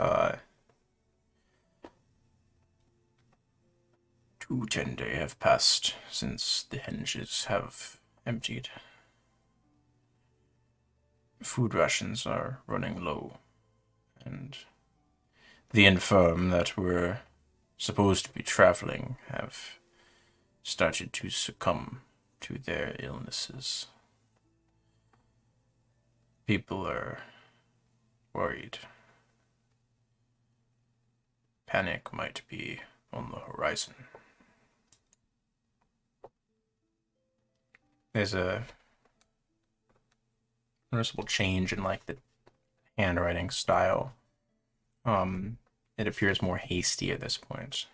2 10 days have passed since the henges have emptied. Food rations are running low, and the infirm that were supposed to be traveling have started to succumb to their illnesses. People are worried. Panic might be on the horizon. There's a noticeable change in like the handwriting style. It appears more hasty at this point.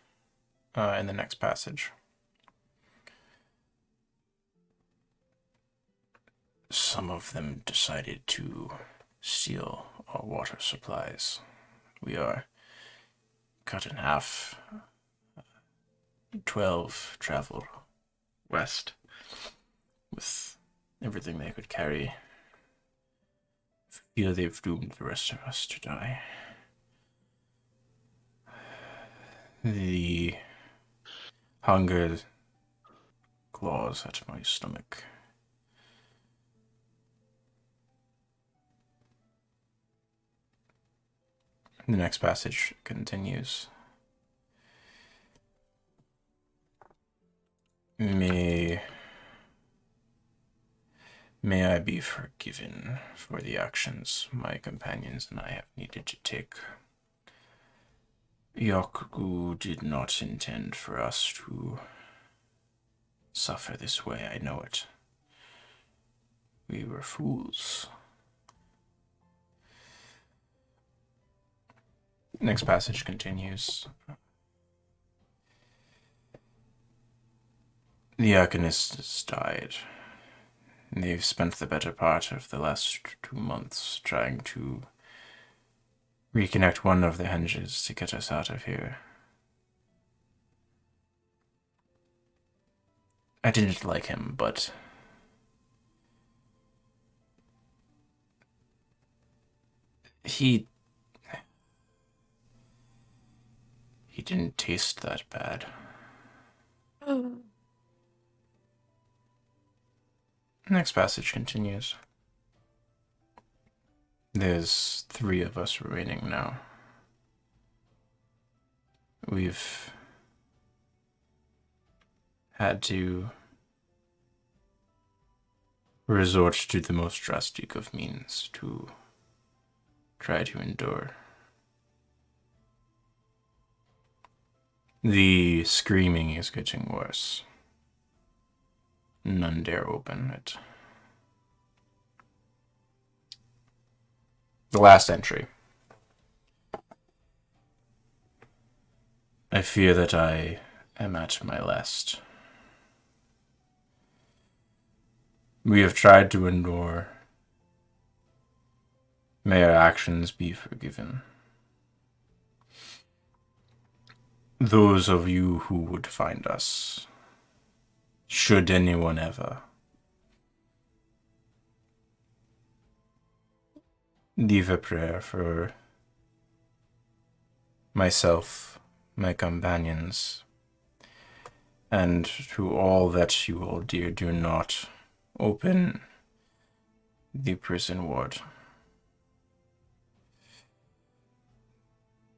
In the next passage. Some of them decided to steal our water supplies. We are cut in half. 12 traveled west with everything they could carry. Feel they've doomed the rest of us to die. The hunger claws at my stomach. The next passage continues. May I be forgiven for the actions my companions and I have needed to take. Yoku did not intend for us to suffer this way, I know it. We were fools. Next passage continues. The Arcanist has died. They've spent the better part of the last 2 months trying to reconnect one of the henges to get us out of here. I didn't like him, but he didn't taste that bad. Next passage continues. There's 3 of us remaining now. We've had to resort to the most drastic of means to try to endure. The screaming is getting worse. None dare open it. The last entry. I fear that I am at my last. We have tried to endure. May our actions be forgiven. Those of you who would find us, should anyone ever, leave a prayer for myself, my companions, and to all that you hold dear, do not open the prison ward.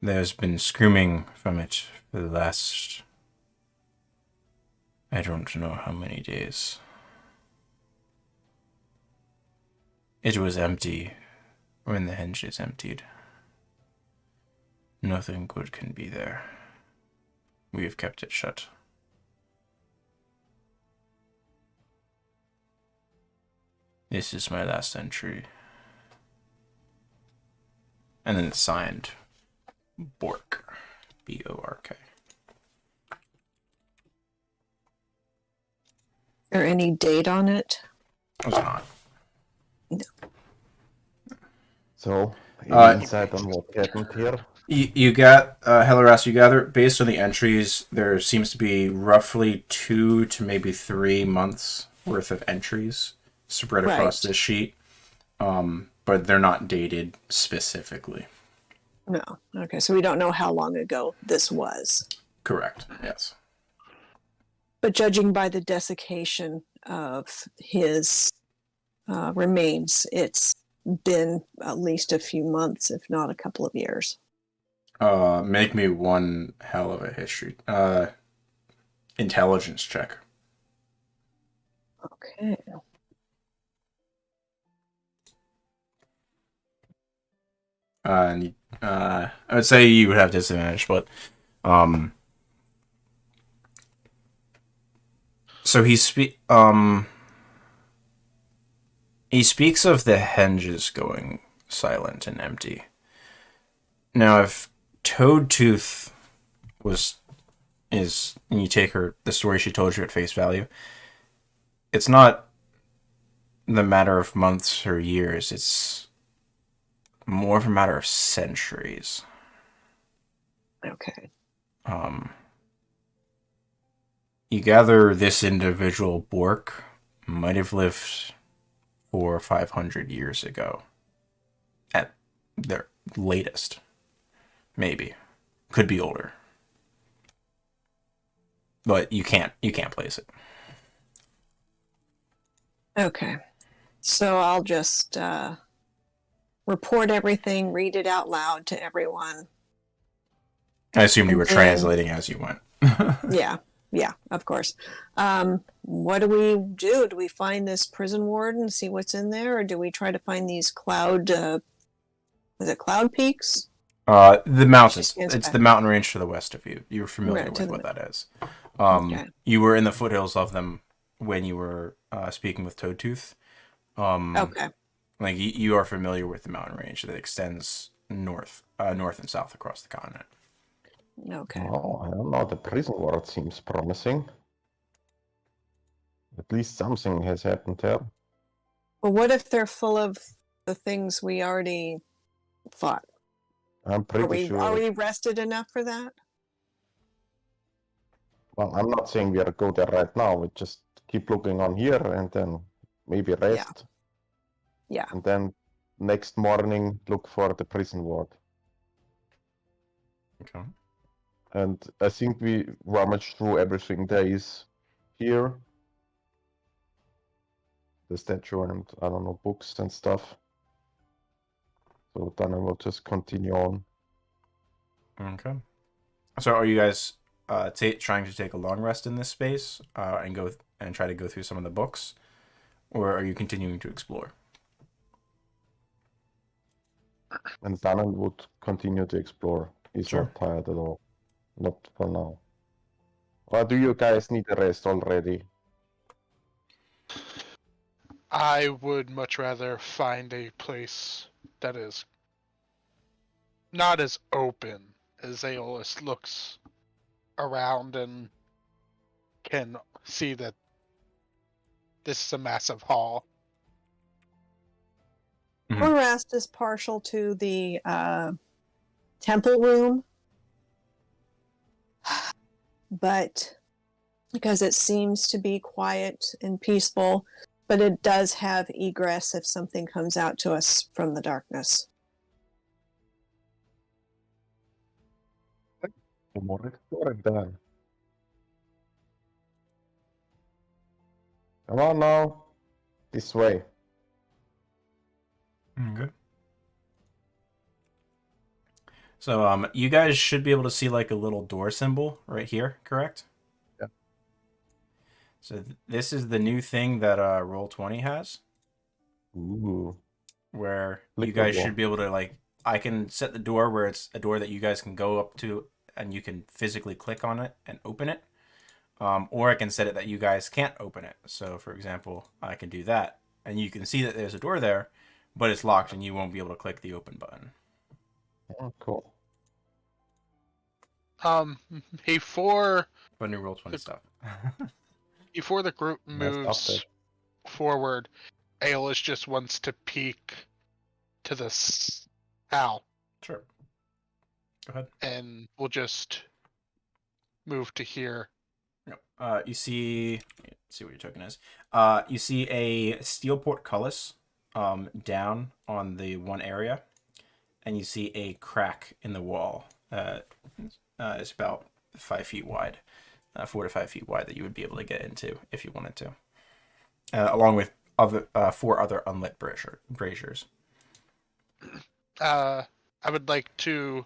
There's been screaming from it for the last, I don't know how many days. It was empty when the henges emptied. Nothing good can be there. We have kept it shut. This is my last entry. And then it's signed Bork. B-O-R-K. Is there any date on it? It's not. So, any insight on what happened here? You got, Helleras, you gather, based on the entries, there seems to be roughly 2 to maybe 3 months worth of entries spread across Right. this sheet. But they're not dated specifically. No. Okay, so we don't know how long ago this was. Correct, yes. But judging by the desiccation of his remains, it's been at least a few months, if not a couple of years. Make me one hell of a history. Intelligence check. Okay. I would say you would have disadvantage, but so he speaks of the henges going silent and empty. Now, if Toadtooth is, and you take the story she told you at face value, it's not the matter of months or years, it's more of a matter of centuries. Okay. You gather this individual Bork might have lived 400 or 500 years ago. At their latest. Maybe. Could be older. But you can't place it. Okay. So I'll just report everything, read it out loud to everyone. I assumed you were And then- translating as you went. Yeah, of course. What do we do? Do we find this prison ward and see what's in there, or do we try to find these cloud? Was it cloud peaks? The mountains. stands It's back. the mountain range to the west of you. You're familiar Right, to with the what that is. Okay. You were in the foothills of them when you were speaking with Toadtooth. Okay. Like you are familiar with the mountain range that extends north and south across the continent. Okay. Oh, I don't know. The prison ward seems promising. At least something has happened there. Well, what if they're full of the things we already fought? I'm Are pretty we sure. rested enough for that? Well, I'm not saying we are go there right now. We just keep looking on here and then maybe rest. Yeah. And then next morning look for the prison ward. Okay. And I think we rummaged through everything there is here. The statue and I don't know, books and stuff. So then I will just continue on. Okay. So are you guys trying to take a long rest in this space and go and try to go through some of the books, or are you continuing to explore? And Danan would continue to explore. He's Sure. not tired at all. Not for now. Or do you guys need a rest already? I would much rather find a place that is not as open as Aeolus looks around and can see that this is a massive hall. Morast is partial to the temple room, but because it seems to be quiet and peaceful, but it does have egress if something comes out to us from the darkness. More exploring then. Come on now. This way. Good. So, you guys should be able to see like a little door symbol right here, correct? Yeah. So this is the new thing that Roll20 has, Ooh. where you Liquid guys wall. should be able to like. I can set the door where it's a door that you guys can go up to, and you can physically click on it and open it. Or I can set it that you guys can't open it. So, for example, I can do that, and you can see that there's a door there, but it's locked, and you won't be able to click the open button. Oh, cool. Before But new Roll20 stuff. before the group Nice moves update. forward, Aeolus just wants to peek to the Al, Sure. Go ahead. and we'll just move to here. Yep. You see. Let's see what your token is. You see a steel portcullis, down on the one area, and you see a crack in the wall. It's about 5 feet wide, 4 to 5 feet wide that you would be able to get into if you wanted to, along with other 4 other unlit braziers. I would like to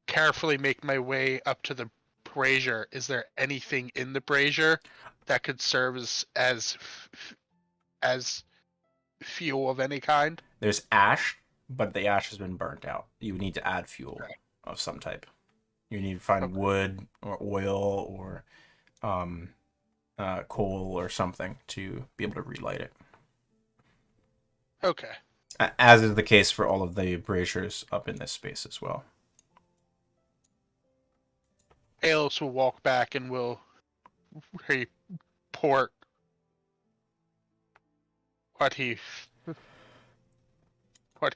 carefully make my way up to the brazier. Is there anything in the brazier that could serve as fuel of any kind? There's ash, but the ash has been burnt out. You would need to add fuel of some type. You need to find wood or oil or coal or something to be able to relight it. Okay. As is the case for all of the braziers up in this space as well. Aeolus will walk back and will report what he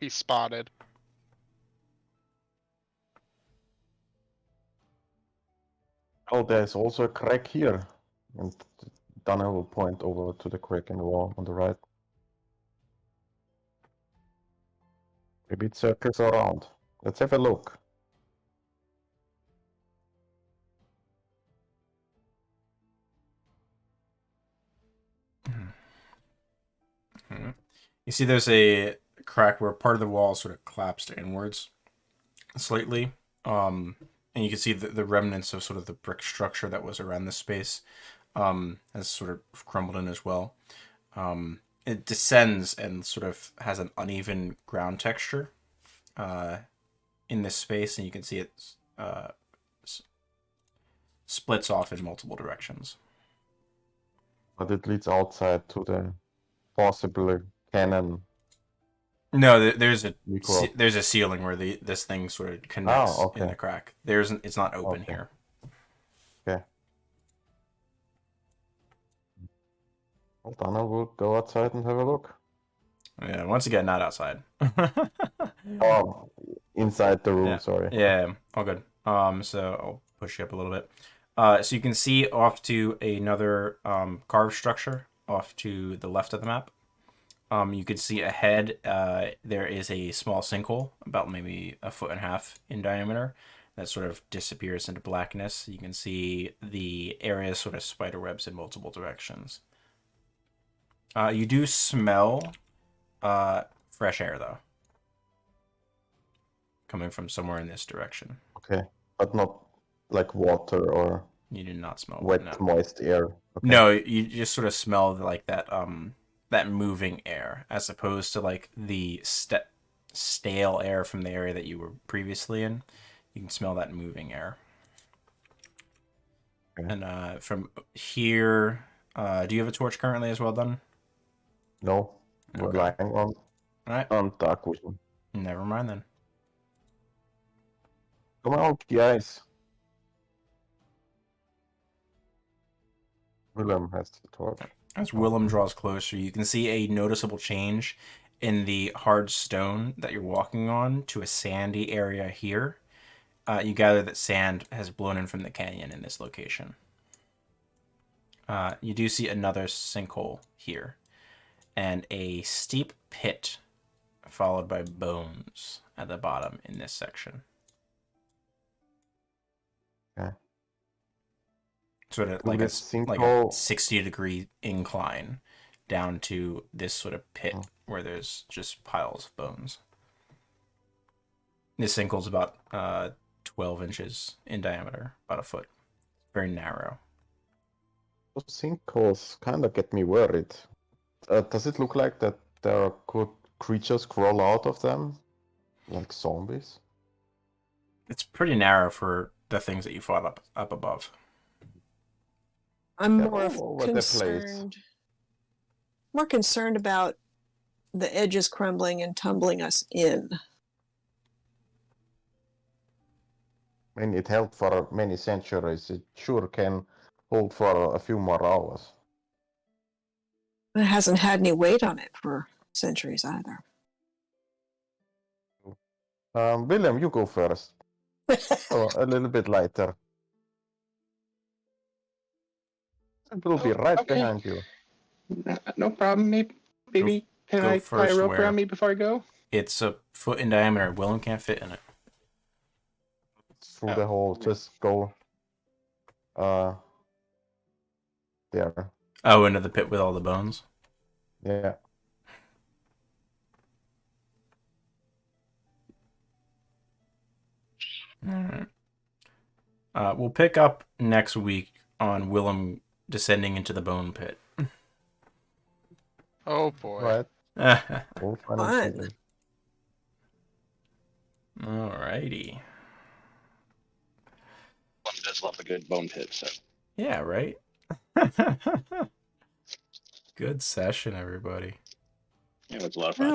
spotted. Oh, there's also a crack here. And Dana will point over to the crack in the wall on the right. Maybe it circles around. Let's have a look. You see there's a crack where part of the wall sort of collapsed inwards slightly. And you can see the remnants of sort of the brick structure that was around this space has sort of crumbled in as well. It descends and sort of has an uneven ground texture in this space, and you can see it splits off in multiple directions. But it leads outside to the possibly cannon. No, there's Recoil. a ceiling where this thing sort of connects Oh, okay. in the crack. It's not open Okay. here. Okay. Well, Dana will go outside and have a look. Yeah, once again, not outside. Oh, inside the room, Yeah. sorry. Yeah, all good. So I'll push you up a little bit. So you can see off to another carved structure off to the left of the map. You can see ahead, there is a small sinkhole, about maybe 1.5 feet in diameter, that sort of disappears into blackness. You can see the area sort of spider webs in multiple directions. You do smell fresh air, though, coming from somewhere in this direction. Okay. But not like water or You do not smell wet, no. moist air. Okay. No, you just sort of smell like that moving air, as opposed to like the stale air from the area that you were previously in. You can smell that moving air. Okay. And from here, do you have a torch currently as well, done? No. We're Okay. lying All right. on dark vision. Never mind then. Come out, guys. Willem has the torch. As Willem draws closer, you can see a noticeable change in the hard stone that you're walking on to a sandy area here. You gather that sand has blown in from the canyon in this location. You do see another sinkhole here, and a steep pit followed by bones at the bottom in this section. Okay. Sort of Through like a this like a sinkhole- 60-degree incline down to this sort of pit where there's just piles of bones. This sinkhole's about 12 inches in diameter, about a foot. Very narrow. Those sinkholes kind of get me worried. Does it look like that there could creatures crawl out of them? Like zombies? It's pretty narrow for the things that you fought up above. I'm They're more all over the place. concerned about the edges crumbling and tumbling us in. I mean, it held for many centuries. It sure can hold for a few more hours. It hasn't had any weight on it for centuries either. William, you go first. Oh, a little bit lighter. We'll be right okay. behind you. No problem. Maybe can go I tie a first rope where? around me before I go? It's a foot in diameter. Willem can't fit in it. Through the hole, just go there. Oh, into the pit with all the bones? Yeah. Alright. We'll pick up next week on Willem descending into the bone pit. Oh boy. Right. All fun and Fun. feathers. Alrighty. One does love a good bone pit, so. Yeah, right? Good session, everybody. Yeah, it was a lot of fun.